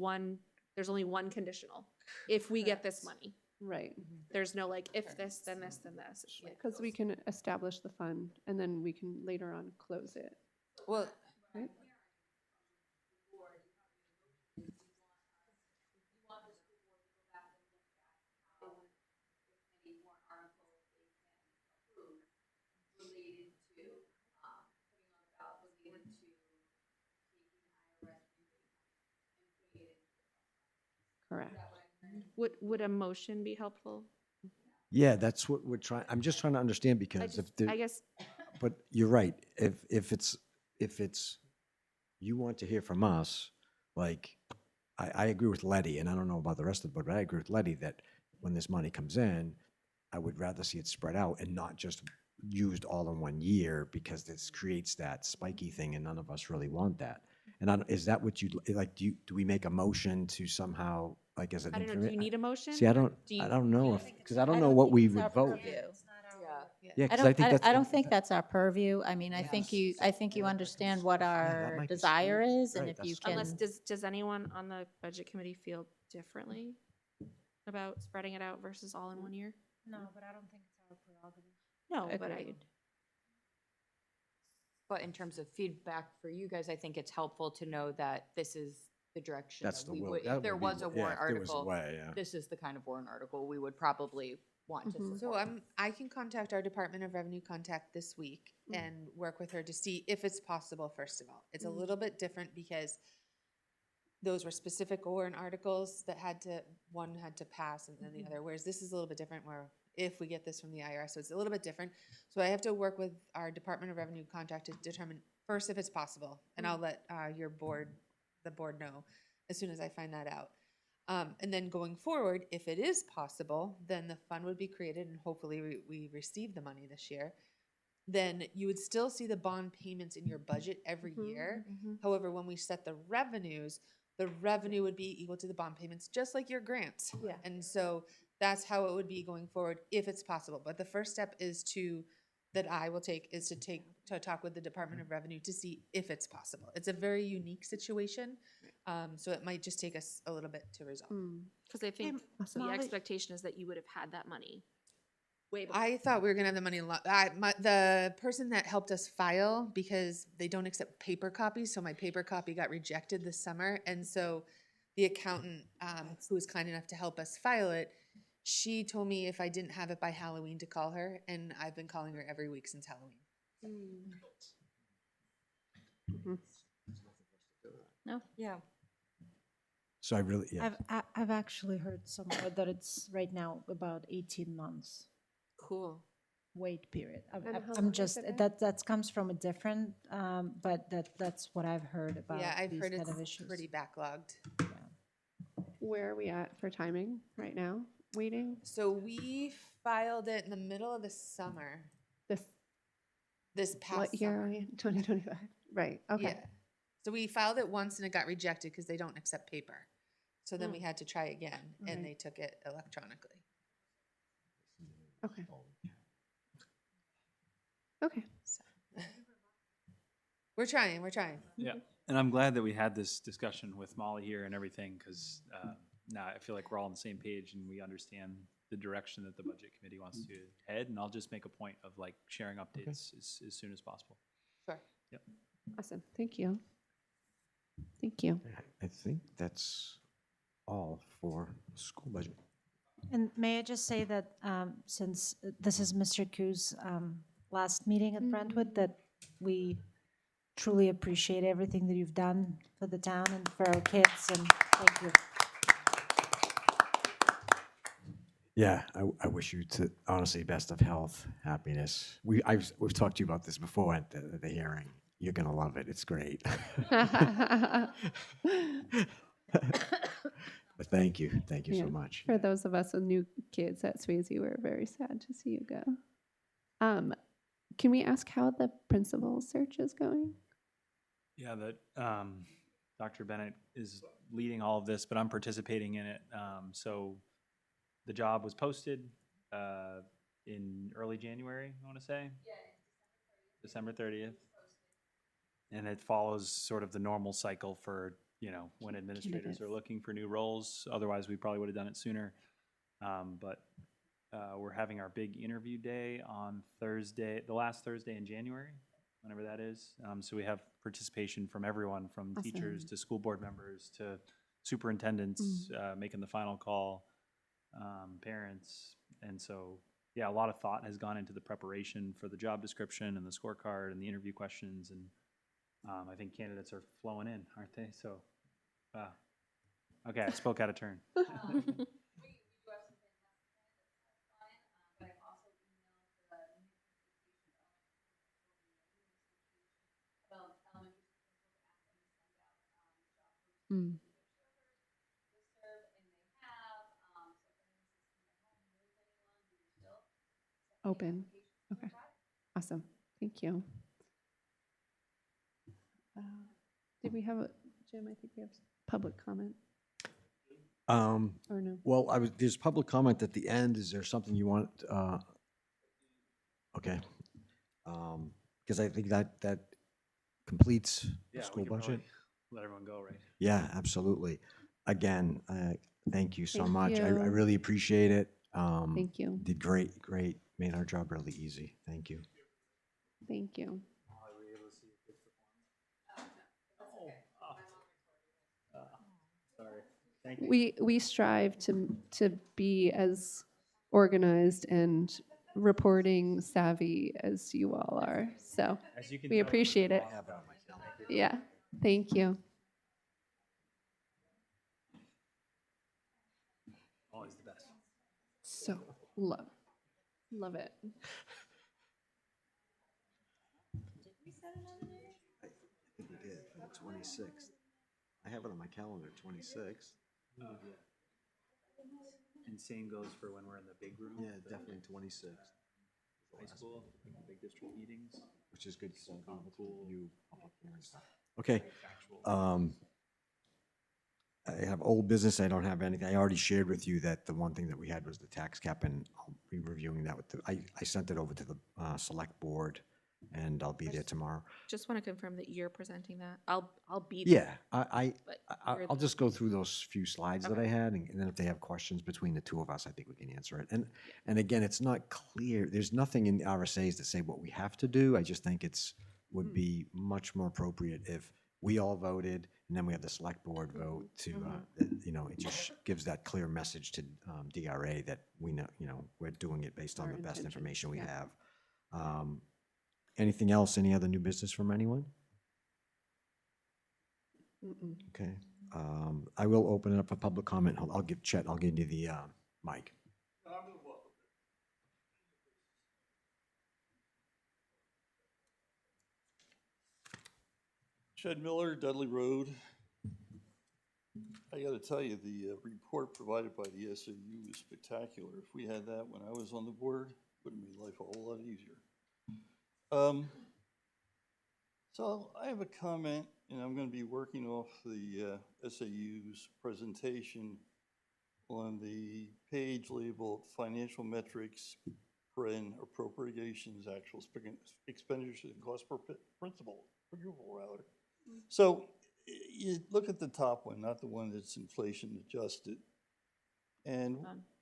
[SPEAKER 2] there's only one conditional. If we get this money.
[SPEAKER 5] Right.
[SPEAKER 2] There's no like, if this, then this, then this. It's like,
[SPEAKER 5] Because we can establish the fund and then we can later on close it.
[SPEAKER 8] Well,
[SPEAKER 5] right? Correct.
[SPEAKER 2] Would a motion be helpful?
[SPEAKER 1] Yeah, that's what we're trying, I'm just trying to understand because
[SPEAKER 2] I guess,
[SPEAKER 1] but you're right. If it's, you want to hear from us, like, I agree with Letty, and I don't know about the rest of the board, but I agree with Letty that when this money comes in, I would rather see it spread out and not just used all in one year, because this creates that spiky thing and none of us really want that. And is that what you'd, like, do we make a motion to somehow, like, as an
[SPEAKER 2] I don't know, do you need a motion?
[SPEAKER 1] See, I don't know if, because I don't know what we would vote. Yeah,
[SPEAKER 14] I
[SPEAKER 1] because I think that's.
[SPEAKER 14] don't think that's our purview. I mean, I think you understand what our
[SPEAKER 1] might be
[SPEAKER 14] desire
[SPEAKER 1] smart.
[SPEAKER 14] is, and
[SPEAKER 1] Right,
[SPEAKER 14] if you
[SPEAKER 1] that's
[SPEAKER 14] can.
[SPEAKER 2] Unless, does anyone on the budget committee feel differently about spreading it out versus all in one year?
[SPEAKER 12] No, but I don't think it's our prerogative.
[SPEAKER 2] No, but
[SPEAKER 14] Agreed.
[SPEAKER 3] But in terms of feedback for you guys, I think it's helpful to know that this is the direction
[SPEAKER 1] That's
[SPEAKER 3] that
[SPEAKER 1] the
[SPEAKER 3] we
[SPEAKER 1] will.
[SPEAKER 3] would,
[SPEAKER 1] That
[SPEAKER 3] if there
[SPEAKER 1] would be
[SPEAKER 3] was a
[SPEAKER 1] the- yeah,
[SPEAKER 3] warrant
[SPEAKER 1] if there was a
[SPEAKER 3] article,
[SPEAKER 1] way, yeah.
[SPEAKER 3] this is the kind of warrant article we would probably want to support.
[SPEAKER 8] So I can contact our Department of Revenue contact this week and work with her to see if it's possible, first of all. It's a little bit different because those were specific warrant articles that one had to pass and then the other, whereas this is a little bit different where if we get this from the IRS, so it's a little bit different. So I have to work with our Department of Revenue contact to determine first if it's possible, and I'll let the board know as soon as I find that out. And then going forward, if it is possible, then the fund would be created and hopefully we receive the money this year. Then you would still see the bond payments in your budget every year. However, when we set the revenue would be equal to the bond payments, just like your grants.
[SPEAKER 5] Yeah.
[SPEAKER 8] And so that's how it would be going forward if it's possible. But the first step is to talk with the Department of Revenue to see if it's possible. It's a very unique situation, so it might just take us a little bit to resolve.
[SPEAKER 2] Because I think the
[SPEAKER 12] Molly-
[SPEAKER 2] expectation is that you would have had that money way before.
[SPEAKER 8] I thought we were gonna have the money. The person that helped us file, because they don't accept paper copies, so my paper copy got rejected this summer, and so the accountant who was kind enough to help us file it, she told me if I didn't have it by Halloween to call her, and I've been calling her every week since Halloween.
[SPEAKER 14] No?
[SPEAKER 12] Yeah.
[SPEAKER 1] So I really, yeah.
[SPEAKER 12] I've actually heard somewhere that it's right now about 18 months
[SPEAKER 2] Cool.
[SPEAKER 12] wait period.
[SPEAKER 5] And how
[SPEAKER 12] I'm
[SPEAKER 5] long
[SPEAKER 12] just,
[SPEAKER 5] is it?
[SPEAKER 12] that comes from a different, but that's what I've heard about
[SPEAKER 8] Yeah, I've
[SPEAKER 12] these
[SPEAKER 8] heard
[SPEAKER 12] kind of
[SPEAKER 8] it's
[SPEAKER 12] issues.
[SPEAKER 8] pretty backlogged.
[SPEAKER 5] Where are we at for timing right now? Waiting?
[SPEAKER 8] So we filed it in the middle of the summer,
[SPEAKER 5] This,
[SPEAKER 8] this past
[SPEAKER 5] what year
[SPEAKER 8] summer.
[SPEAKER 5] are we in? 2025? Right, okay.
[SPEAKER 8] Yeah. So we filed it once and it got rejected because they don't accept paper. So then we had to try again and they took it electronically.
[SPEAKER 5] Okay. Okay.
[SPEAKER 8] So. We're trying.
[SPEAKER 4] Yeah, and I'm glad that we had this discussion with Molly here and everything, because now I feel like we're all on the same page and we understand the direction that the budget committee wants to head, and I'll just make a point of like sharing updates as soon as possible.
[SPEAKER 8] Sure.
[SPEAKER 4] Yep.
[SPEAKER 5] Awesome. Thank you. Thank you.
[SPEAKER 1] I think that's all for school budget.
[SPEAKER 12] And may I just say that since this is Mr. Ku's last meeting at Brentwood, that we truly appreciate everything that you've done for the town and for our kids, and thank you.
[SPEAKER 1] Yeah, I wish you to honestly best of health, happiness. We've talked to you about this before at the hearing. You're gonna love it. It's great. But thank you so
[SPEAKER 5] Yeah.
[SPEAKER 1] much.
[SPEAKER 5] For those of us with new kids at Swayze, we're very sad to see you go. Can we ask how the principal search is going?
[SPEAKER 4] Yeah, that Dr. Bennett is leading all of this, but I'm participating in it. So the job was posted in early January, I want to say. Yeah, December 30th. And it follows sort of the normal cycle for, when administrators are looking for new roles. Otherwise, we probably would have done it sooner. But we're having our big interview day on Thursday, the last Thursday in January, whenever that is. So we have participation from everyone, from teachers to school board members to superintendents making the final call, parents. And so, yeah, a lot of thought has gone into the preparation for the job description and the scorecard and the interview questions. And I think candidates are flowing in, aren't they? So, okay, I spoke out of turn.
[SPEAKER 5] Open. Okay. Awesome. Thank you. Did we have Jim, I think we have public comment. Or no?
[SPEAKER 1] Well, there's public comment at the end. Is there something you want? Okay. Because I think that completes the school budget.
[SPEAKER 4] Let everyone go, right?
[SPEAKER 1] Yeah, absolutely. Again, thank you so
[SPEAKER 5] Thank
[SPEAKER 1] much. I
[SPEAKER 5] you.
[SPEAKER 1] really appreciate it.
[SPEAKER 5] Thank you.
[SPEAKER 1] Did great. Made our job really easy. Thank you.
[SPEAKER 5] Thank you.
[SPEAKER 4] Sorry. Thank you.
[SPEAKER 5] We strive to be as organized and reporting savvy as you all are. So
[SPEAKER 4] As you can
[SPEAKER 5] we
[SPEAKER 4] tell,
[SPEAKER 5] appreciate it.
[SPEAKER 1] I have it on my calendar.
[SPEAKER 5] Yeah. Thank you.
[SPEAKER 4] Always the best.
[SPEAKER 5] So love it.
[SPEAKER 1] I think we did for the 26th. I have it on my calendar, 26th.
[SPEAKER 4] And same goes for when we're in the big room.
[SPEAKER 1] Yeah,
[SPEAKER 4] the
[SPEAKER 1] definitely 26th.
[SPEAKER 4] High school, big district meetings.
[SPEAKER 1] Which is good because I'm going to
[SPEAKER 4] Cool.
[SPEAKER 1] new public hearing stuff. Okay.
[SPEAKER 4] Factual.
[SPEAKER 1] I have old business. I don't have anything. I already shared with you that the one thing that we had was the tax cap, and I'll be reviewing that with I sent it over to the select board, and I'll be there tomorrow.
[SPEAKER 2] Just want to confirm that you're presenting that. I'll be
[SPEAKER 1] Yeah,
[SPEAKER 2] there. but you're
[SPEAKER 1] I'll
[SPEAKER 2] the-
[SPEAKER 1] just go through those few slides that
[SPEAKER 2] Okay.
[SPEAKER 1] I had, and then if they have questions between the two of us, I think we can answer it. And again, it's not clear, there's nothing in the RSAs that say what we have to do. I just think would be much more appropriate if we all voted, and then we have the select board vote to, it just gives that clear message to DRA that we know, we're doing it based on
[SPEAKER 5] Our
[SPEAKER 1] the best
[SPEAKER 5] intentions,
[SPEAKER 1] information we
[SPEAKER 5] yeah.
[SPEAKER 1] have. Anything else, any other new business from anyone? Okay. I will open it up for public comment. I'll give Chet, I'll give you the mic.
[SPEAKER 15] Ched Miller, Dudley Road. I got to tell you, the report provided by the SAU is spectacular. If we had that when I was on the board, it would have made life a whole lot easier. So I have a comment and I'm going to be working off the SAU's presentation on the page labeled Financial Metrics, Appropriations, Actual Expenditures and Cost per Principal, rather. So you look at the top one, not the one that's inflation adjusted. And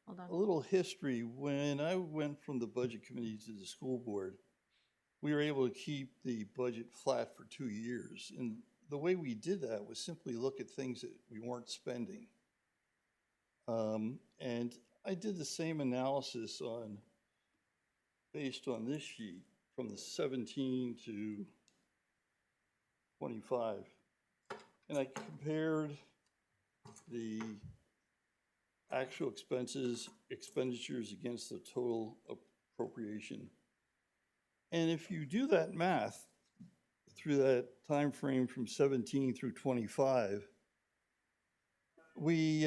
[SPEAKER 2] Hold on.
[SPEAKER 15] a little history, when I went from the budget committee to the school board, we were able to keep the budget flat for 2 years. And the way we did that was simply look at things that we weren't spending. And I did the same analysis based on this sheet from the 17 to 25. And I compared the actual expenditures against the total appropriation. And if you do that math through that time frame from 17 through 25, we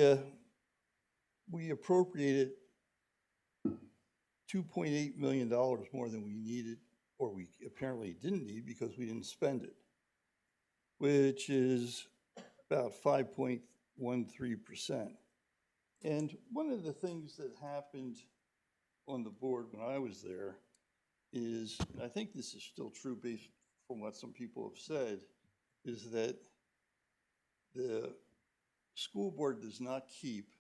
[SPEAKER 15] appropriated $2.8 million more than we needed, or we apparently didn't need because we didn't spend it, which is about 5.13%. And one of the things that happened on the board when I was there is, and I think this is still true based from what some people have said, is that the school board does not keep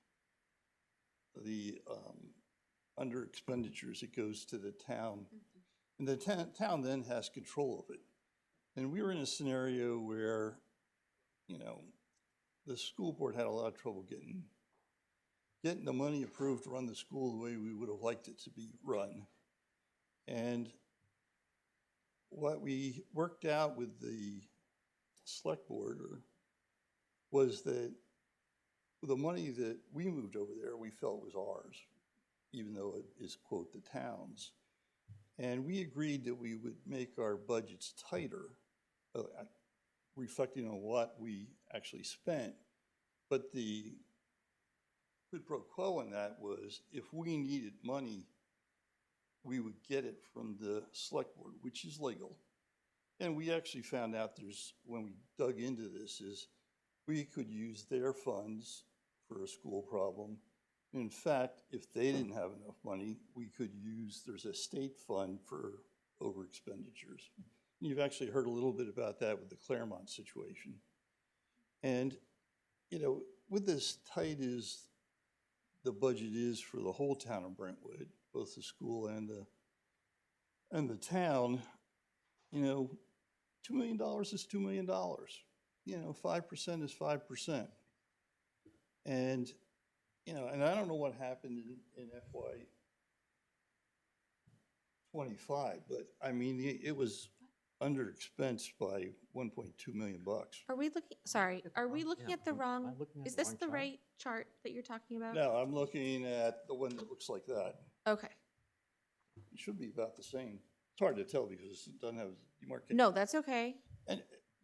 [SPEAKER 15] the under expenditures. It goes to the town, and the town then has control of it. And we were in a scenario where, you know, the school board had a lot of trouble getting the money approved to run the school the way we would have liked it to be run. And what we worked out with the select board was that the money that we moved over there, we felt was ours, even though it is, quote, the town's. And we agreed that we would make our budgets tighter, reflecting on what we actually spent. But the quid pro quo in that was, if we needed money, we would get it from the select board, which is legal. And we actually found out when we dug into this, is we could use their funds for a school problem. In fact, if they didn't have enough money, we could there's a state fund for over expenditures. You've actually heard a little bit about that with the Claremont situation. And, you know, with as tight as the budget is for the whole town of Brentwood, both the school and the town, you know, $2 million is $2 million. You know, 5% is 5%. And, you know, and I don't know what happened in FY 25, but I mean, it was under expensed by 1.2 million bucks.
[SPEAKER 2] Are we looking, sorry, are we looking at the wrong, is this the right chart that you're talking about?
[SPEAKER 15] No, I'm looking at the one that looks like that.
[SPEAKER 2] Okay.
[SPEAKER 15] It should be about the same. It's hard to tell because it doesn't have demarcation.
[SPEAKER 2] No, that's okay.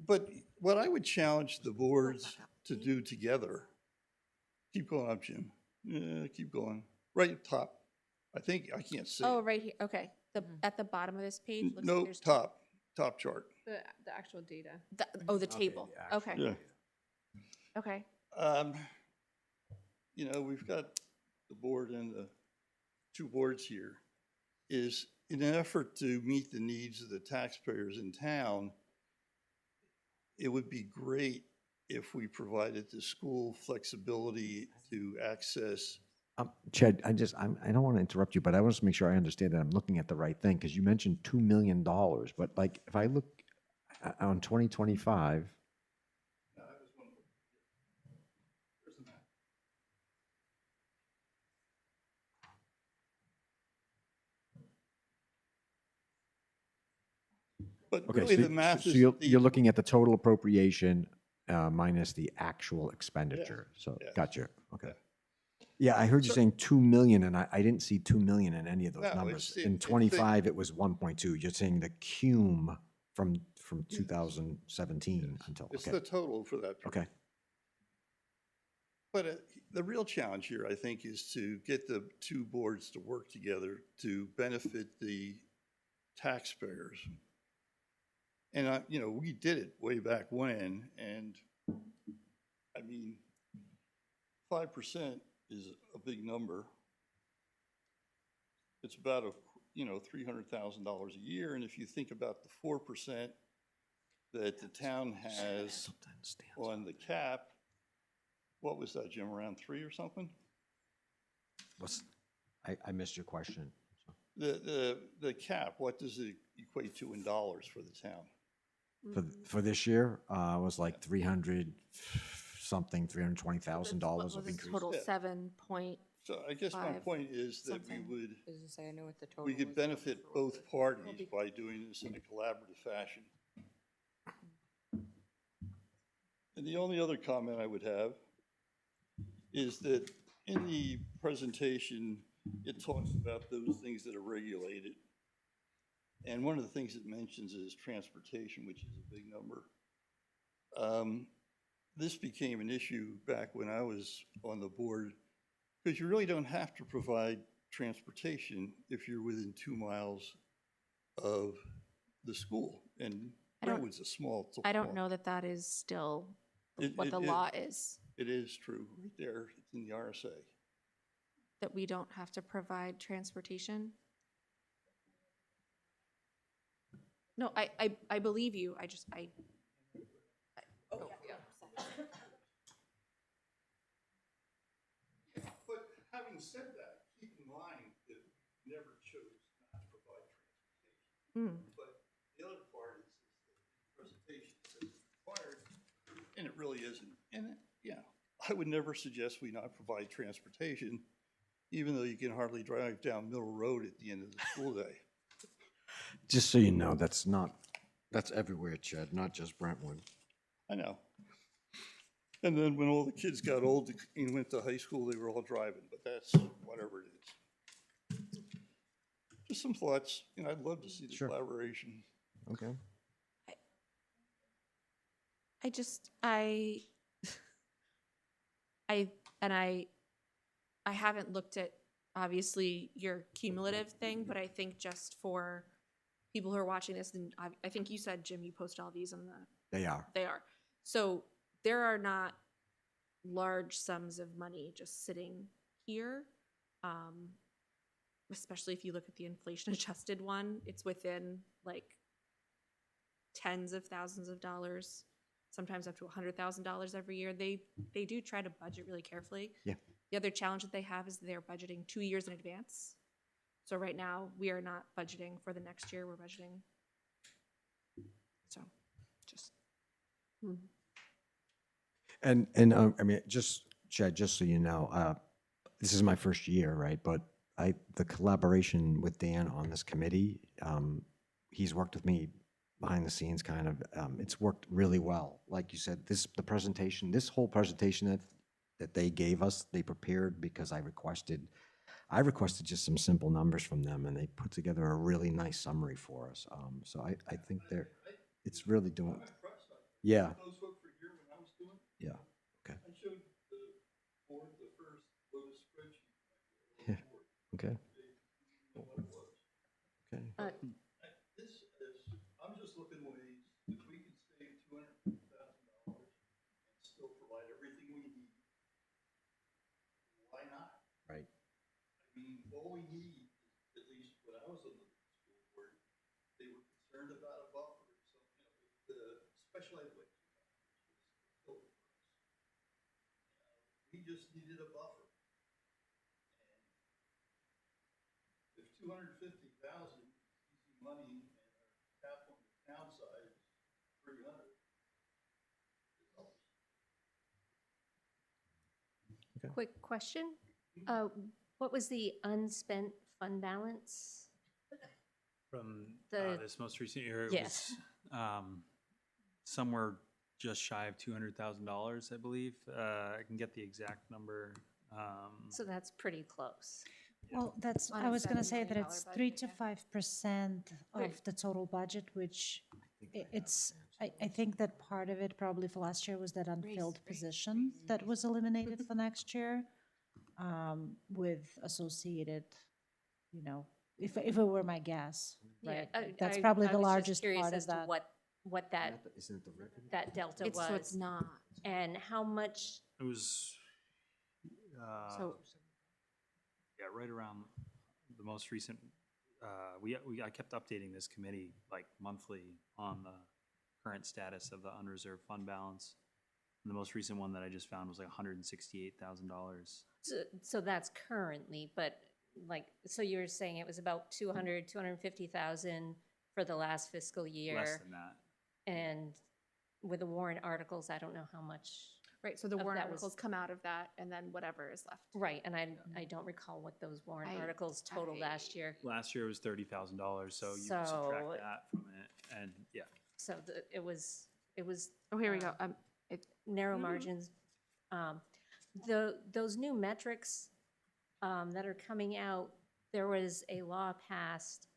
[SPEAKER 15] But what I would challenge the boards to do together, keep going up, Jim. Keep going. Right at top. I think, I can't see.
[SPEAKER 2] Oh, right here, okay. At the bottom of this page? looks like
[SPEAKER 15] No,
[SPEAKER 2] there's
[SPEAKER 15] top chart.
[SPEAKER 5] The actual data.
[SPEAKER 2] the table, okay.
[SPEAKER 15] Yeah.
[SPEAKER 2] Okay.
[SPEAKER 15] You know, we've got the board and the two boards here. Is in an effort to meet the needs of the taxpayers in town, it would be great if we provided the school flexibility to access.
[SPEAKER 1] Chad, I don't want to interrupt you, but I want to make sure I understand that I'm looking at the right thing, because you mentioned $2 million, but like, if I look on 2025,
[SPEAKER 15] But
[SPEAKER 1] okay,
[SPEAKER 15] really
[SPEAKER 1] so,
[SPEAKER 15] the math
[SPEAKER 1] so
[SPEAKER 15] is.
[SPEAKER 1] you're looking at the total appropriation minus the actual expenditure. So,
[SPEAKER 15] yeah.
[SPEAKER 1] gotcha, okay. Yeah, I heard you saying 2 million, and I didn't see 2 million in any of those
[SPEAKER 15] No,
[SPEAKER 1] numbers.
[SPEAKER 15] it's-
[SPEAKER 1] In
[SPEAKER 15] it's-
[SPEAKER 1] 25, it was 1.2. You're saying the cum from 2017 until,
[SPEAKER 15] It's
[SPEAKER 1] okay,
[SPEAKER 15] the total for that.
[SPEAKER 1] okay.
[SPEAKER 15] But the real challenge here, I think, is to get the two boards to work together to benefit the taxpayers. And we did it way back when, and I mean, 5% is a big number. It's about $300,000 a year, and if you think about the 4% that the town has on the cap, what was that, Jim, around 3 or something?
[SPEAKER 1] I missed your question.
[SPEAKER 15] The cap, what does it equate to in dollars for the town?
[SPEAKER 1] For this year, it was like 300 something, $320,000 of increase.
[SPEAKER 2] Total
[SPEAKER 15] Yeah.
[SPEAKER 2] 7.5.
[SPEAKER 15] So I guess my point is that
[SPEAKER 2] something.
[SPEAKER 3] I know what the total
[SPEAKER 15] we could
[SPEAKER 3] was.
[SPEAKER 15] benefit both parties by doing this in a collaborative fashion. And the only other comment I would have is that in the presentation, it talks about those things that are regulated. And one of the things it mentions is transportation, which is a big number. This became an issue back when I was on the board, because you really don't have to provide transportation if you're within 2 miles of the school. And Brentwood's a small.
[SPEAKER 2] I don't know that that is still what the law is.
[SPEAKER 15] It is true, right there, it's in the RSA.
[SPEAKER 2] That we don't have to provide transportation. No, I believe you.
[SPEAKER 15] But having said that, keep in mind that we never chose not to provide transportation. But the other part is that the presentation says it's required, and it really isn't. And I would never suggest we not provide transportation, even though you can hardly drive down Middle Road at the end of the school day.
[SPEAKER 1] Just so you know, that's everywhere, Chad, not just Brentwood.
[SPEAKER 15] I know. And then when all the kids got old and went to high school, they were all driving, but that's whatever it is. Just some thoughts, I'd love to see the collaboration.
[SPEAKER 1] Okay.
[SPEAKER 2] I haven't looked at, obviously, your cumulative thing, but I think just for people who are watching this, and I think you said, Jim, you post all these on the.
[SPEAKER 1] They are.
[SPEAKER 2] They are. So there are not large sums of money just sitting here. Especially if you look at the inflation adjusted one, it's within like tens of thousands of dollars, sometimes up to $100,000 every year. They do try to budget really carefully.
[SPEAKER 1] Yeah.
[SPEAKER 2] The other challenge that they have is they're budgeting 2 years in advance. So right now we are not budgeting for the next year. We're budgeting. So just.
[SPEAKER 1] And I mean, just Chad, just so you know, this is my first year, right? But the collaboration with Dan on this committee, he's worked with me behind the scenes kind of, it's worked really well. Like you said, this whole presentation that they gave us, they prepared because I requested just some simple numbers from them, and they put together a really nice summary for us. So I think it's really doing, yeah. Yeah, okay.
[SPEAKER 15] I showed the board the first Lotus spreadsheet.
[SPEAKER 1] Yeah, okay. Okay.
[SPEAKER 15] I'm just looking ways, if we can save $250,000 and still provide everything we need, why not?
[SPEAKER 1] Right.
[SPEAKER 15] I mean, all we need, at least when I was on the school board, they were concerned about a buffer. So, the special ed went too much, which was killer for us. We just needed a buffer. And if 250,000 is easy money and our cap on the town side is 300, it helps.
[SPEAKER 1] Okay.
[SPEAKER 9] Quick question. What was the unspent fund balance?
[SPEAKER 4] From
[SPEAKER 9] The-
[SPEAKER 4] this most recent year, it
[SPEAKER 9] Yes.
[SPEAKER 4] was somewhere just shy of $200,000, I believe. I can get the exact number.
[SPEAKER 9] So that's pretty close.
[SPEAKER 12] Well, that's,
[SPEAKER 2] On
[SPEAKER 12] I
[SPEAKER 2] a
[SPEAKER 12] was gonna
[SPEAKER 2] $7
[SPEAKER 12] say that
[SPEAKER 2] million
[SPEAKER 12] it's
[SPEAKER 2] budget,
[SPEAKER 12] 3 to
[SPEAKER 2] yeah.
[SPEAKER 12] 5% of the total budget, which I think that part of it probably for last year was that unfilled position that was eliminated for next year, with associated, if it were my guess, right? That's probably the largest part of that.
[SPEAKER 9] what that,
[SPEAKER 1] Isn't it the record?
[SPEAKER 9] that delta
[SPEAKER 2] It's, so it's
[SPEAKER 9] was?
[SPEAKER 2] not.
[SPEAKER 9] And how much,
[SPEAKER 4] It was,
[SPEAKER 2] So
[SPEAKER 4] yeah, right around the most recent, I kept updating this committee like monthly on the current status of the unreserved fund balance. And the most recent one that I just found was like $168,000.
[SPEAKER 9] so that's currently, but like, so you were saying it was about 250,000 for the last fiscal year?
[SPEAKER 4] Less than that.
[SPEAKER 9] And with the warrant articles, I don't know how much.
[SPEAKER 2] right, so the
[SPEAKER 9] Of
[SPEAKER 2] warrant
[SPEAKER 9] that was-
[SPEAKER 2] articles come out of that, and then whatever is left.
[SPEAKER 9] Right, and I don't recall what those warrant
[SPEAKER 2] I-
[SPEAKER 9] articles totaled last year.
[SPEAKER 4] Last year was $30,000, so you
[SPEAKER 9] So-
[SPEAKER 4] subtract that from it, and yeah.
[SPEAKER 9] So it was.
[SPEAKER 2] Oh, here we go.
[SPEAKER 9] Narrow margins. Those new metrics that are coming out, there was a law passed,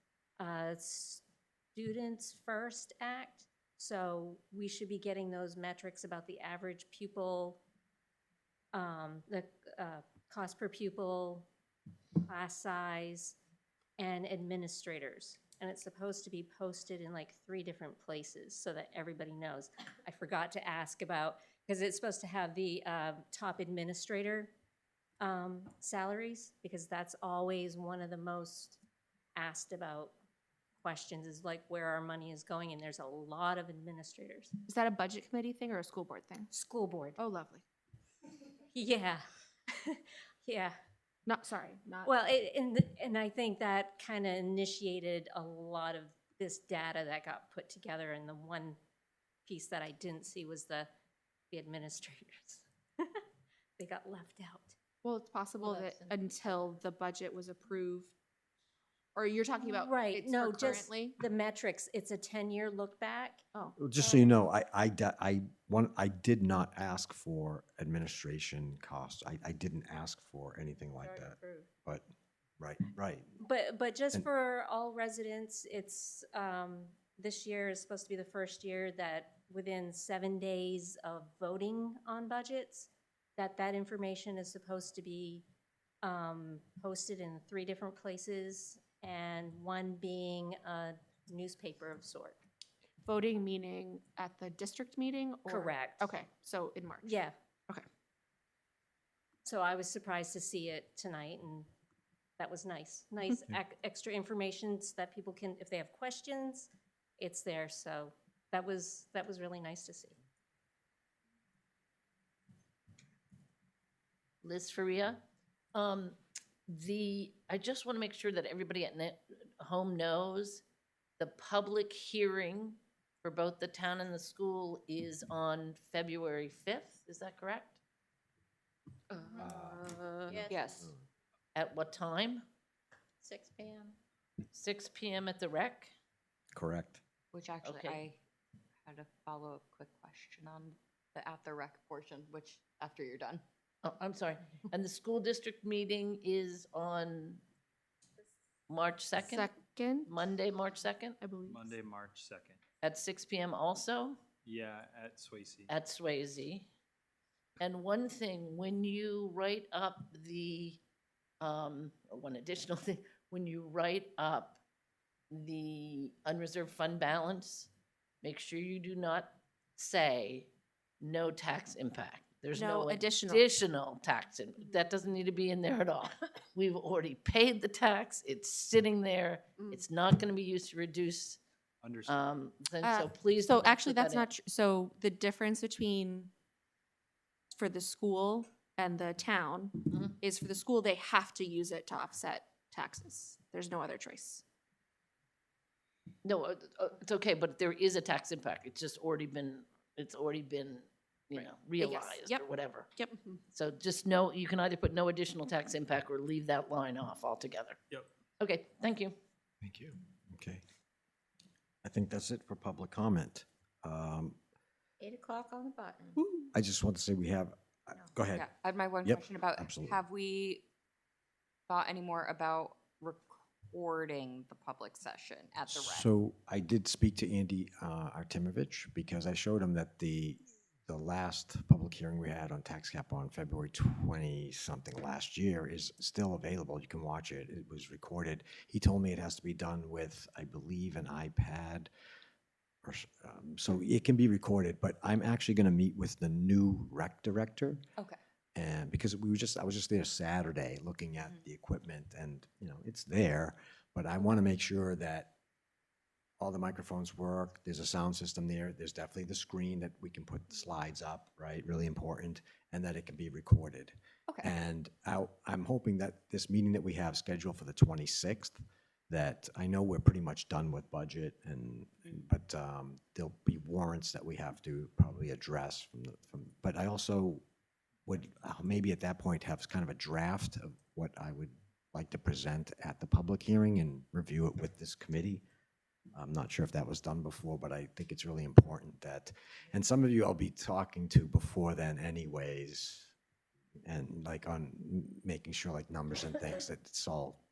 [SPEAKER 9] Students First Act. So we should be getting those metrics about the average pupil, the cost per pupil, class size, and administrators. And it's supposed to be posted in like 3 different places so that everybody knows. I forgot to ask about, because it's supposed to have the top administrator salaries, because that's always one of the most asked about questions, is like where our money is going, and there's a lot of administrators.
[SPEAKER 2] Is that a budget committee thing or a school board thing?
[SPEAKER 9] School board.
[SPEAKER 2] Oh, lovely.
[SPEAKER 9] Yeah. Yeah.
[SPEAKER 2] Not, sorry, not.
[SPEAKER 9] Well, and I think that kind of initiated a lot of this data that got put together, and the one piece that I didn't see was the administrators. They got left out.
[SPEAKER 2] Well, it's possible
[SPEAKER 9] Well,
[SPEAKER 2] that
[SPEAKER 9] that's
[SPEAKER 2] until the budget was approved, or you're talking about
[SPEAKER 9] Right,
[SPEAKER 2] it's
[SPEAKER 9] no,
[SPEAKER 2] for
[SPEAKER 9] just
[SPEAKER 2] currently?
[SPEAKER 9] the metrics. It's a 10-year look back.
[SPEAKER 2] Oh,
[SPEAKER 1] Well, just so you know, I did not ask for administration costs. I didn't ask for anything like that. But, right.
[SPEAKER 9] But just
[SPEAKER 1] And-
[SPEAKER 9] for all residents, it's, this year is supposed to be the first year that within 7 days of voting on budgets, that information is supposed to be posted in 3 different places, and one being a newspaper of sort.
[SPEAKER 2] voting meaning at the district meeting? Or?
[SPEAKER 9] Correct.
[SPEAKER 2] Okay, so in March.
[SPEAKER 9] Yeah.
[SPEAKER 2] Okay.
[SPEAKER 9] So I was surprised to see it tonight, and that was nice. Nice extra information so that people can, if they have questions, it's there. So that was really nice to see.
[SPEAKER 10] Liz Faria. I just want to make sure that everybody at home knows the public hearing for both the town and the school is on February 5th. Is that correct?
[SPEAKER 3] Yes.
[SPEAKER 10] At what time?
[SPEAKER 14] 6 p.m.
[SPEAKER 10] 6 p.m. at the rec?
[SPEAKER 1] Correct.
[SPEAKER 3] Which actually,
[SPEAKER 10] Okay.
[SPEAKER 3] I had a follow-up quick question on the at the rec portion, which after you're done.
[SPEAKER 10] Oh, I'm sorry. And the school district meeting is on March 2nd?
[SPEAKER 2] Second,
[SPEAKER 10] Monday, March 2nd?
[SPEAKER 2] I believe.
[SPEAKER 4] Monday, March 2nd.
[SPEAKER 10] At 6 p.m. also?
[SPEAKER 4] Yeah, at Swayze.
[SPEAKER 10] At Swayze. And one thing, when you write up the, one additional thing, when you write up the unreserved fund balance, make sure you do not say no tax impact. There's
[SPEAKER 2] No
[SPEAKER 10] no
[SPEAKER 2] additional.
[SPEAKER 10] additional tax. That doesn't need to be in there at all. We've already paid the tax. It's sitting there. It's not going to be used to reduce.
[SPEAKER 4] Understood.
[SPEAKER 10] So please.
[SPEAKER 2] So
[SPEAKER 10] don't
[SPEAKER 2] actually,
[SPEAKER 10] put that
[SPEAKER 2] that's
[SPEAKER 10] in.
[SPEAKER 2] not true. So the difference between for the school and the town
[SPEAKER 10] Mhm.
[SPEAKER 2] is for the school, they have to use it to offset taxes. There's no other choice.
[SPEAKER 10] No, it's okay, but there is a tax impact. It's just already been, realized
[SPEAKER 2] Yep.
[SPEAKER 10] or whatever.
[SPEAKER 2] Yep.
[SPEAKER 10] So just know, you can either put no additional tax impact or leave that line off altogether.
[SPEAKER 4] Yep.
[SPEAKER 10] Okay, thank you.
[SPEAKER 1] Thank you. Okay. I think that's it for public comment.
[SPEAKER 14] 8 o'clock on the button.
[SPEAKER 1] I just want to say we have, go ahead.
[SPEAKER 3] Yeah, I had my one
[SPEAKER 1] Yep,
[SPEAKER 3] question about,
[SPEAKER 1] absolutely.
[SPEAKER 3] have we thought any more about recording the public session at the rec?
[SPEAKER 1] So I did speak to Andy Artemovich because I showed him that the last public hearing we had on tax cap on February 20-something last year is still available. You can watch it. It was recorded. He told me it has to be done with, I believe, an iPad so it can be recorded, but I'm actually going to meet with the new rec director.
[SPEAKER 3] Okay.
[SPEAKER 1] And because I was just there Saturday looking at the equipment and, it's there, but I want to make sure that all the microphones work. There's a sound system there. There's definitely the screen that we can put the slides up, right? Really important, and that it can be recorded.
[SPEAKER 3] Okay.
[SPEAKER 1] And I'm hoping that this meeting that we have scheduled for the 26th, that I know we're pretty much done with budget, but there'll be warrants that we have to probably address but I also would maybe at that point have kind of a draft of what I would like to present at the public hearing and review it with this committee. I'm not sure if that was done before, but I think it's really important that, and some of you I'll be talking to before then anyways, and like on making sure like numbers and things that it's all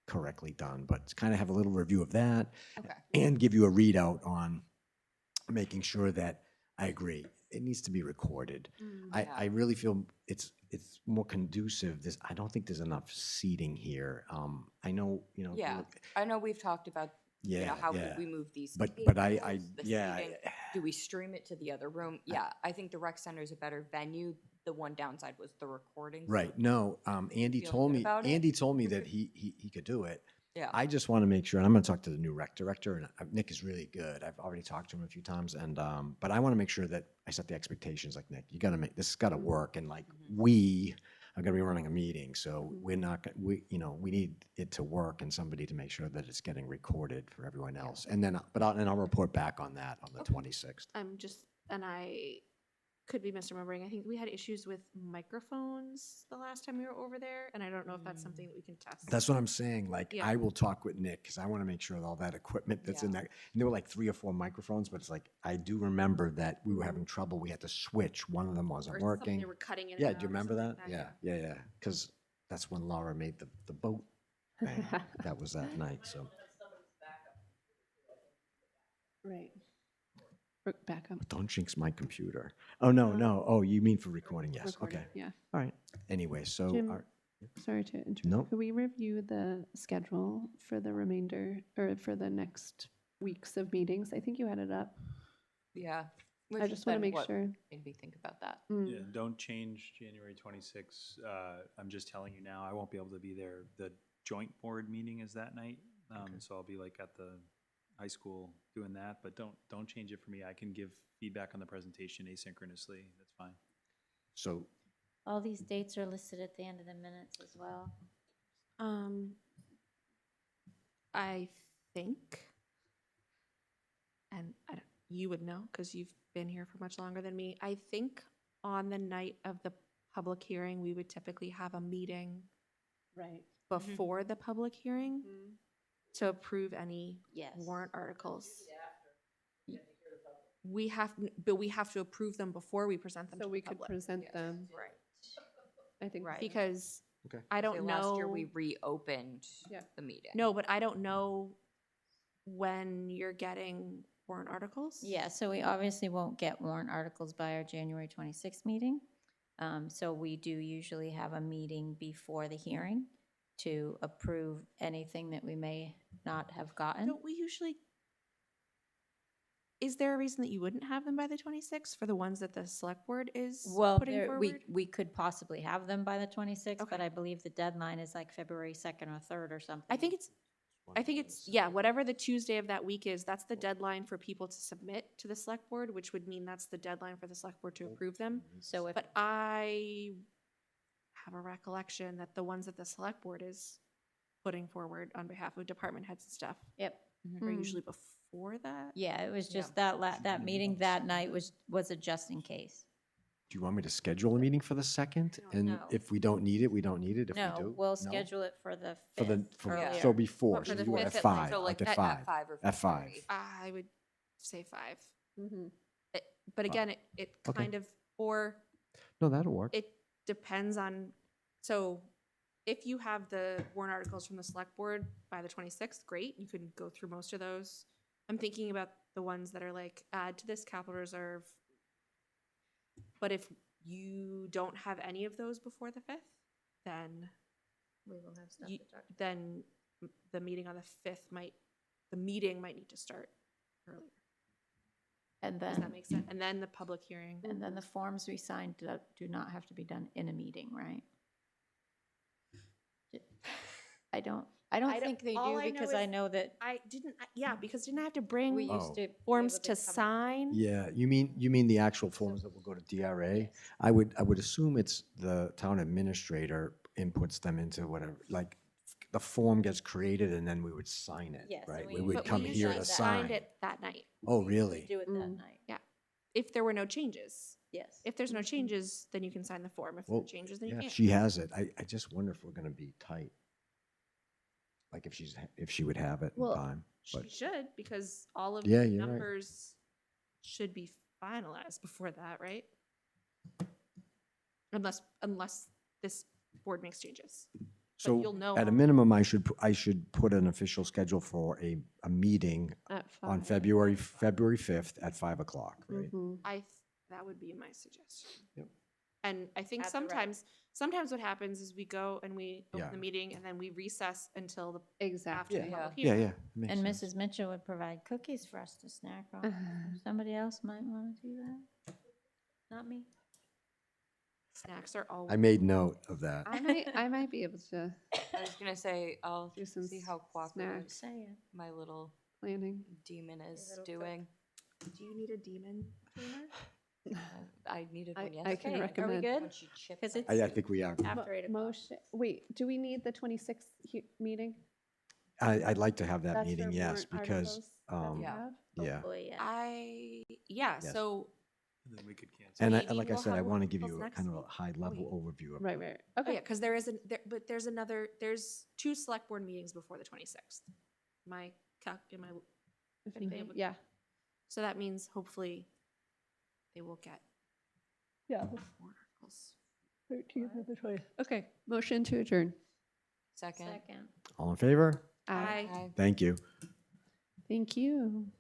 [SPEAKER 1] correctly done, but kind of have a little review of that.
[SPEAKER 3] Okay.
[SPEAKER 1] And give you a readout on making sure that I agree. It needs to be recorded. I really feel it's more conducive. I don't think there's enough seating here. I know,
[SPEAKER 3] Yeah, I know we've talked about, how could we move these
[SPEAKER 1] But
[SPEAKER 3] tables,
[SPEAKER 1] I
[SPEAKER 3] the
[SPEAKER 1] yeah.
[SPEAKER 3] seating. Do we stream it to the other room? Yeah, I think the rec center is a better venue. The one downside was the recording.
[SPEAKER 1] Right. No, Andy
[SPEAKER 3] feel
[SPEAKER 1] told
[SPEAKER 3] good
[SPEAKER 1] me,
[SPEAKER 3] about it?
[SPEAKER 1] Andy told me that he could do it.
[SPEAKER 3] Yeah.
[SPEAKER 1] I just want to make sure, and I'm going to talk to the new rec director, and Nick is really good. I've already talked to him a few times, and but I want to make sure that I set the expectations. Like, Nick, you got to this has got to work, and like we are going to be running a meeting, so we're not we need it to work, and somebody to make sure that it's getting recorded for everyone else, and then I'll report back on that on the 26th.
[SPEAKER 2] I could be misremembering. I think we had issues with microphones the last time we were over there, and I don't know if that's something that we can test.
[SPEAKER 1] That's what I'm saying. Like,
[SPEAKER 2] Yeah.
[SPEAKER 1] I will talk with Nick because I want to make sure that all that equipment that's in that, and there were like 3 or 4 microphones, but it's like, I do remember that we were having trouble. We had to switch. One of them wasn't
[SPEAKER 2] Or something
[SPEAKER 1] working.
[SPEAKER 2] they were cutting in and
[SPEAKER 1] Yeah,
[SPEAKER 2] out
[SPEAKER 1] do you
[SPEAKER 2] or
[SPEAKER 1] remember that?
[SPEAKER 2] something like that,
[SPEAKER 1] Yeah. Because that's when Laura made the boat thing. That was that night, so.
[SPEAKER 5] Right. Back up.
[SPEAKER 1] Don't jinx my computer. Oh, no. Oh, you mean for recording? Yes,
[SPEAKER 5] Recording,
[SPEAKER 1] okay.
[SPEAKER 5] yeah.
[SPEAKER 1] All right. Anyway, so.
[SPEAKER 5] Jim, sorry to interrupt.
[SPEAKER 1] No.
[SPEAKER 5] Could we review the schedule for the remainder, or for the next weeks of meetings? I think you had it up.
[SPEAKER 3] Yeah.
[SPEAKER 5] I just want to make sure.
[SPEAKER 3] Made me think about that.
[SPEAKER 4] Yeah, don't change January 26th. I'm just telling you now, I won't be able to be there. The joint board meeting is that night. So I'll be like at the high school doing that, but don't change it for me. I can give feedback on the presentation asynchronously. That's fine.
[SPEAKER 1] So.
[SPEAKER 14] All these dates are listed at the end of the minutes as well.
[SPEAKER 2] I think, and you would know because you've been here for much longer than me. I think on the night of the public hearing, we would typically have a meeting
[SPEAKER 5] Right.
[SPEAKER 2] before the public hearing to approve any
[SPEAKER 14] Yes.
[SPEAKER 2] warrant articles. We have to approve them before we present them
[SPEAKER 5] So
[SPEAKER 2] to
[SPEAKER 5] we
[SPEAKER 2] the
[SPEAKER 5] could
[SPEAKER 2] public.
[SPEAKER 5] present them.
[SPEAKER 3] Right.
[SPEAKER 5] I think.
[SPEAKER 3] Right.
[SPEAKER 2] Because
[SPEAKER 1] Okay.
[SPEAKER 2] I don't
[SPEAKER 3] So
[SPEAKER 2] know.
[SPEAKER 3] last year we reopened
[SPEAKER 5] Yeah.
[SPEAKER 3] the meeting.
[SPEAKER 2] No, but I don't know when you're getting warrant articles.
[SPEAKER 14] Yeah, so we obviously won't get warrant articles by our January 26th meeting. So we do usually have a meeting before the hearing to approve anything that we may not have gotten.
[SPEAKER 2] Don't we usually? Is there a reason that you wouldn't have them by the 26th for the ones that the select board is
[SPEAKER 14] Well,
[SPEAKER 2] putting forward?
[SPEAKER 14] we could possibly have them by the 26th, but I believe the deadline is like February 2nd or 3rd or something.
[SPEAKER 2] I think it's, yeah, whatever the Tuesday of that week is, that's the deadline for people to submit to the select board, which would mean that's the deadline for the select board to approve them.
[SPEAKER 14] So if,
[SPEAKER 2] But I have a recollection that the ones that the select board is putting forward on behalf of department heads and stuff
[SPEAKER 14] yep.
[SPEAKER 2] are usually before that.
[SPEAKER 14] Yeah, it was just that meeting that night was a just in case.
[SPEAKER 1] Do you want me to schedule a meeting for the 2nd? And
[SPEAKER 14] No.
[SPEAKER 1] if we don't need it, we don't need it. If we
[SPEAKER 14] No,
[SPEAKER 1] do,
[SPEAKER 14] we'll
[SPEAKER 1] no?
[SPEAKER 14] schedule it for the
[SPEAKER 1] For
[SPEAKER 14] 5th. earlier.
[SPEAKER 1] so before,
[SPEAKER 2] For
[SPEAKER 1] so
[SPEAKER 2] the
[SPEAKER 1] you want at
[SPEAKER 2] 5th at
[SPEAKER 1] 5,
[SPEAKER 3] So like
[SPEAKER 1] at
[SPEAKER 3] at
[SPEAKER 1] 5.
[SPEAKER 3] 5 or
[SPEAKER 1] At 5.
[SPEAKER 3] 5:30.
[SPEAKER 2] I would say 5.
[SPEAKER 5] Mm-hmm.
[SPEAKER 2] But again, it
[SPEAKER 1] okay.
[SPEAKER 2] kind of, or
[SPEAKER 1] No, that'll work.
[SPEAKER 2] it depends on, so if you have the warrant articles from the select board by the 26th, great, you can go through most of those. I'm thinking about the ones that are like, add to this capital reserve. But if you don't have any of those before the 5th, then
[SPEAKER 14] We will have stuff
[SPEAKER 2] you,
[SPEAKER 14] to talk about.
[SPEAKER 2] then the meeting on the 5th the meeting might need to start earlier.
[SPEAKER 14] And
[SPEAKER 2] Does
[SPEAKER 14] then,
[SPEAKER 2] that make sense? And then the public hearing.
[SPEAKER 14] and then the forms we signed do not have to be done in a meeting, right? I don't think they
[SPEAKER 2] all
[SPEAKER 14] do
[SPEAKER 2] I know
[SPEAKER 14] because I
[SPEAKER 2] is
[SPEAKER 14] know that
[SPEAKER 2] Yeah, because didn't I have to bring
[SPEAKER 14] we used
[SPEAKER 1] Oh.
[SPEAKER 14] to. be
[SPEAKER 2] forms
[SPEAKER 14] able
[SPEAKER 2] to
[SPEAKER 14] come-
[SPEAKER 2] sign?
[SPEAKER 1] Yeah, you mean the actual forms that will go to DRA? I would assume it's the town administrator inputs them into whatever, like, the form gets created and then we would sign it,
[SPEAKER 14] Yes, and
[SPEAKER 1] right?
[SPEAKER 14] we
[SPEAKER 1] We would
[SPEAKER 2] But
[SPEAKER 1] come
[SPEAKER 2] we
[SPEAKER 1] here
[SPEAKER 2] usually
[SPEAKER 1] to
[SPEAKER 2] signed
[SPEAKER 1] sign.
[SPEAKER 2] it that night,
[SPEAKER 1] Oh,
[SPEAKER 14] We
[SPEAKER 1] really?
[SPEAKER 14] do it that night.
[SPEAKER 2] if there were no changes.
[SPEAKER 14] Yes.
[SPEAKER 2] If there's no changes, then you can sign the form. If there
[SPEAKER 1] Well,
[SPEAKER 2] are changes, then you
[SPEAKER 1] yeah,
[SPEAKER 2] can't.
[SPEAKER 1] she has it. I just wonder if we're gonna be tight. Like if she would have it in
[SPEAKER 5] Well,
[SPEAKER 1] time,
[SPEAKER 2] She
[SPEAKER 1] but
[SPEAKER 2] should, because all of
[SPEAKER 1] Yeah,
[SPEAKER 2] the
[SPEAKER 1] you're right.
[SPEAKER 2] numbers should be finalized before that, right? Unless this board makes changes.
[SPEAKER 1] so
[SPEAKER 2] you'll know
[SPEAKER 1] at a
[SPEAKER 2] all-
[SPEAKER 1] minimum, I should put an official schedule for a meeting
[SPEAKER 5] At
[SPEAKER 1] on
[SPEAKER 5] 5.
[SPEAKER 1] February 5th at 5 o'clock, right?
[SPEAKER 5] Mhm.
[SPEAKER 2] That would be my suggestion.
[SPEAKER 1] Yep.
[SPEAKER 2] And I think
[SPEAKER 14] At the rec.
[SPEAKER 2] sometimes what happens is we go and we open
[SPEAKER 1] Yeah.
[SPEAKER 2] the meeting and then we recess until the, after
[SPEAKER 5] Exactly.
[SPEAKER 2] the public
[SPEAKER 1] Yeah,
[SPEAKER 2] hearing.
[SPEAKER 1] yeah. it makes
[SPEAKER 14] And
[SPEAKER 1] sense.
[SPEAKER 14] Mrs. Mitchell would provide cookies for us to snack on. Somebody else might want to do that. Not me.
[SPEAKER 2] Snacks are always.
[SPEAKER 1] I made note of that.
[SPEAKER 5] I might be able to
[SPEAKER 3] I was gonna say, I'll
[SPEAKER 5] do some
[SPEAKER 3] see how cooperative
[SPEAKER 5] snacks
[SPEAKER 14] Saying.
[SPEAKER 3] my little
[SPEAKER 5] planning.
[SPEAKER 3] demon is
[SPEAKER 14] little cook.
[SPEAKER 3] doing.
[SPEAKER 2] Do you need a demon cleaner?
[SPEAKER 3] I needed one
[SPEAKER 5] I
[SPEAKER 3] yesterday.
[SPEAKER 5] can
[SPEAKER 14] Are we
[SPEAKER 5] recommend.
[SPEAKER 14] good?
[SPEAKER 3] When she chipped
[SPEAKER 14] 'Cause
[SPEAKER 3] my-
[SPEAKER 14] it's-
[SPEAKER 1] I think we are.
[SPEAKER 14] After 8 o'clock.
[SPEAKER 5] Motion, wait, do we need the 26th meeting?
[SPEAKER 1] I'd like to have that
[SPEAKER 5] That's
[SPEAKER 1] meeting,
[SPEAKER 5] for
[SPEAKER 1] yes,
[SPEAKER 5] warrant
[SPEAKER 1] because,
[SPEAKER 5] articles that we
[SPEAKER 3] Yeah.
[SPEAKER 5] have?
[SPEAKER 1] yeah.
[SPEAKER 14] Hopefully, yeah.
[SPEAKER 1] Yes.
[SPEAKER 2] So
[SPEAKER 4] And then we could cancel.
[SPEAKER 1] And
[SPEAKER 2] maybe
[SPEAKER 1] like I
[SPEAKER 2] we'll
[SPEAKER 1] said, I
[SPEAKER 2] have
[SPEAKER 1] want to
[SPEAKER 2] warrant
[SPEAKER 1] give you
[SPEAKER 2] articles
[SPEAKER 1] a
[SPEAKER 2] next
[SPEAKER 1] kind of a
[SPEAKER 2] week.
[SPEAKER 1] high-level overview of
[SPEAKER 5] Right, right.
[SPEAKER 2] Oh,
[SPEAKER 5] Okay.
[SPEAKER 2] yeah, because but there's 2 select board meetings before the 26th. Am I thinking of-
[SPEAKER 5] Yeah.
[SPEAKER 2] So that means hopefully they will get
[SPEAKER 5] Yeah.
[SPEAKER 2] warrant articles.
[SPEAKER 5] 13th of the 20th. Okay, motion to adjourn.
[SPEAKER 3] Second.
[SPEAKER 14] Second.
[SPEAKER 1] All in favor?
[SPEAKER 2] Aye.
[SPEAKER 3] Aye.
[SPEAKER 1] Thank you.
[SPEAKER 5] Thank you.